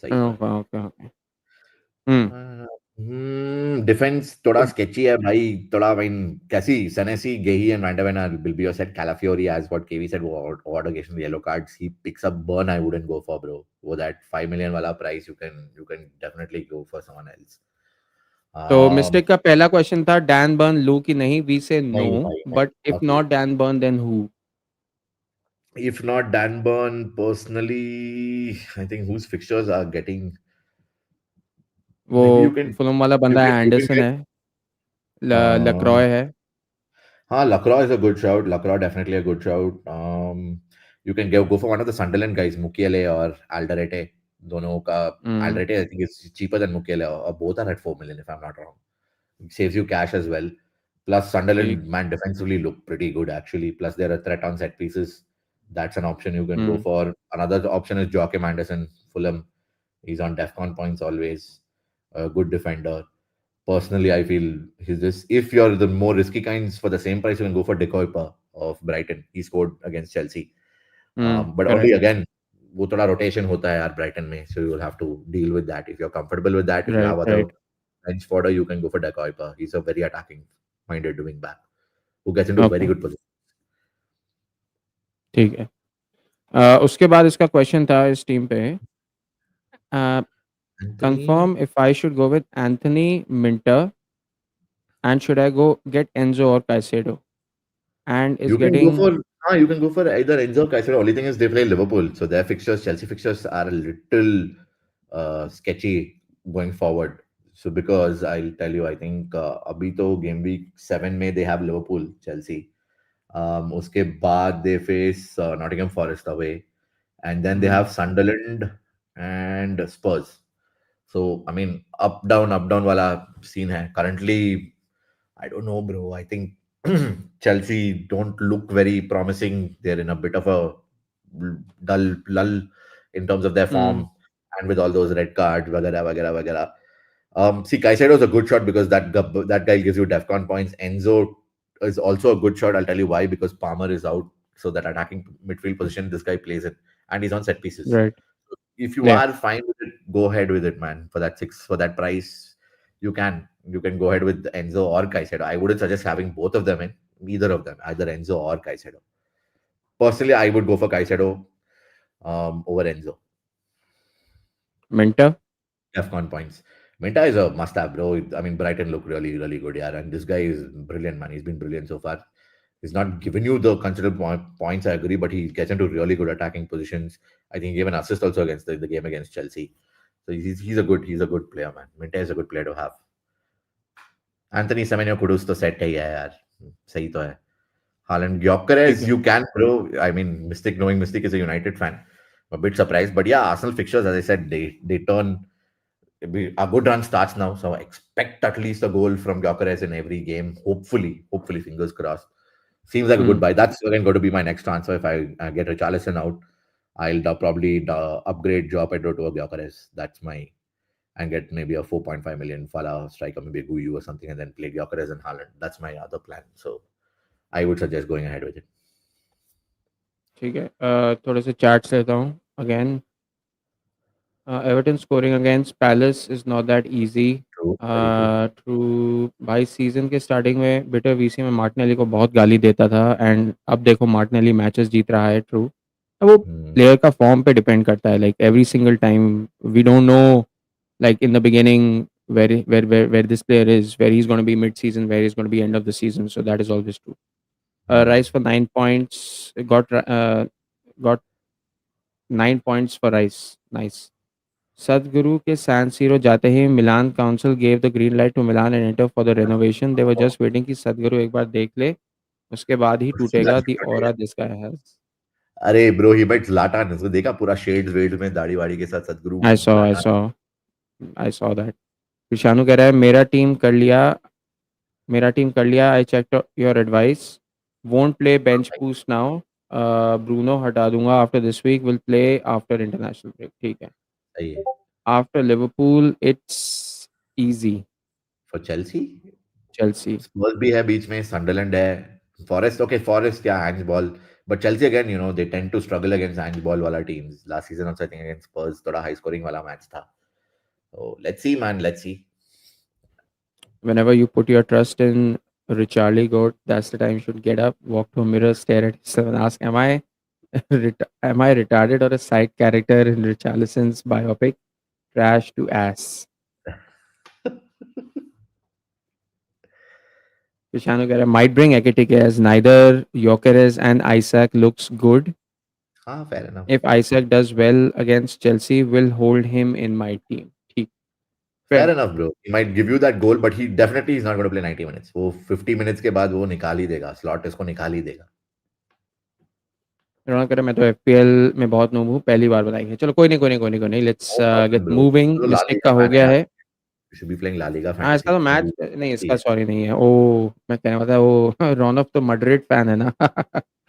Speaker 2: सही है.
Speaker 1: Okay, okay, okay. Hmm.
Speaker 2: Defence थोड़ा स्केची है भाई. थोड़ा I mean कैसी Senesi, Gehi and Van der Ven will be your set. Calafiori, as what KV said, what occasion yellow cards he picks up. Burn I wouldn't go for, bro. With that 5 million wala price, you can definitely go for someone else.
Speaker 1: तो mistake का पहला question था Dan burn लू की नहीं, we से no,
Speaker 2: नहीं भाई
Speaker 1: बट
Speaker 2: नहीं,
Speaker 1: if
Speaker 2: okay.
Speaker 1: Not Dan Burn then who?
Speaker 2: If not Dan Burn, personally, I think whose fixtures are getting.
Speaker 1: वो
Speaker 2: Maybe
Speaker 1: फुलम वाला
Speaker 2: you
Speaker 1: बंदा
Speaker 2: can
Speaker 1: है,
Speaker 2: you can
Speaker 1: एंडरसन
Speaker 2: get
Speaker 1: है,
Speaker 2: um
Speaker 1: लक्रॉय है.
Speaker 2: Lacroix is a good shout. Lacroix definitely a good shout. You can go for one of the Sunderland guys, Mukiele or Alderete. दोनों का
Speaker 1: हम्म.
Speaker 2: Alderete I think is cheaper than Mukiele, or both are at 4 million if I'm not wrong. It saves you cash as well. Plus
Speaker 1: ठीक.
Speaker 2: Sunderland man defensively look pretty good actually. Plus they're a threat on set pieces. That's an option you can go
Speaker 1: hmm.
Speaker 2: for. Another option is Joachim Anderson, Fulham. He's on DEFCON points always. A good defender. Personally, I feel he's this. If you're the more risky kinds for the same price, you can go for De Koipa of Brighton. He scored against Chelsea. But only
Speaker 1: correct.
Speaker 2: again, वो थोड़ा rotation होता है यार Brighton में, so you will have to deal with that. If you're comfortable with that, if you
Speaker 1: right
Speaker 2: have other
Speaker 1: right.
Speaker 2: bench fodder, you can go for De Koipa. He's a very attacking minded wing back who gets into very
Speaker 1: okay.
Speaker 2: good position.
Speaker 1: ठीक है. उसके बाद इसका question था इस team पे,
Speaker 2: Anthony,
Speaker 1: confirm if I should go with Anthony Minter and should I go get Enzo or Caicedo, and is
Speaker 2: you can go
Speaker 1: getting.
Speaker 2: for you can go for either Enzo or Caicedo. Only thing is they play Liverpool, so their fixtures, Chelsea fixtures, are a little sketchy going forward. So because I'll tell you, I think अभी तो game week 7 में they have Liverpool, Chelsea. उसके बाद they face Nottingham Forest away, and then they
Speaker 1: hmm.
Speaker 2: have Sunderland and Spurs. So I mean, up down wala scene hai. Currently, I don't know, bro. I think Chelsea don't look very promising. They're in a bit of a dull lull in terms of their
Speaker 1: hmm.
Speaker 2: form, and with all those red cards, vagara, vagara, vagara. See, Caicedo is a good shot because that guy gives you DEFCON points. Enzo is also a good shot. I'll tell you why, because Palmer is out, so that attacking midfield position this guy plays it, and he's on set pieces.
Speaker 1: Right.
Speaker 2: If you
Speaker 1: Yeah.
Speaker 2: are fine with it, go ahead with it, man. For that price, you can go ahead with Enzo or Caicedo. I wouldn't suggest having both of them in either of them, either Enzo or Caicedo. Personally, I would go for Caicedo over Enzo.
Speaker 1: Minter.
Speaker 2: DEFCON points. Minta is a must-have, bro. I mean, Brighton look really, really good, yeah. And this guy is brilliant, man. He's been brilliant so far. He's not given you the considerable points, I agree, but he gets into really good attacking positions. I think he gave an assist also against the game against Chelsea. So he's a good player, man. Minta is a good player to have. Anthony Semenyo Kudus तो set है यार, सही तो है. Haaland,
Speaker 1: ठीक
Speaker 2: Gyökeres,
Speaker 1: है.
Speaker 2: you can, bro. I mean, knowing Mystic is a United fan. I'm a bit surprised, but yeah, Arsenal fixtures, as I said, they turn. A good run starts now, so expect at least a goal from Gyökeres in every game. Hopefully, fingers crossed. Seems like a good
Speaker 1: hmm.
Speaker 2: buy. That's again going to be my next transfer. If I get Richarlison out, I'll probably upgrade Joe Pedro to a Gyökeres. That's my and get maybe a 4.5 million Fala striker, maybe a Guyu or something, and then play Gyökeres and Haaland. That's my other plan. So I would suggest going ahead with it.
Speaker 1: ठीक है. थोड़े से charts लेता हूँ again. Everton scoring against Palace is not that easy.
Speaker 2: True, very true.
Speaker 1: True. भाई season के starting में bitter VC में मार्टिनेली को बहुत गाली देता था, एंड अब देखो मार्टिनेली मैचेस जीत रहा है. ट्रू. वो
Speaker 2: Hmm.
Speaker 1: प्लेयर का फॉर्म पे डिपेंड करता है. Like every single time we don't know, like in the beginning, where this player is, where he's going to be mid season, where he's going to be end of the season. So that is always true.
Speaker 2: Hmm.
Speaker 1: Rice for 9 points. Got 9 points for Rice. Nice. Sadhguru के San Siro जाते ही मिलान council gave the green light to Milan and Inter for the renovation. They were just waiting कि सदगुरु एक बार देख ले, उसके बाद ही टूटेगा. The aura this guy has.
Speaker 2: अरे ब्रो ही बट Zlatan उसको देखा पूरा शेड्स वेड्स में दाढ़ी वाड़ी के साथ सदगुरु
Speaker 1: I saw, I
Speaker 2: Zlatan.
Speaker 1: saw, I saw that. Ishanu कह रहा है मेरा टीम कर लिया. I check your advice. Won't play bench boost now. Bruno हटा दूंगा after this week. Will play after international break. ठीक है.
Speaker 2: सही है.
Speaker 1: After Liverpool it's easy.
Speaker 2: For Chelsea
Speaker 1: Chelsea.
Speaker 2: Spurs भी है बीच में, सनडरलैंड है, फॉरेस्ट. ओके फॉरेस्ट क्या hands ball, but Chelsea again they tend to struggle against hands ball वाला teams. Last season also I think against Spurs थोड़ा high scoring वाला match था. So let's see, man. Let's see.
Speaker 1: Whenever you put your trust in Richarlie Goat, that's the time you should get up, walk to a mirror, stare at yourself, and ask, am I retarded or a side character in Richarlison's biopic? Trash to ass. Cristiano कह रहा है might bring Ekitike as neither Gyökeres and Isaac looks good.
Speaker 2: हाँ, fair enough.
Speaker 1: If Isaac does well against Chelsea, will hold him in my team. ठीक, fair
Speaker 2: Fair
Speaker 1: enough.
Speaker 2: enough, bro. He might give you that goal, but he definitely is not going to play 90 minutes. वो 50 minutes के बाद वो निकाल ही देगा, slot इसको निकाल ही देगा.
Speaker 1: रौनक कह रहा है मैं तो FPL में बहुत नूब हूँ, पहली बार बताएंगे. चलो कोई नहीं कोई नहीं कोई नहीं कोई नहीं. Let's
Speaker 2: No problem,
Speaker 1: get
Speaker 2: bro.
Speaker 1: moving.
Speaker 2: तो La
Speaker 1: मिस्टेक का
Speaker 2: Liga
Speaker 1: हो
Speaker 2: fan है
Speaker 1: गया
Speaker 2: यार.
Speaker 1: है.
Speaker 2: You should be playing La Liga
Speaker 1: हाँ इसका
Speaker 2: fantasy.
Speaker 1: तो मैच
Speaker 2: You
Speaker 1: नहीं,
Speaker 2: see
Speaker 1: इसका
Speaker 2: है.
Speaker 1: सॉरी नहीं है. ओ मैं कहने वाला था वो रौनक तो मैड्रिड फैन है ना.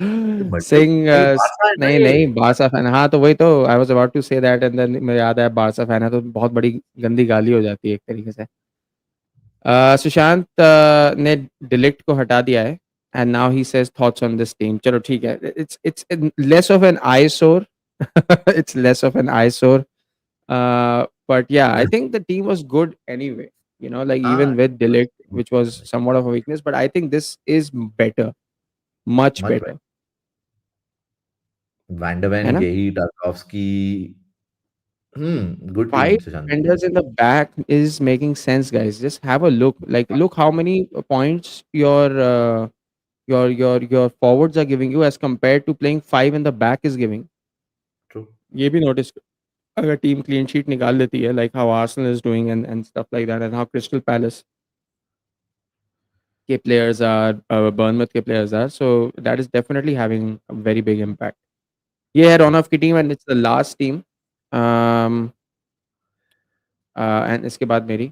Speaker 2: ये Madrid
Speaker 1: सिंह
Speaker 2: नहीं, बारसा है ना
Speaker 1: नहीं
Speaker 2: ये.
Speaker 1: नहीं बारसा फैन. हाँ तो वही तो I was about to say that and then मुझे याद आया बारसा फैन है तो बहुत बड़ी गंदी गाली हो जाती है एक तरीके से. सुशांत ने डिलीट को हटा दिया है and now he says thoughts on this team. चलो ठीक है. It's less of an eyesore. It's less of an eyesore. But yeah, I think the team was good anyway. You know, like
Speaker 2: हाँ,
Speaker 1: even with Delict, which was somewhat of a weakness, but I think this is better, much
Speaker 2: much
Speaker 1: better. है
Speaker 2: Vanderven,
Speaker 1: ना?
Speaker 2: Guehi, Tarkowski. Good team
Speaker 1: Five
Speaker 2: Sushant.
Speaker 1: defenders in the back is making sense, guys. Just have a look. Like, look how many points your forwards are giving you as compared to playing five in the back is giving.
Speaker 2: True.
Speaker 1: ये भी notice अगर team clean sheet निकाल लेती है like how Arsenal is doing and stuff like that and how Crystal Palace के players are Bournemouth के players are, so that is definitely having a very big impact. ये है run of की team and it's the last team. um, and इसके बाद मेरी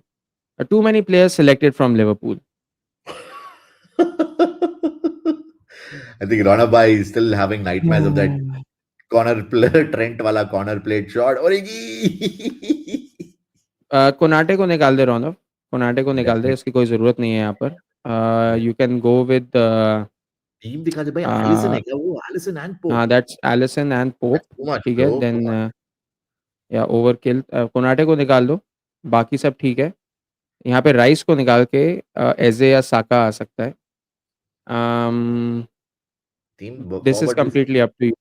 Speaker 1: too many players selected from Liverpool.
Speaker 2: I think Ronabai is still having nightmares of that corner play, Trent वाला corner played shot. ओरेगी.
Speaker 1: Konate को निकाल दे रौनक. Konate को निकाल दे,
Speaker 2: Definitely.
Speaker 1: उसकी कोई ज़रूरत नहीं है यहाँ पर. You can go with
Speaker 2: team दिखा दे भाई. एलिसन है क्या वो? एलिसन एंड
Speaker 1: हाँ
Speaker 2: Pope.
Speaker 1: That's Alisson and Pope.
Speaker 2: Too much
Speaker 1: ठीक है
Speaker 2: ब्रो, टू
Speaker 1: देन
Speaker 2: मच.
Speaker 1: या ओवरकिल. कोनाटे को निकाल दो, बाकी सब ठीक है. यहाँ पे राइस को निकाल के एजे या साका आ सकता है.
Speaker 2: टीम
Speaker 1: दिस इज
Speaker 2: फॉरवर्ड भी.
Speaker 1: Completely up to you.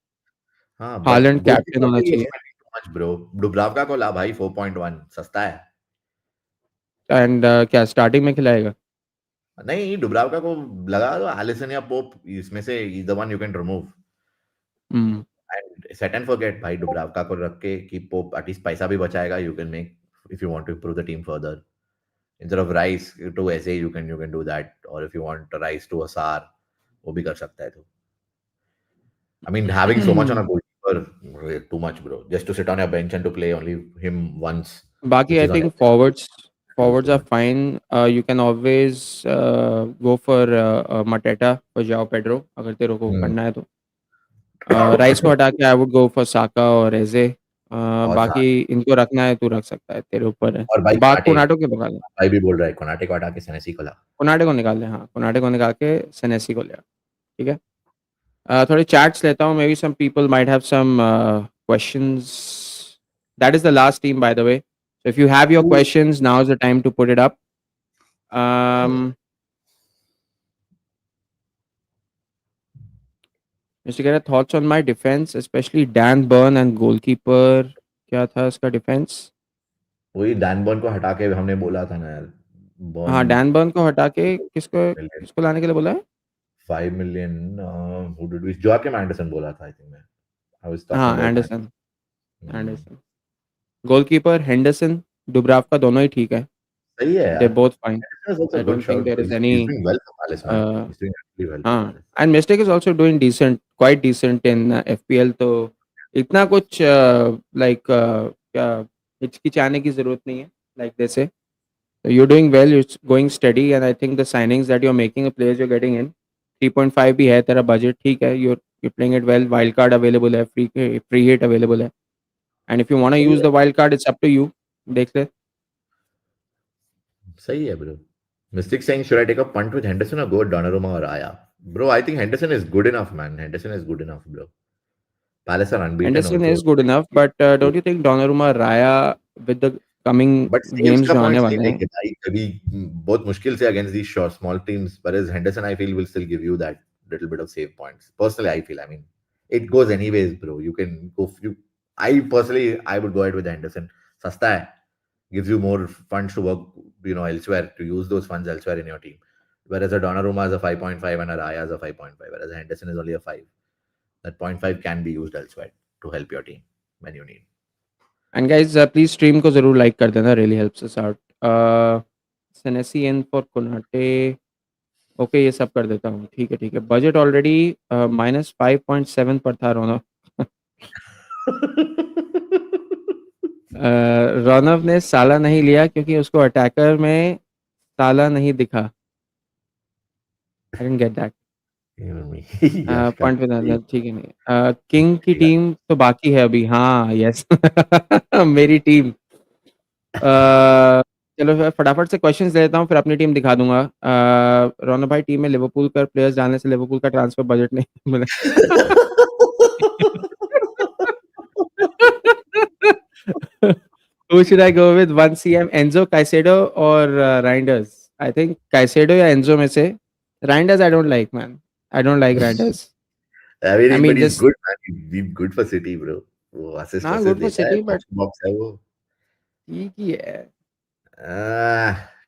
Speaker 2: हाँ, बट
Speaker 1: हालैंड कैप्टन
Speaker 2: गोलकीपर
Speaker 1: होना
Speaker 2: के लिए
Speaker 1: चाहिए.
Speaker 2: Spending too much bro. Dubravka को ला भाई. 4.1 सस्ता है.
Speaker 1: एंड क्या स्टार्टिंग में खिलाएगा?
Speaker 2: नहीं, डुब्रावका को लगा दो. एलिसन या पोप, इसमें से either one you can remove.
Speaker 1: Hmm.
Speaker 2: And set and forget भाई. डुब्रावका को रख के कि पोप एटलीस्ट पैसा भी बचाएगा. You can make if you want to improve the team further. Instead of Rice to एसे यू कैन डू दैट. और if you want Rice to असार, वो भी कर सकता है. तो I mean, having so much on a goalkeeper, too much, bro. Just to sit on your bench and to play only him once,
Speaker 1: बाकी
Speaker 2: which
Speaker 1: I
Speaker 2: is on
Speaker 1: think
Speaker 2: FPL, is
Speaker 1: forwards
Speaker 2: too
Speaker 1: are
Speaker 2: much.
Speaker 1: fine. You can always go for Mateta or João Pedro अगर तेरे को
Speaker 2: Hmm.
Speaker 1: करना है तो. Rice को हटा के आई वुड गो फॉर साका और एजे.
Speaker 2: और
Speaker 1: बाकी इनको रखना है, तू रख सकता है, तेरे ऊपर है.
Speaker 2: और भाई
Speaker 1: बाग
Speaker 2: कोनाटे.
Speaker 1: कोनाटो के बगा ले.
Speaker 2: भाई भी बोल रहा है कोनाटे को हटा के सेनेसी को ला.
Speaker 1: कोनाटे को निकाल ले. हाँ कोनाटे को निकाल के सेनेसी को ले आ. ठीक है. थोड़े चैट्स लेता हूँ. Maybe some people might have some questions. That is the last team by the way. So if you have your questions, now is the time to put it up. Mr. Kera, thoughts on my defense, especially Dan Burn and goalkeeper. क्या था इसका defence?
Speaker 2: वही Dan burn को हटा के हमने बोला था ना यार. बर्न
Speaker 1: हाँ डैन बर्न को हटा के किसको
Speaker 2: मिलियन,
Speaker 1: किसको लाने के लिए बोला है?
Speaker 2: 5 million. Who did we? Joakim Andersen बोला था. आई थिंक मैं. I was talking
Speaker 1: हाँ
Speaker 2: about that.
Speaker 1: Andersen. Andersen goalkeeper Henderson Dubravka दोनों ही ठीक है.
Speaker 2: सही है
Speaker 1: दे
Speaker 2: यार.
Speaker 1: Both fine.
Speaker 2: Henderson is also
Speaker 1: I
Speaker 2: a good
Speaker 1: don't think
Speaker 2: shout,
Speaker 1: there
Speaker 2: bro.
Speaker 1: Is
Speaker 2: He's
Speaker 1: any.
Speaker 2: doing well for Palace, man. He's doing actually well for
Speaker 1: हाँ
Speaker 2: Palace.
Speaker 1: And mistake is also doing decent, quite decent in FPL. तो इतना कुछ like क्या हिचकिचाने की जरूरत नहीं है. Like जैसे you're doing well, it's going steady, and I think the signings that you're making, the players you're getting in, 3.5 भी है तेरा budget, ठीक है. You're playing it well. Wildcard available है, free hit available है, and if you want to
Speaker 2: सही
Speaker 1: use
Speaker 2: है.
Speaker 1: the wildcard, it's up to you. देख ले.
Speaker 2: सही है, bro. Mystic saying, should I take a punt with Henderson or go with Donnarumma or Aya? Bro, I think Henderson is good enough, man. Henderson is good enough, bro. Palace are unbeaten
Speaker 1: Henderson
Speaker 2: also.
Speaker 1: is good enough, but don't you think Donnarumma, Raya with the coming
Speaker 2: But saves
Speaker 1: games
Speaker 2: का
Speaker 1: जो आने
Speaker 2: points नहीं
Speaker 1: वाले हैं?
Speaker 2: देंगे भाई. कभी बहुत मुश्किल से against these short small teams. Whereas Henderson, I feel, will still give you that little bit of save points. Personally, I feel. I mean, it goes anyways, bro. You can go. I personally, I would go ahead with Henderson. सस्ता है. Gives you more funds to work, elsewhere, to use those funds elsewhere in your team. Whereas a Donnarumma is a 5.5 and a Raya is a 5.5, whereas a Henderson is only a 5. That point 0.5 can be used elsewhere to help your team when you need.
Speaker 1: And guys, please stream को जरूर like कर देना, really helps us out. Senesi in for Konate. Okay, ये सब कर देता हूँ, ठीक है ठीक है। बजट ऑलरेडी -5.7 पर था रौनक। रौनक ने साला नहीं लिया क्योंकि उसको अटैकर में साला नहीं दिखा। I didn't get that.
Speaker 2: Even me. Yash
Speaker 1: point
Speaker 2: can't
Speaker 1: with
Speaker 2: believe
Speaker 1: ठीक है नहीं। किंग की
Speaker 2: it.
Speaker 1: टीम तो बाकी है अभी। हाँ यस मेरी टीम। चलो फिर फटाफट से क्वेश्चंस ले लेता हूँ, फिर अपनी टीम दिखा दूंगा। रौनक भाई, टीम में लिवरपूल का प्लेयर्स डालने से लिवरपूल का ट्रांसफर बजट नहीं मिला। Who should I go with? 1 CM, Enzo, Caicedo, or Reinders? I think Caicedo या Enzo में से Reinders I don't like, man. I don't like Reinders. I mean,
Speaker 2: But he's
Speaker 1: just
Speaker 2: good, man. He's good for City, bro. वो assist
Speaker 1: nah,
Speaker 2: वसिस्ट
Speaker 1: good for
Speaker 2: देता है,
Speaker 1: City, but
Speaker 2: box box है वो.
Speaker 1: ठीक ही है।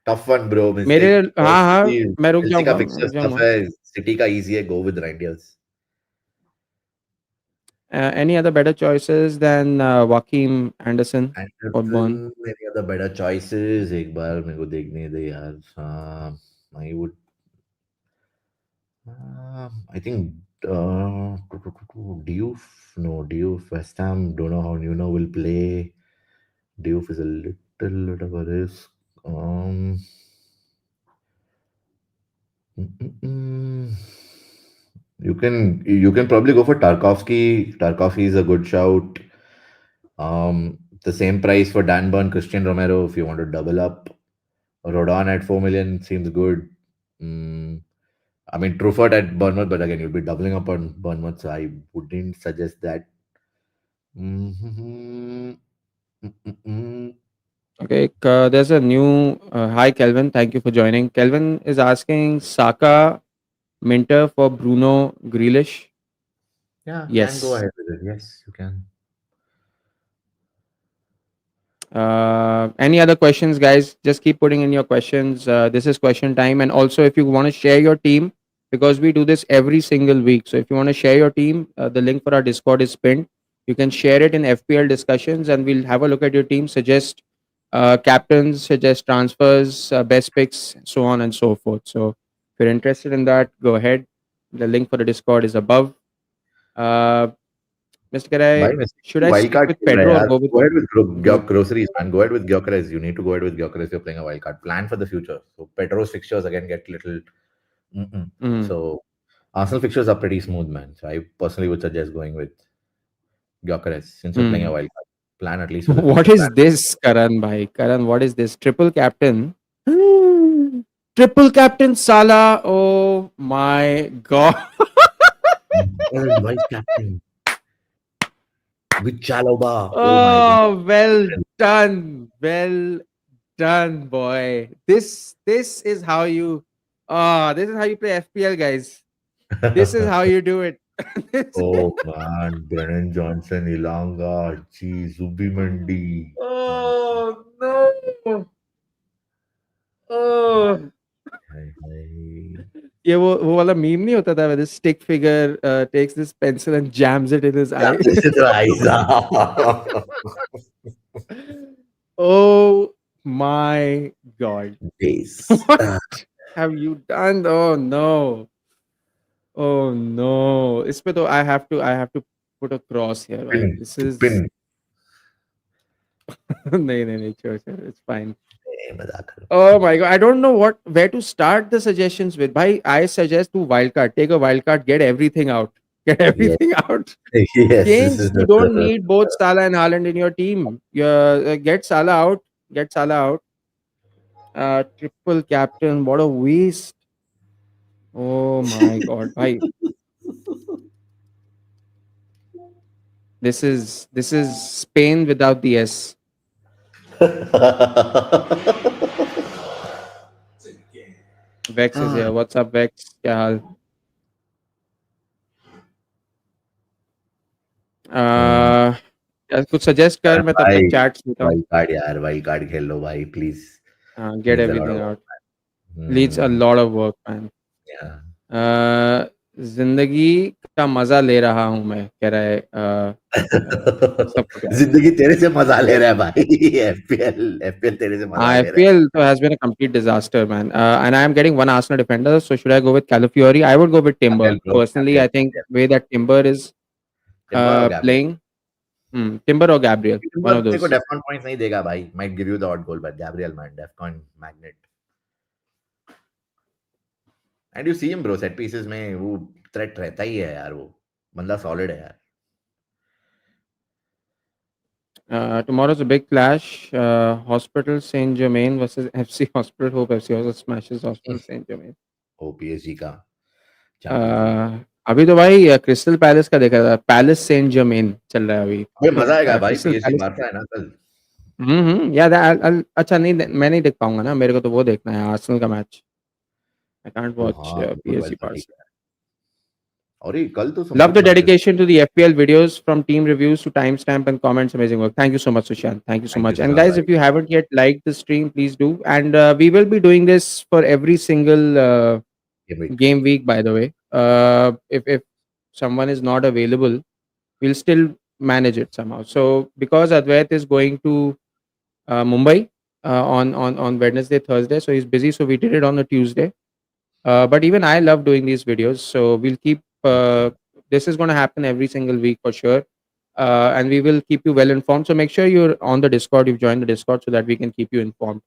Speaker 2: Tough one, bro.
Speaker 1: मेरे
Speaker 2: Mistake.
Speaker 1: हाँ हाँ,
Speaker 2: City,
Speaker 1: मैं रुक
Speaker 2: Chelsea का
Speaker 1: जाऊंगा, मैं रुक
Speaker 2: fixtures tough
Speaker 1: जाऊंगा।
Speaker 2: है. City का easy है. Go with Rangers.
Speaker 1: Any other better choices than Joaquin Anderson for Bond?
Speaker 2: Anderson, any other better choices? एक बार मेरे को देखने दे यार. I would. I think Diouf. No, Diouf. West Ham. Don't know how Nuno will play. Diouf is a little bit of a risk. Um, mm, mm, mm. You can probably go for Tarkovsky. Tarkovsky is a good shout. The same price for Dan Burn, Christian Romero if you want to double up. Rodon at 4 million seems good. Mm, I mean, Truffert at Bournemouth, but again, you'll be doubling up on Bournemouth, so I wouldn't suggest that. Mhm. Mm-mm.
Speaker 1: Okay, there's a new hi Kelvin, thank you for joining. Kelvin is asking Saka, Minter for Bruno Grealish.
Speaker 2: Yeah, can go
Speaker 1: Yes.
Speaker 2: ahead with it. Yes, you can.
Speaker 1: Any other questions, guys? Just keep putting in your questions. This is question time. And also, if you want to share your team, because we do this every single week. So if you want to share your team, the link for our Discord is pinned. You can share it in FPL discussions and we'll have a look at your team, suggest captains, suggest transfers, best picks, so on and so forth. So if you're interested in that, go ahead. The link for the Discord is above. Uh, Mr.
Speaker 2: By
Speaker 1: Karai,
Speaker 2: mistake,
Speaker 1: should I stick
Speaker 2: wildcard
Speaker 1: with
Speaker 2: खेल रहा है
Speaker 1: Pedro or
Speaker 2: यार.
Speaker 1: go with
Speaker 2: Go ahead with
Speaker 1: Bruno?
Speaker 2: groceries, man. Go ahead with Gyökeres. You need to go ahead with Gyökeres if you're playing a wildcard. Plan for the future. So Pedro's fixtures again get little. Mm-mm.
Speaker 1: Mm.
Speaker 2: So Arsenal fixtures are pretty smooth, man. So I personally would suggest going with Gyökeres since you're playing a
Speaker 1: Mm.
Speaker 2: wildcard. Plan at least for the
Speaker 1: What
Speaker 2: future. Plan.
Speaker 1: is this, Karan bhai? Karan, what is this? Triple captain. Triple captain Salah. Oh my god.
Speaker 2: And vice captain with Chaloba. Oh my god.
Speaker 1: Oh, well done. Well done, boy. This is how you this is how you play FPL, guys. This is how you do it. This-
Speaker 2: Oh man, Brennan Johnson, Ilanga, gee, Zubimendi.
Speaker 1: oh no. Oh.
Speaker 2: Hey, hey.
Speaker 1: ये वो वाला meme नहीं होता था, where this stick figure takes this pencil and jams it in his eye.
Speaker 2: This is right.
Speaker 1: Oh my god.
Speaker 2: Days.
Speaker 1: What have you done? Oh no. Oh no. इस पे तो I have to put a cross here, भाई.
Speaker 2: Pin,
Speaker 1: This
Speaker 2: to
Speaker 1: is
Speaker 2: pin.
Speaker 1: नहीं, sure, it's fine.
Speaker 2: मजाक कर.
Speaker 1: Oh my god, I don't know where to start the suggestions with. Bhai, I suggest to wildcard. Take a wildcard, get everything out. Get
Speaker 2: Yes,
Speaker 1: everything out.
Speaker 2: yes. This
Speaker 1: Kings,
Speaker 2: is
Speaker 1: you don't need both Salah and Haaland in your team. You get Salah out. Get Salah out. Triple captain. What a waste. Oh my god, bhai. This is Spain without the S. Vex is here. What's up, Vex? क्या हाल? कुछ suggest कर, मैं तब तक
Speaker 2: भाई
Speaker 1: chats लेता हूँ.
Speaker 2: Wild card यार, वाइल्ड कार्ड खेल लो भाई please.
Speaker 1: Get
Speaker 2: needs a lot
Speaker 1: everything
Speaker 2: of
Speaker 1: out. Needs a
Speaker 2: Hmm.
Speaker 1: lot of work, man.
Speaker 2: Yeah.
Speaker 1: जिंदगी का मजा ले रहा हूँ मैं, कह रहा है सबको कह रहा है.
Speaker 2: जिंदगी तेरे से मजा ले रहा है भाई। एफपीएल तेरे से मजा ले रहा है।
Speaker 1: IPL has been a complete disaster, man. And I am getting one Arsenal defender. So should I go with Calafiori? I would go with
Speaker 2: Gabriel
Speaker 1: Timber.
Speaker 2: bro,
Speaker 1: Personally,
Speaker 2: Gabriel,
Speaker 1: I think
Speaker 2: Gabriel.
Speaker 1: way that Timber is
Speaker 2: Timber और Gabriel.
Speaker 1: playing, Timber or Gabriel, one
Speaker 2: Timber
Speaker 1: of
Speaker 2: तेरे को
Speaker 1: those.
Speaker 2: Defcon points नहीं देगा भाई, might give you the odd goal, but Gabriel man defcon magnet. And you see him bro, set pieces में वो threat रहता ही है यार, वो बंदा सॉलिड है यार।
Speaker 1: Tomorrow's a big clash. Hospital Saint Germain versus FC Hospital. Hope FC also smashes Hospital Saint Germain.
Speaker 2: O PSG का चैंपियंस लीग।
Speaker 1: Uh, अभी तो भाई क्रिस्टल पैलेस का देखा था. पैलेस सेंट जर्मेन चल रहा है अभी.
Speaker 2: अबे मजा आएगा भाई,
Speaker 1: क्रिस्टल
Speaker 2: पीएसजी
Speaker 1: पैलेस.
Speaker 2: बारसा है ना कल।
Speaker 1: याद अच्छा नहीं मैं नहीं देख पाऊंगा ना. मेरे को तो वो देखना है आर्सेनल का match. I can't
Speaker 2: O
Speaker 1: watch
Speaker 2: हाँ वो तो
Speaker 1: PSG
Speaker 2: 12:30
Speaker 1: Barca.
Speaker 2: का है। और ये कल तो सब
Speaker 1: Love
Speaker 2: कुछ
Speaker 1: the
Speaker 2: matches.
Speaker 1: dedication to the FPL videos from team reviews to timestamp and comments. Amazing work. Thank you so much, Sushant. Thank you so
Speaker 2: thank you
Speaker 1: much. And
Speaker 2: sir
Speaker 1: guys,
Speaker 2: भाई।
Speaker 1: if you haven't yet liked the stream, please do. And we will be doing this for every single
Speaker 2: game week.
Speaker 1: game week, by the way. If someone is not available, we'll still manage it somehow. So because Advait is going to Mumbai on Wednesday, Thursday, so he's busy. So we did it on a Tuesday. But even I love doing these videos, so we'll keep. This is going to happen every single week for sure, and we will keep you well informed. So make sure you're on the Discord. You've joined the Discord so that we can keep you informed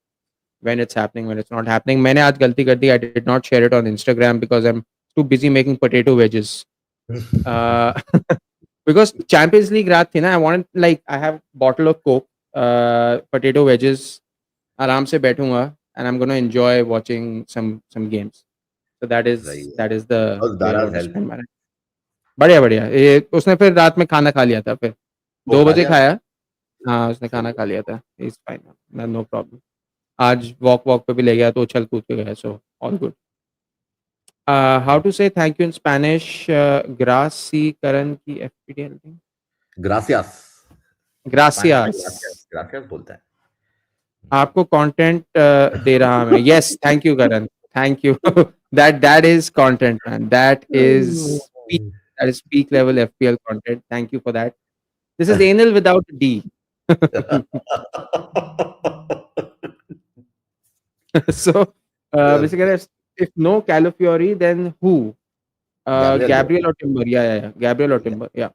Speaker 1: when it's happening, when it's not happening. मैंने आज गलती कर दी. I did not share it on Instagram because I'm too busy making potato wedges. Uh, because Champions League रात थी ना. I wanted like I have bottle of Coke, potato wedges. आराम से बैठूंगा and I'm gonna enjoy watching some games. So
Speaker 2: सही है।
Speaker 1: that is the
Speaker 2: house
Speaker 1: way I
Speaker 2: Daraz
Speaker 1: want to
Speaker 2: help.
Speaker 1: spend my time. बढ़िया बढ़िया. ये उसने फिर रात में खाना खा लिया था. फिर
Speaker 2: वो
Speaker 1: 2
Speaker 2: खा
Speaker 1: बजे
Speaker 2: लिया।
Speaker 1: खाया. हाँ उसने
Speaker 2: सही
Speaker 1: खाना
Speaker 2: है।
Speaker 1: खा लिया था. Is fine, no problem. आज वॉक पे भी ले गया तो उछल कूद के गया. So all good. How to say thank you in Spanish. ग्रास सी करण की FPL थी.
Speaker 2: ग्रासियास। स्पेनिश में
Speaker 1: ग्रासियास.
Speaker 2: ग्रासियास ग्रासियास बोलता है।
Speaker 1: आपको कंटेंट दे रहा मैं. Yes thank you Karan. Thank you. that is content, man. That is peak level FPL content. Thank you for that. This is anal without a D. So
Speaker 2: Gabriel,
Speaker 1: basically, if no Calafiori, then who?
Speaker 2: bro.
Speaker 1: Gabriel or Timber? Yeah. Gabriel or Timber? Yeah.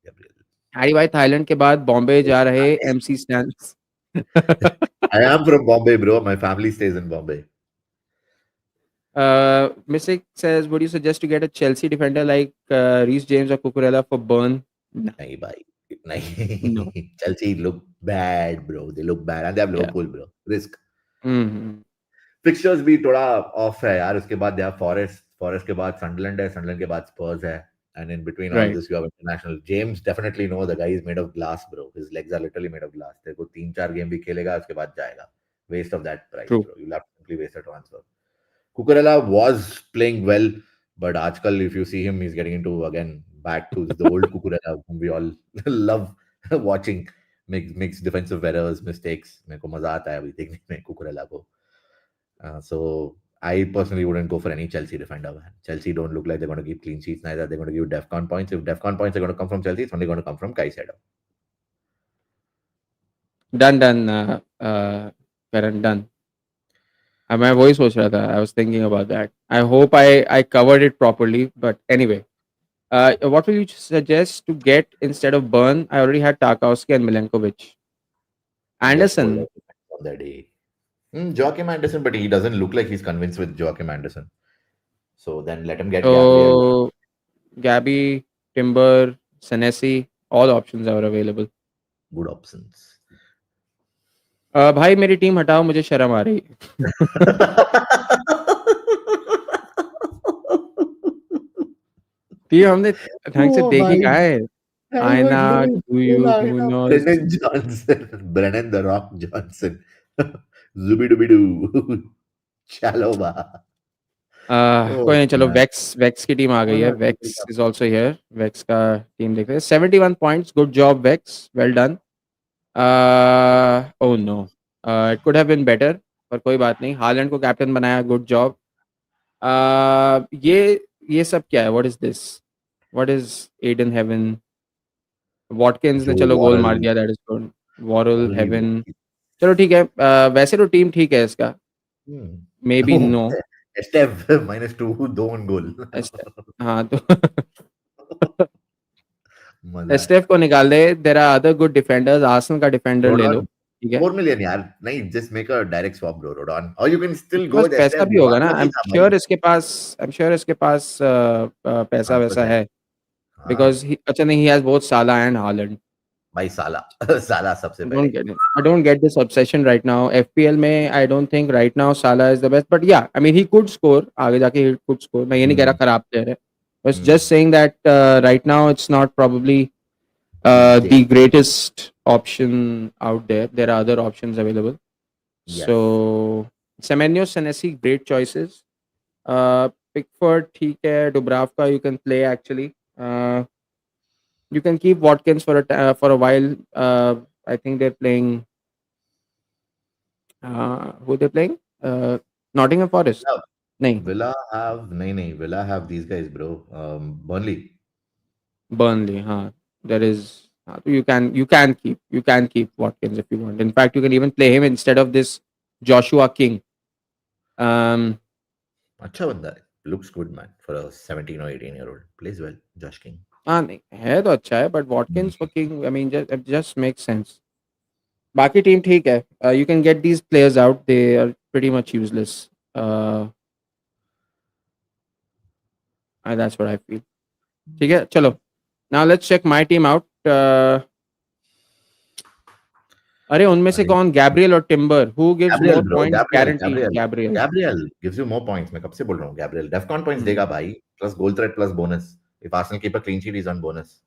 Speaker 2: Gabriel.
Speaker 1: Harry भाई Thailand के बाद बॉम्बे जा रहे MC stance.
Speaker 2: I am from Bombay, bro. My family stays in Bombay.
Speaker 1: Mystic says, would you suggest to get a Chelsea defender like Reece James or Cucurella for Burn? No.
Speaker 2: Nahi, bhai.
Speaker 1: No.
Speaker 2: Nahi. Chelsea look bad, bro. They look bad. And they have
Speaker 1: Yeah.
Speaker 2: Liverpool, bro. Risk.
Speaker 1: Mm-hmm.
Speaker 2: Fixtures भी थोड़ा of है यार. उसके बाद they have Forest के बाद Sunderland है. Sunderland के बाद Spurs है. And in between all
Speaker 1: Right.
Speaker 2: this, you have international. James definitely know the guy is made of glass, bro. His legs are literally made of glass. तेरे को 3-4 game भी खेलेगा, उसके बाद जाएगा. Waste of that price,
Speaker 1: True.
Speaker 2: bro. You'll have to simply waste a transfer. Cucurella was playing well, but Ajkal, if you see him, he's getting into again back to the old Cucurella whom we all love watching. Makes defensive errors, mistakes. मेरे को मजा आता है अभी देखने में Cucurella को. So I personally wouldn't go for any Chelsea defender, man. Chelsea don't look like they're going to keep clean sheets. Neither they're going to give DEFCON points. If DEFCON points are going to come from Chelsea, it's only going to come from Caicedo.
Speaker 1: Done. Karan, done. मैं वही सोच रहा था. I was thinking about that. I hope I covered it properly. But anyway, what will you suggest to get instead of Burn? I already had Tarkowski and Milenkovic.
Speaker 2: Get hold
Speaker 1: Anderson.
Speaker 2: of him on that day. Joachim Anderson, but he doesn't look like he's convinced with Joachim Anderson. So then let him get Gabriel.
Speaker 1: So Gabby, Timber, Senesi, all options are available.
Speaker 2: Good options.
Speaker 1: भाई मेरी team हटाओ, मुझे शर्म आ रही है. Team हमने ढंग से
Speaker 2: Oh
Speaker 1: देखी
Speaker 2: my!
Speaker 1: कहाँ है.
Speaker 2: I was
Speaker 1: आयना,
Speaker 2: looking full
Speaker 1: Duyu,
Speaker 2: lineup.
Speaker 1: Munoz.
Speaker 2: Brennan Johnson. Brennan the Rock Johnson. Zubidubidoo. Chaloba.
Speaker 1: कोई नहीं. चलो
Speaker 2: man.
Speaker 1: वेक्स की टीम आ गई है.
Speaker 2: Oh,
Speaker 1: Wex is also here. Wex का टीम देख रहे हैं. 71 points. Good job Wex. Well done. Oh no. It could have been better. पर कोई बात नहीं, हालैंड को कैप्टन बनाया, गुड जॉब। ये सब क्या है? What is this? What is Ayden Heaven? Watkins ने
Speaker 2: जो
Speaker 1: चलो गोल मार
Speaker 2: वॉरल
Speaker 1: दिया, that is good. Worrall
Speaker 2: Worrall he
Speaker 1: Heaven,
Speaker 2: वो
Speaker 1: चलो ठीक है। वैसे तो टीम ठीक है इसका, मे बी नो।
Speaker 2: स्टेप -2 दो ऑन गोल
Speaker 1: हाँ तो
Speaker 2: मजा है।
Speaker 1: स्टेफ को निकाल दे। There are other good defenders, Arsenal का डिफेंडर ले लो,
Speaker 2: रोडॉन
Speaker 1: ठीक है।
Speaker 2: 4 मिलियन यार, नहीं just make a direct swap bro, Rodon और यू कैन स्टिल
Speaker 1: इसके
Speaker 2: गो
Speaker 1: पास
Speaker 2: विद
Speaker 1: पैसा
Speaker 2: स्टेप,
Speaker 1: भी होगा ना,
Speaker 2: मांगना नहीं था भाई।
Speaker 1: आई एम श्योर इसके पास पैसा वैसा
Speaker 2: 5%
Speaker 1: है,
Speaker 2: हाँ
Speaker 1: बिकॉज अच्छा नहीं, ही हैज बोथ साला एंड हालैंड।
Speaker 2: भाई, साला साला सबसे
Speaker 1: I
Speaker 2: पहले।
Speaker 1: don't get it. I don't get this obsession right now. FPL में I don't think right now Salah is the best. But yeah, I mean he could score. आगे जाके he could score. मैं ये नहीं कह रहा
Speaker 2: हम्म
Speaker 1: खराब player है. I was
Speaker 2: hmm
Speaker 1: just saying that right now it's not probably the
Speaker 2: take
Speaker 1: greatest option out there. There are other options available.
Speaker 2: Yes.
Speaker 1: So Semenyo, Senesi, great choices. Pickford ठीक है. Dubravka you can play actually. You can keep Watkins for a while. I think they're playing. Who they playing? Nottingham Forest. नहीं,
Speaker 2: Villa have नहीं नहीं Villa have these guys bro, Burnley.
Speaker 1: Burnley. हाँ, there is. तो you can keep Watkins if you want. In fact, you can even play him instead of this Joshua King. Um,
Speaker 2: अच्छा बंदा है, looks good man for a 17 or 18 year old, plays well, Josh King।
Speaker 1: हाँ नहीं है तो अच्छा है, but Watkins for King, I mean, just makes sense. बाकी टीम ठीक है. You can get these players out. They are pretty much useless. Uh, and that's what I feel. ठीक है, चलो. Now let's check my team out. अरे उनमें से
Speaker 2: अरे
Speaker 1: कौन? गैब्रियल और timber, who gives
Speaker 2: Gabriel
Speaker 1: more
Speaker 2: bro,
Speaker 1: points?
Speaker 2: Gabriel
Speaker 1: guaranteed
Speaker 2: Gabriel
Speaker 1: Gabriel.
Speaker 2: Gabriel gives you more points, मैं कब से बोल रहा हूँ गैब्रियल डेफकॉन पॉइंट्स
Speaker 1: हम्म.
Speaker 2: देगा भाई, plus goal threat plus bonus, if Arsenal keep a clean sheet is on bonus,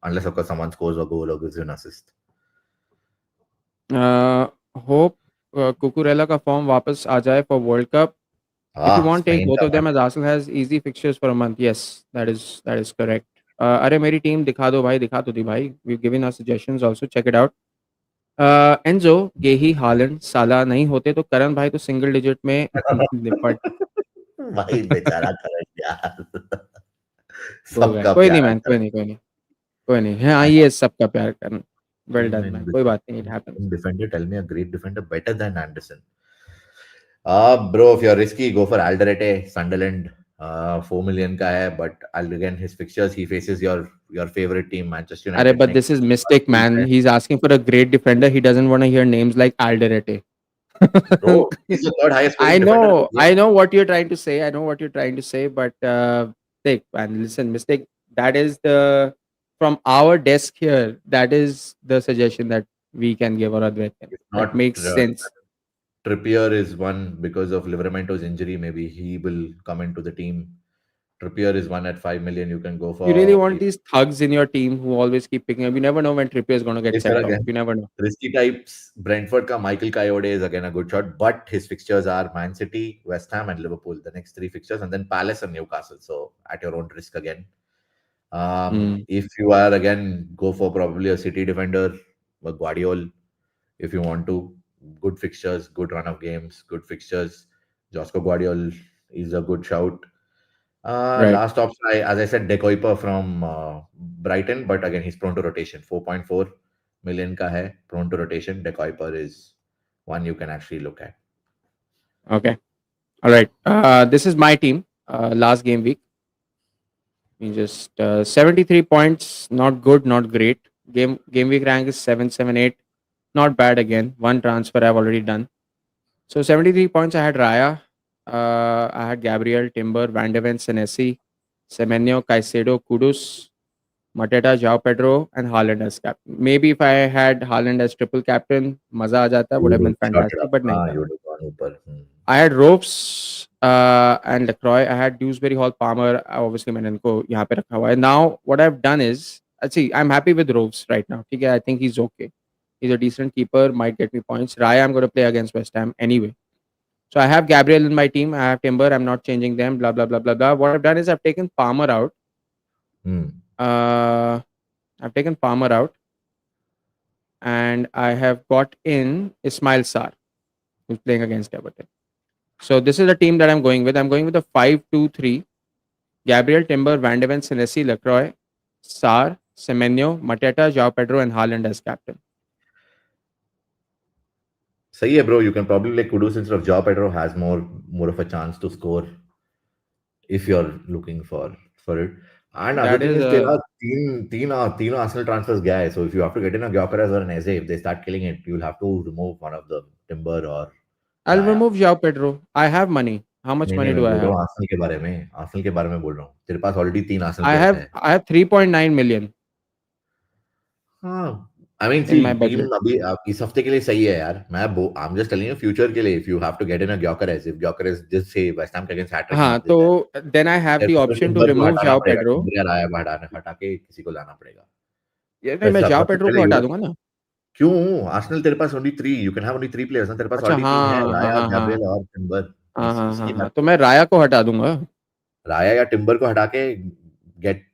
Speaker 2: unless of course someone scores a goal or gives you an assist।
Speaker 1: Hope Cucurella का form वापस आ जाए for world cup. If you want, take
Speaker 2: Spain
Speaker 1: both
Speaker 2: का
Speaker 1: of them
Speaker 2: match.
Speaker 1: as Arsenal has easy fixtures for a month. Yes, that is correct. अरे मेरी team दिखा दो भाई, दिखा तो दी भाई. We've given our suggestions also. Check it out. Enzo, Guehi, Haaland, साला नहीं होते तो करण भाई तो सिंगल डिजिट में निपट
Speaker 2: भाई बेचारा करण यार
Speaker 1: हो गए.
Speaker 2: सबका
Speaker 1: कोई नहीं
Speaker 2: प्यारा
Speaker 1: मैन, कोई
Speaker 2: करण।
Speaker 1: नहीं, कोई नहीं, कोई नहीं. हाँ, ये सबका प्यार करण. वेल
Speaker 2: Team
Speaker 1: डन मैन, कोई बात नहीं, it happens.
Speaker 2: in defender, tell me a great defender better than Anderson। Bro, if you're risky, go for Alderete, Sunderland। 4 million का है, but again his fixtures, he faces your favorite team, Manchester
Speaker 1: अरे
Speaker 2: United
Speaker 1: but this
Speaker 2: next।
Speaker 1: is mistake man. He's asking for a great defender. He doesn't want to hear names like Alderete.
Speaker 2: Bro, he's the third highest
Speaker 1: I
Speaker 2: scoring defender in the
Speaker 1: know,
Speaker 2: game।
Speaker 1: I know what you're trying to say. I know what you're trying to say, but take man, listen, mistake. That is the from our desk here. That is the suggestion that we can give our Advait.
Speaker 2: If
Speaker 1: That
Speaker 2: not,
Speaker 1: makes sense.
Speaker 2: Trippier is one because of Liveramento's injury. Maybe he will come into the team. Trippier is one at 5 million. You can go
Speaker 1: You really
Speaker 2: for.
Speaker 1: want these thugs in your team who always keep picking up. You never know when Trippier is going to get
Speaker 2: If you're
Speaker 1: sent off.
Speaker 2: again
Speaker 1: You never know.
Speaker 2: risky types, Brentford ka Michael Coyote is again a good shot, but his fixtures are Man City, West Ham, and Liverpool. The next three fixtures, and then Palace and Newcastle. So at your own risk again.
Speaker 1: Mm,
Speaker 2: If you are again, go for probably a City defender, a Guardiol. If you want to, good fixtures, good run of games, good fixtures. Josco Guardiol is a good shout.
Speaker 1: right.
Speaker 2: Last option, as I said, Dekoiper from Brighton, but again, he's prone to rotation. 4.4 million ka hai, prone to rotation. Dekoiper is one you can actually look at.
Speaker 1: Okay. All right. This is my team. Last game week. Just 73 points. Not good, not great. Game week rank is 778. Not bad again. One transfer I've already done. So 73 points. I had Raya. I had Gabriel, Timber, Van de Ven, Senesi, Semenyo, Caicedo, Kudus, Mateta, João Pedro, and Haaland as captain. Maybe if I had Haaland as triple captain, maza aa jata,
Speaker 2: You
Speaker 1: would
Speaker 2: would
Speaker 1: have
Speaker 2: have
Speaker 1: been
Speaker 2: shot it
Speaker 1: fantastic,
Speaker 2: up.
Speaker 1: but nahi tha.
Speaker 2: You would have gone upper.
Speaker 1: I had Ropes and Lacroix. I had Dewsbury Hall, Palmer. Obviously, मैंने इनको यहाँ पे रखा हुआ है. Now, what I've done is, see, I'm happy with Ropes right now. ठीक है, I think he's okay. He's a decent keeper, might get me points. Raya, I'm going to play against West Ham anyway. So I have Gabriel in my team. I have Timber. I'm not changing them. Blah blah blah blah blah. What I've done is I've taken Palmer out.
Speaker 2: Hmm.
Speaker 1: Uh, I've taken Palmer out, and I have got in Ismail Sarr. who's playing against Everton. So this is the team that I'm going with. I'm going with a 5-2-3. Gabriel, Timber, Van de Ven, Senesi, Lacroix, Sar, Semenyo, Mateta, João Pedro, and Haaland as captain.
Speaker 2: सही है, bro. You can probably like Kudus instead of Joao Pedro has more of a chance to score if you're looking for it. And other
Speaker 1: That
Speaker 2: thing
Speaker 1: is
Speaker 2: is,
Speaker 1: a.
Speaker 2: तेरा तीन Arsenal transfers गया है. So if you have to get in a Gyökeres or an Eze, if they start killing it, you'll have to remove one of them, Timber or
Speaker 1: I'll
Speaker 2: Raya.
Speaker 1: remove João Pedro. I have money. How much
Speaker 2: नहीं,
Speaker 1: money
Speaker 2: मैं
Speaker 1: do I
Speaker 2: बोल रहा
Speaker 1: have?
Speaker 2: हूँ Arsenal के बारे में बोल रहा हूँ. तेरे पास already 3 Arsenal
Speaker 1: I
Speaker 2: players
Speaker 1: have
Speaker 2: है.
Speaker 1: I have 3.9 million
Speaker 2: हाँ. I mean,
Speaker 1: in
Speaker 2: see,
Speaker 1: my
Speaker 2: team
Speaker 1: budget.
Speaker 2: अभी इस हफ्ते के लिए सही है यार. I'm just telling you future के लिए, if you have to get in a Gyökeres, if Gyökeres just say West Ham के against hat-trick
Speaker 1: हाँ,
Speaker 2: मार देता है,
Speaker 1: तो then I have
Speaker 2: तेरे
Speaker 1: the
Speaker 2: को तो
Speaker 1: option to
Speaker 2: टिम्बर को
Speaker 1: remove
Speaker 2: हटाना
Speaker 1: João
Speaker 2: पड़ेगा.
Speaker 1: Pedro.
Speaker 2: टिम्बर या राया को हटा के किसी को लाना पड़ेगा.
Speaker 1: ये नहीं,
Speaker 2: फिर
Speaker 1: मैं João
Speaker 2: सबसे
Speaker 1: Pedro
Speaker 2: पहले
Speaker 1: को हटा
Speaker 2: यू
Speaker 1: दूंगा ना.
Speaker 2: क्यों आर्सेनल तेरे पास only 3, you can have only 3 players ना. तेरे पास
Speaker 1: अच्छा,
Speaker 2: ऑलरेडी 3 है,
Speaker 1: हाँ हाँ
Speaker 2: राया,
Speaker 1: हाँ हाँ
Speaker 2: गैब्रियल और टिम्बर.
Speaker 1: हाँ हाँ हाँ
Speaker 2: इसकी
Speaker 1: हाँ,
Speaker 2: बात
Speaker 1: तो
Speaker 2: कर
Speaker 1: मैं
Speaker 2: रहा हूँ.
Speaker 1: राया को हटा दूंगा.
Speaker 2: राया या टिम्बर को हटा के get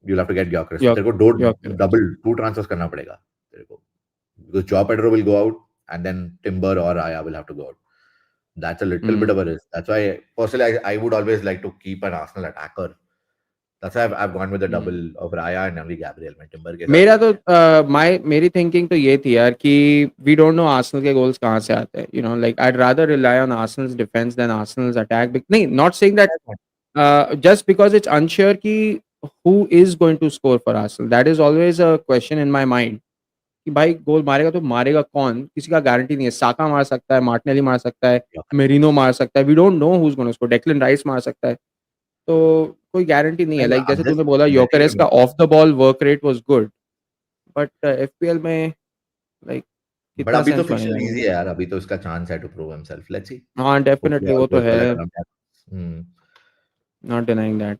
Speaker 2: you have to get Gyokeres.
Speaker 1: João
Speaker 2: तेरे को दो
Speaker 1: Gyökeres.
Speaker 2: डबल 2 ट्रांसफर्स करना पड़ेगा तेरे को. Because Joao Pedro will go out and then Timber or Raya will have to go out. That's a little bit
Speaker 1: hmm
Speaker 2: of a risk. That's why personally I would always like to keep an Arsenal attacker. That's why I've gone with the
Speaker 1: hmm.
Speaker 2: double of Raya and only Gabriel. मैं Timber के साथ
Speaker 1: मेरा
Speaker 2: नहीं
Speaker 1: तो
Speaker 2: गया.
Speaker 1: मेरी thinking तो ये थी यार कि वी डोंट नो आर्सेनल के गोल्स कहाँ से आते हैं. Like I rather rely on Arsenal's defence than Arsenal's attack. नहीं, not saying that just because it's unsure कि who is going to score for Arsenal. That is always a question in my mind. कि भाई गोल मारेगा तो मारेगा कौन, किसी का गारंटी नहीं है. साका मार सकता है, मार्टिनेली मार सकता है, मेरिनो मार सकता है. We don't know who is gonna score. Declan Rice मार सकता है. तो कोई गारंटी नहीं है.
Speaker 2: नहीं,
Speaker 1: लाइक जैसे
Speaker 2: I'm just
Speaker 1: तूने बोला
Speaker 2: letting
Speaker 1: योकेरेस
Speaker 2: you
Speaker 1: का
Speaker 2: know.
Speaker 1: Of the ball work rate was good, but FPL में लाइक
Speaker 2: But
Speaker 1: कितना
Speaker 2: अभी तो
Speaker 1: सेंस बनेगा
Speaker 2: फिक्चर इजी
Speaker 1: मुझे.
Speaker 2: है यार. अभी तो इसका चांस है to prove himself. Let's see.
Speaker 1: हाँ, डेफिनेटली
Speaker 2: Hopefully
Speaker 1: वो
Speaker 2: all
Speaker 1: तो
Speaker 2: goes
Speaker 1: है.
Speaker 2: well around that. Hmm.
Speaker 1: Not denying that.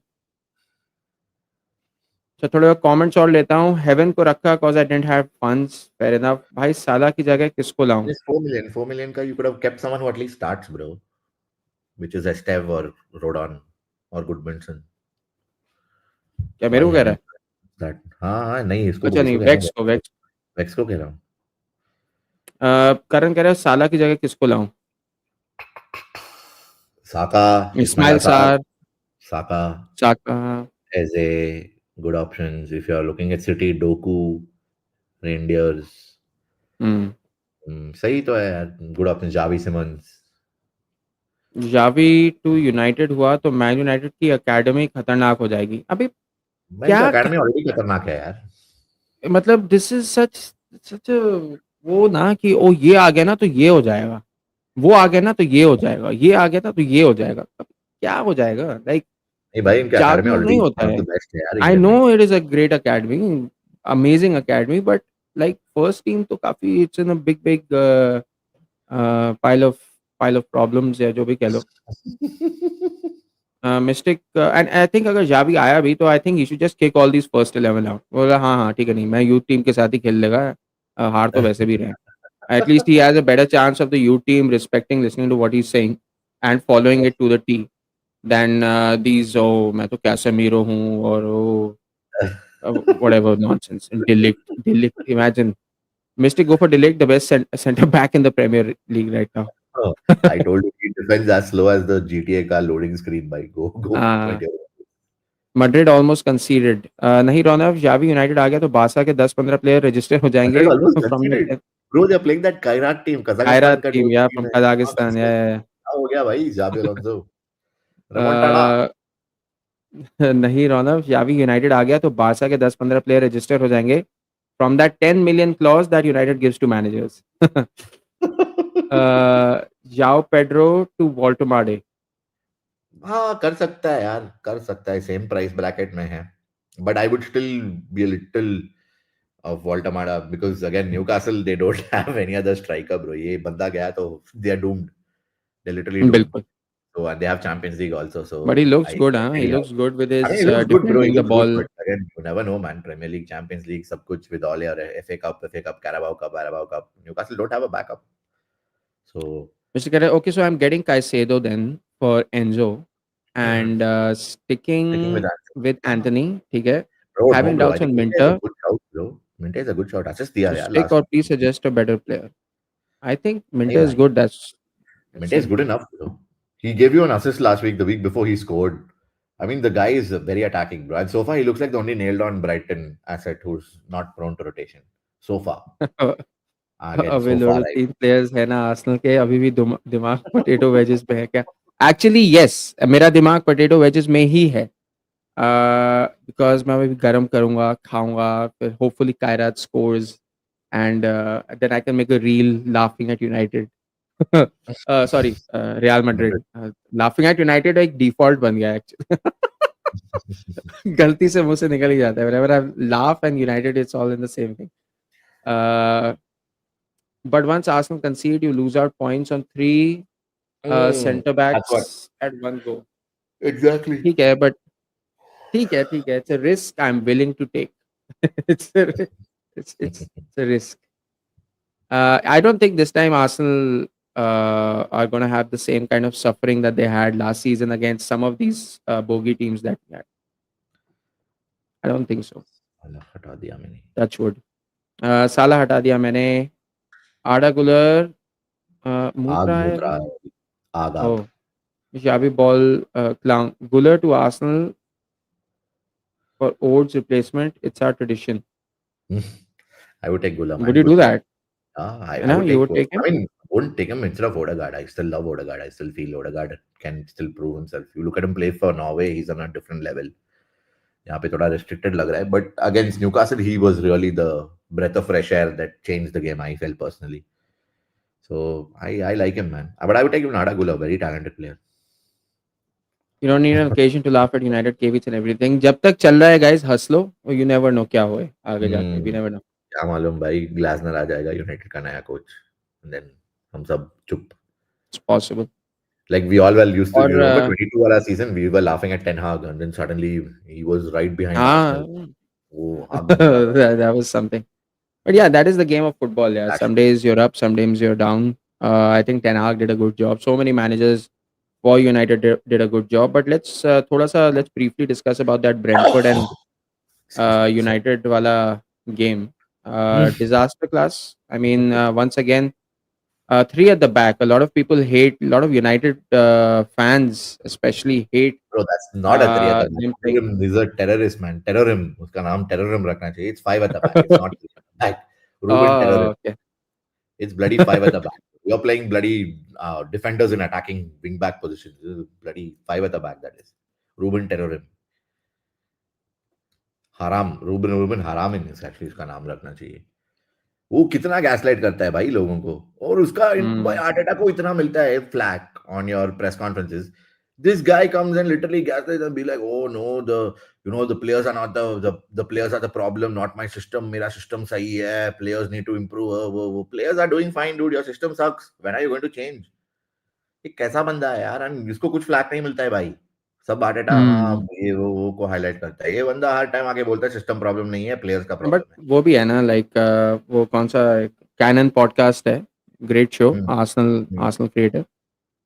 Speaker 1: अच्छा, थोड़ा कमेंट्स और लेता हूँ. हेवन को रखा cause I didn't have funds. Fair enough. भाई साला की जगह किसको लाऊं?
Speaker 2: Just 4 million का you could have kept someone who at least starts, bro. Which is Esteve or Rodon or Goodmanson.
Speaker 1: क्या मेरे
Speaker 2: Why
Speaker 1: को कह रहा
Speaker 2: haven't
Speaker 1: है?
Speaker 2: that? हाँ नहीं,
Speaker 1: अच्छा नहीं,
Speaker 2: इसको कह रहा
Speaker 1: वेक्स
Speaker 2: हूँ.
Speaker 1: को वेक्स.
Speaker 2: वेक्स को कह रहा हूँ.
Speaker 1: करण कह रहा है साला की जगह किसको लाऊं?
Speaker 2: साका, इस्माइल
Speaker 1: इस्माइल
Speaker 2: असार,
Speaker 1: सार,
Speaker 2: साका,
Speaker 1: साका.
Speaker 2: Eze, good options. If you are looking at City, Doku, Reindeers.
Speaker 1: हम्म.
Speaker 2: सही तो है यार. Good option. Xavi Simons.
Speaker 1: Xavi to United हुआ तो मैन यूनाइटेड की एकेडमी खतरनाक हो जाएगी. अभी
Speaker 2: मैन का
Speaker 1: क्या
Speaker 2: अकेडमी ऑलरेडी खतरनाक है यार.
Speaker 1: मतलब दिस इज सच सच वो ना कि ओ ये आ गया ना तो ये हो जाएगा, वो आ गया ना तो ये हो जाएगा, ये आ गया ना तो ये हो जाएगा. अब क्या हो जाएगा? लाइक
Speaker 2: नहीं भाई, इनके अकेडमी
Speaker 1: जादू नहीं
Speaker 2: ऑलरेडी
Speaker 1: होता
Speaker 2: वन ऑफ
Speaker 1: है.
Speaker 2: द बेस्ट है यार
Speaker 1: आई
Speaker 2: इंग्लैंड
Speaker 1: नो
Speaker 2: में.
Speaker 1: It is a great academy, amazing academy, but like first team तो काफी it's in a big big pile of problems या जो भी कह लो. मिस्टेक एंड आई थिंक अगर जावी आया भी तो I think you should just kick all these first 11 out. बोला हाँ हाँ ठीक है, नहीं मैं यूथ टीम के साथ ही खेल लेगा. हार तो वैसे भी रहे. At least he has a better chance of the U team respecting, listening to what he's saying, and following it to the T than these. Oh, मैं तो Casemiro हूँ और whatever nonsense. Delict. Imagine Mystic go for Delict, the best center back in the Premier League right now.
Speaker 2: Oh, I told you he defends as slow as the GTA car loading screen. By go
Speaker 1: uh,
Speaker 2: mind your.
Speaker 1: Madrid almost conceded. नहीं रोना, Xavi United आ गया तो Barca के 10-15 player register हो
Speaker 2: Madrid
Speaker 1: जाएंगे
Speaker 2: almost
Speaker 1: from
Speaker 2: conceded.
Speaker 1: The
Speaker 2: Bro, they're playing that Kairat team,
Speaker 1: कायरा
Speaker 2: Kazakhstan का
Speaker 1: team
Speaker 2: जो
Speaker 1: या
Speaker 2: team
Speaker 1: फ्रॉम
Speaker 2: है. हाँ,
Speaker 1: कजाकिस्तान
Speaker 2: कैसे
Speaker 1: या.
Speaker 2: क्या हो गया भाई? जाबी अलोंसो, remontada.
Speaker 1: नहीं रौनक, यावी यूनाइटेड आ गया तो बारसा के 10-15 प्लेयर रजिस्टर हो जाएंगे from that 10 million clause that United gives to managers. Joao Pedro to Woltemade.
Speaker 2: हाँ, कर सकता है यार, कर सकता है. सेम प्राइस ब्रैकेट में है. But I would still be a little of Voltamada because again Newcastle they don't have any other striker, bro. ये बंदा गया तो they are doomed. They're literally doomed.
Speaker 1: बिल्कुल.
Speaker 2: So and they have Champions League also. So
Speaker 1: but he looks
Speaker 2: I
Speaker 1: good.
Speaker 2: get
Speaker 1: हाँ, ही
Speaker 2: any
Speaker 1: looks good with
Speaker 2: I mean,
Speaker 1: his
Speaker 2: he looks good, bro. He
Speaker 1: defending the
Speaker 2: looks good,
Speaker 1: ball.
Speaker 2: but again, you never know, man. Premier League, Champions League, सब कुछ with all your FA Cup, Carabao Cup. Newcastle don't have a backup. So
Speaker 1: mister कह रहे okay, so I am getting Caicedo then for Enzo and
Speaker 2: sticking with
Speaker 1: sticking
Speaker 2: that.
Speaker 1: With Anthony. ठीक है.
Speaker 2: Bro, no,
Speaker 1: having
Speaker 2: bro. I
Speaker 1: doubts
Speaker 2: think
Speaker 1: on
Speaker 2: Minte is a
Speaker 1: Minter.
Speaker 2: good shout, bro. Minte is a good shout. Assist दिया
Speaker 1: तो
Speaker 2: यार
Speaker 1: stick
Speaker 2: last
Speaker 1: और
Speaker 2: time.
Speaker 1: Please suggest a better player. I think Minter
Speaker 2: नहीं
Speaker 1: is
Speaker 2: भाई,
Speaker 1: good. That's
Speaker 2: Mente is
Speaker 1: it.
Speaker 2: good enough, bro. He gave you an assist last week, the week before he scored. I mean, the guy is very attacking, bro. And so far, he looks like the only nailed on Brighton asset who's not prone to rotation. So far. Again,
Speaker 1: अबे
Speaker 2: so far,
Speaker 1: ludo
Speaker 2: right?
Speaker 1: 3 players है ना Arsenal के, अभी भी दिमाग potato wages पे है क्या? एक्चुअली यस, मेरा दिमाग पोटैटो वेजेस में ही है। बिकॉज़ मैं अभी गरम करूँगा, खाऊँगा, फिर hopefully Kairat scores and then I can make a reel laughing at United. Sorry, Real Madrid. Laughing at United एक डिफ़ॉल्ट बन गया है एक्चुअली। गलती से मुँह से निकल ही जाता है। Whenever I laugh and United it's all in the same thing. Uh, but once Arsenal concede, you lose out points on three centre
Speaker 2: That's what.
Speaker 1: backs at one go.
Speaker 2: Exactly.
Speaker 1: ठीक है, but ठीक है. It's a risk I'm willing to take. it's a, it's a risk. I don't think this time Arsenal are going to have the same kind of suffering that they had last season against some of these bogey teams that we had. I don't think so.
Speaker 2: Allah, हटा दिया मैंने.
Speaker 1: Touch wood. साला हटा दिया मैंने. आड़ा गुलर मूत
Speaker 2: आग
Speaker 1: रहा है
Speaker 2: मुत
Speaker 1: अभी.
Speaker 2: रहा है. आग आग.
Speaker 1: Oh. Xavi ball clown. Guller to Arsenal for Ode's replacement. It's our tradition.
Speaker 2: I would take Gula,
Speaker 1: Would
Speaker 2: man.
Speaker 1: you do
Speaker 2: Good pick.
Speaker 1: that?
Speaker 2: I
Speaker 1: No,
Speaker 2: would
Speaker 1: you
Speaker 2: take.
Speaker 1: would take him.
Speaker 2: I mean, wouldn't take him instead of Odegaard. I still love Odegaard. I still feel Odegaard can still prove himself. You look at him play for Norway, he's on a different level. यहाँ पे थोड़ा restricted लग रहा है, but against Newcastle, he was really the breath of fresh air that changed the game. I felt personally. So I like him, man. But I would take him Nada Gula, very talented player.
Speaker 1: You don't need an occasion to laugh at United KVs and everything. जब तक चल रहा है guys, हंस लो. You never know क्या होए आगे जाके. We
Speaker 2: Hmm.
Speaker 1: never know.
Speaker 2: क्या मालूम भाई ग्लासनर आ जाएगा यूनाइटेड का नया कोच देन हम सब चुप.
Speaker 1: It's possible.
Speaker 2: Like we all well used to,
Speaker 1: और
Speaker 2: you remember 22 wala season, we were laughing at Ten Hag, and then suddenly he was right behind Arsenal.
Speaker 1: हाँ,
Speaker 2: वो आग बन गया था.
Speaker 1: that was something. But yeah, that is the game of football. Yeah, some
Speaker 2: Actually,
Speaker 1: days you're up, some days you're down. I think Ten Hag did a good job. So many managers for United did a good job. But let's briefly discuss about that Brentford and
Speaker 2: excuse me, sorry.
Speaker 1: United wala game. Disaster class. I mean, once again, three at the back. A lot of people hate. A lot of United fans, especially, hate
Speaker 2: Bro, that's not a three at the back.
Speaker 1: them playing.
Speaker 2: Terrorism is a terrorist, man. Terrorism. उसका नाम terrorism रखना चाहिए. It's five at the back. It's not three at the back. Ruben terrorism.
Speaker 1: Okay.
Speaker 2: It's bloody five at the back. You're playing bloody defenders in attacking wing back positions. This is bloody five at the back. That is Ruben terrorism. हराम Ruben Ruben हराम in actually उसका नाम रखना चाहिए. वो कितना gaslight करता है भाई लोगों को. और उसका भाई आर्टेटा को इतना मिलता है flak on your press conferences. This guy comes and literally gaslights and be like, oh no, the players are not the players are the problem, not my system. मेरा system सही है. Players need to improve. वो players are doing fine, dude. Your system sucks. When are you going to change? ये कैसा बंदा है यार. जिसको कुछ फ्लैग नहीं मिलता है भाई. सब आर्टेटा हाँ ये वो को हाईलाइट करता है. ये बंदा हर टाइम आके बोलता है सिस्टम प्रॉब्लम नहीं है, प्लेयर्स का
Speaker 1: बट
Speaker 2: प्रॉब्लम है.
Speaker 1: वो भी है ना, लाइक वो कौन सा कैनन पॉडकास्ट है, great show,
Speaker 2: hmm,
Speaker 1: Arsenal
Speaker 2: hmm,
Speaker 1: Arsenal creative.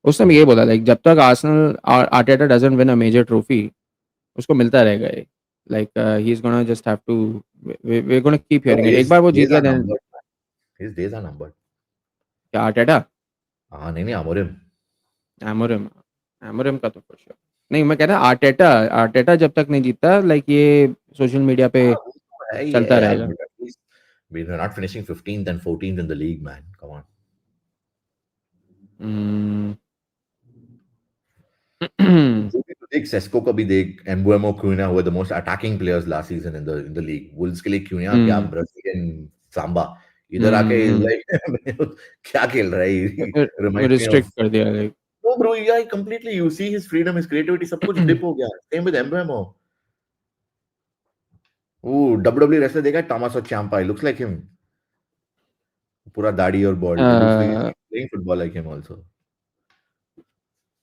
Speaker 1: उसने भी ये बोला, लाइक जब तक Arsenal Arteta doesn't win a major trophy, उसको मिलता रहेगा ये. Like he is gonna just have to, we are gonna keep
Speaker 2: Bro,
Speaker 1: hearing it. एक
Speaker 2: his
Speaker 1: बार वो जीत
Speaker 2: days
Speaker 1: गया
Speaker 2: are
Speaker 1: then.
Speaker 2: numbered. His days are numbered.
Speaker 1: क्या आर्टेटा?
Speaker 2: हाँ नहीं नहीं अमोरिम.
Speaker 1: एमोरिम. एमोरिम का तो फॉर श्योर नहीं. मैं कह रहा आर्टेटा, आर्टेटा जब तक नहीं जीतता, लाइक ये सोशल मीडिया पे
Speaker 2: हाँ वो तो है ही
Speaker 1: चलता
Speaker 2: है यार.
Speaker 1: रहेगा.
Speaker 2: But at least we're not finishing 15th and 14th in the league, man. Come on. देख सेस्को को भी देख. एम्बुएमो क्यूना were the most attacking players last season in the league. Wolves के लिए क्यूना क्या ब्राजीलियन सांबा. इधर आके like क्या खेल रहा है. Reminds me of
Speaker 1: रिस्ट्रिक्ट कर दिया like.
Speaker 2: no bro. Yeah, completely. You see his freedom, his creativity, सब कुछ dip हो गया. Same with Embuemo. वो WWE wrestler देखा Tommaso Ciampa. He looks like him. पूरा दाढ़ी और bald. He looks like he's playing football like him also.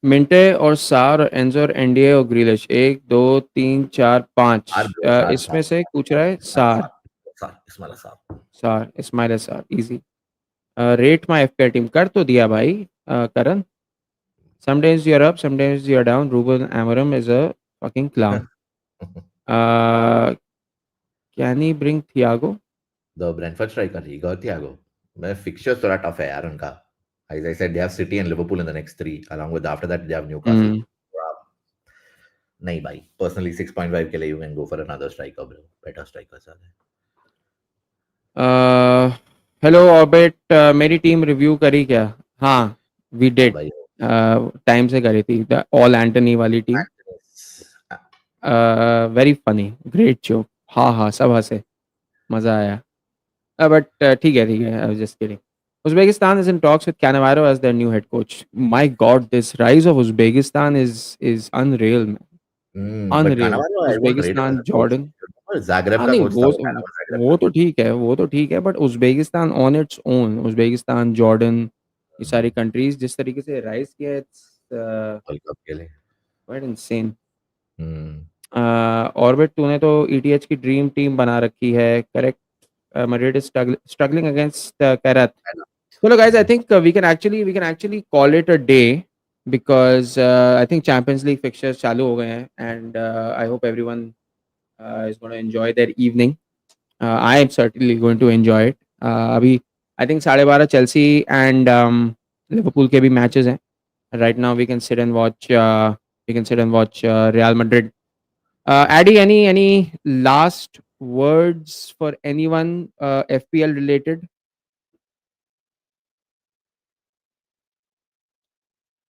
Speaker 1: मिंटे और सार और एंजो और एनडीए और ग्रिलिश, 1 2 3 4 5.
Speaker 2: सार bro, सार
Speaker 1: इसमें
Speaker 2: सार
Speaker 1: से पूछ रहा है सार.
Speaker 2: सार इस्माइल सार.
Speaker 1: सार इस्माइल सार, easy. Rate my FPL team कर तो दिया भाई करण. Sometimes you're up, sometimes you're down. Ruben Amorim is a fucking clown. Can he bring Thiago?
Speaker 2: The Brentford striker, he got Thiago. मैं फिक्चर्स थोड़ा टफ है यार उनका. As I said, they have City and Liverpool in the next three. Along with after that, they have Newcastle.
Speaker 1: हम्म.
Speaker 2: नहीं भाई, personally 6.5 के लिए you can go for another striker, bro. Better strikers are there.
Speaker 1: Hello orbit, मेरी team review करी क्या? हाँ, we
Speaker 2: हाँ
Speaker 1: did.
Speaker 2: भाई.
Speaker 1: टाइम से करी थी, द ऑल एंटनी वाली team. Very funny, great joke. हाँ हाँ, सब हंसे, मज़ा आया. बट ठीक है ठीक है, I was just kidding. Uzbekistan is in talks with Cannavaro as their new head coach. My God, this rise of Uzbekistan is unreal, man.
Speaker 2: But
Speaker 1: Unreal.
Speaker 2: Cannavaro, I won't rate him as
Speaker 1: Uzbekistan,
Speaker 2: a coach.
Speaker 1: Jordan.
Speaker 2: Zagreb
Speaker 1: हाँ
Speaker 2: का
Speaker 1: नहीं,
Speaker 2: coach था वो, Cannavaro Zagreb
Speaker 1: वो
Speaker 2: का
Speaker 1: तो
Speaker 2: coach.
Speaker 1: ठीक है, वो तो ठीक है, but Uzbekistan on its own, Uzbekistan, Jordan, ये सारी
Speaker 2: हम्म,
Speaker 1: कंट्रीज जिस तरीके से राइज किया, इट्स
Speaker 2: वर्ल्ड कप के लिए.
Speaker 1: Quite insane.
Speaker 2: हम्म.
Speaker 1: ऑर्बिट, तूने तो ईटीएच की ड्रीम टीम बना रखी है, correct? Madrid is struggling against Karat. So look, guys, I
Speaker 2: hmm.
Speaker 1: think we can actually call it a day because I think Champions League fixtures चालू हो गए हैं, and I hope everyone is going to enjoy their evening. I am certainly going to enjoy it. अभी I think 12:30 Chelsea and Liverpool के भी matches हैं. Right now we can sit and watch. Real Madrid. Addy, any last words for anyone FPL related?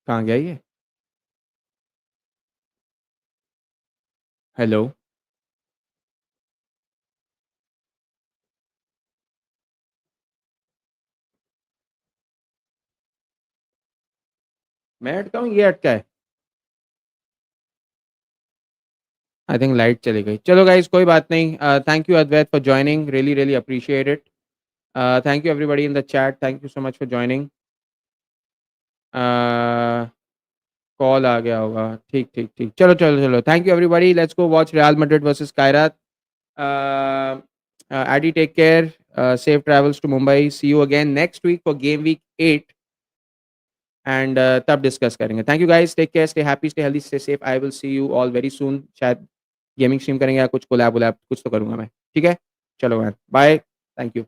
Speaker 1: कहाँ गया ये? Hello. मैं अटका हूँ, ये अटका है. आई थिंक लाइट चली गई. चलो गाइज, कोई बात नहीं. Thank you Advait for joining, really really appreciate it. Thank you everybody in the chat, thank you so much for joining. Call आ गया होगा. ठीक ठीक ठीक, चलो चलो चलो. Thank you everybody, let's go watch Real Madrid versus Kairat. Addy, take care. Safe travels to Mumbai. See you again next week for game week 8. And तब डिस्कस करेंगे. Thank you guys, take care, stay happy, stay healthy, stay safe. I will see you all very soon. शायद gaming stream करेंगे या कुछ collab वोलैब कुछ तो करूंगा मैं. ठीक है, चलो मैन, बाय, थैंक यू.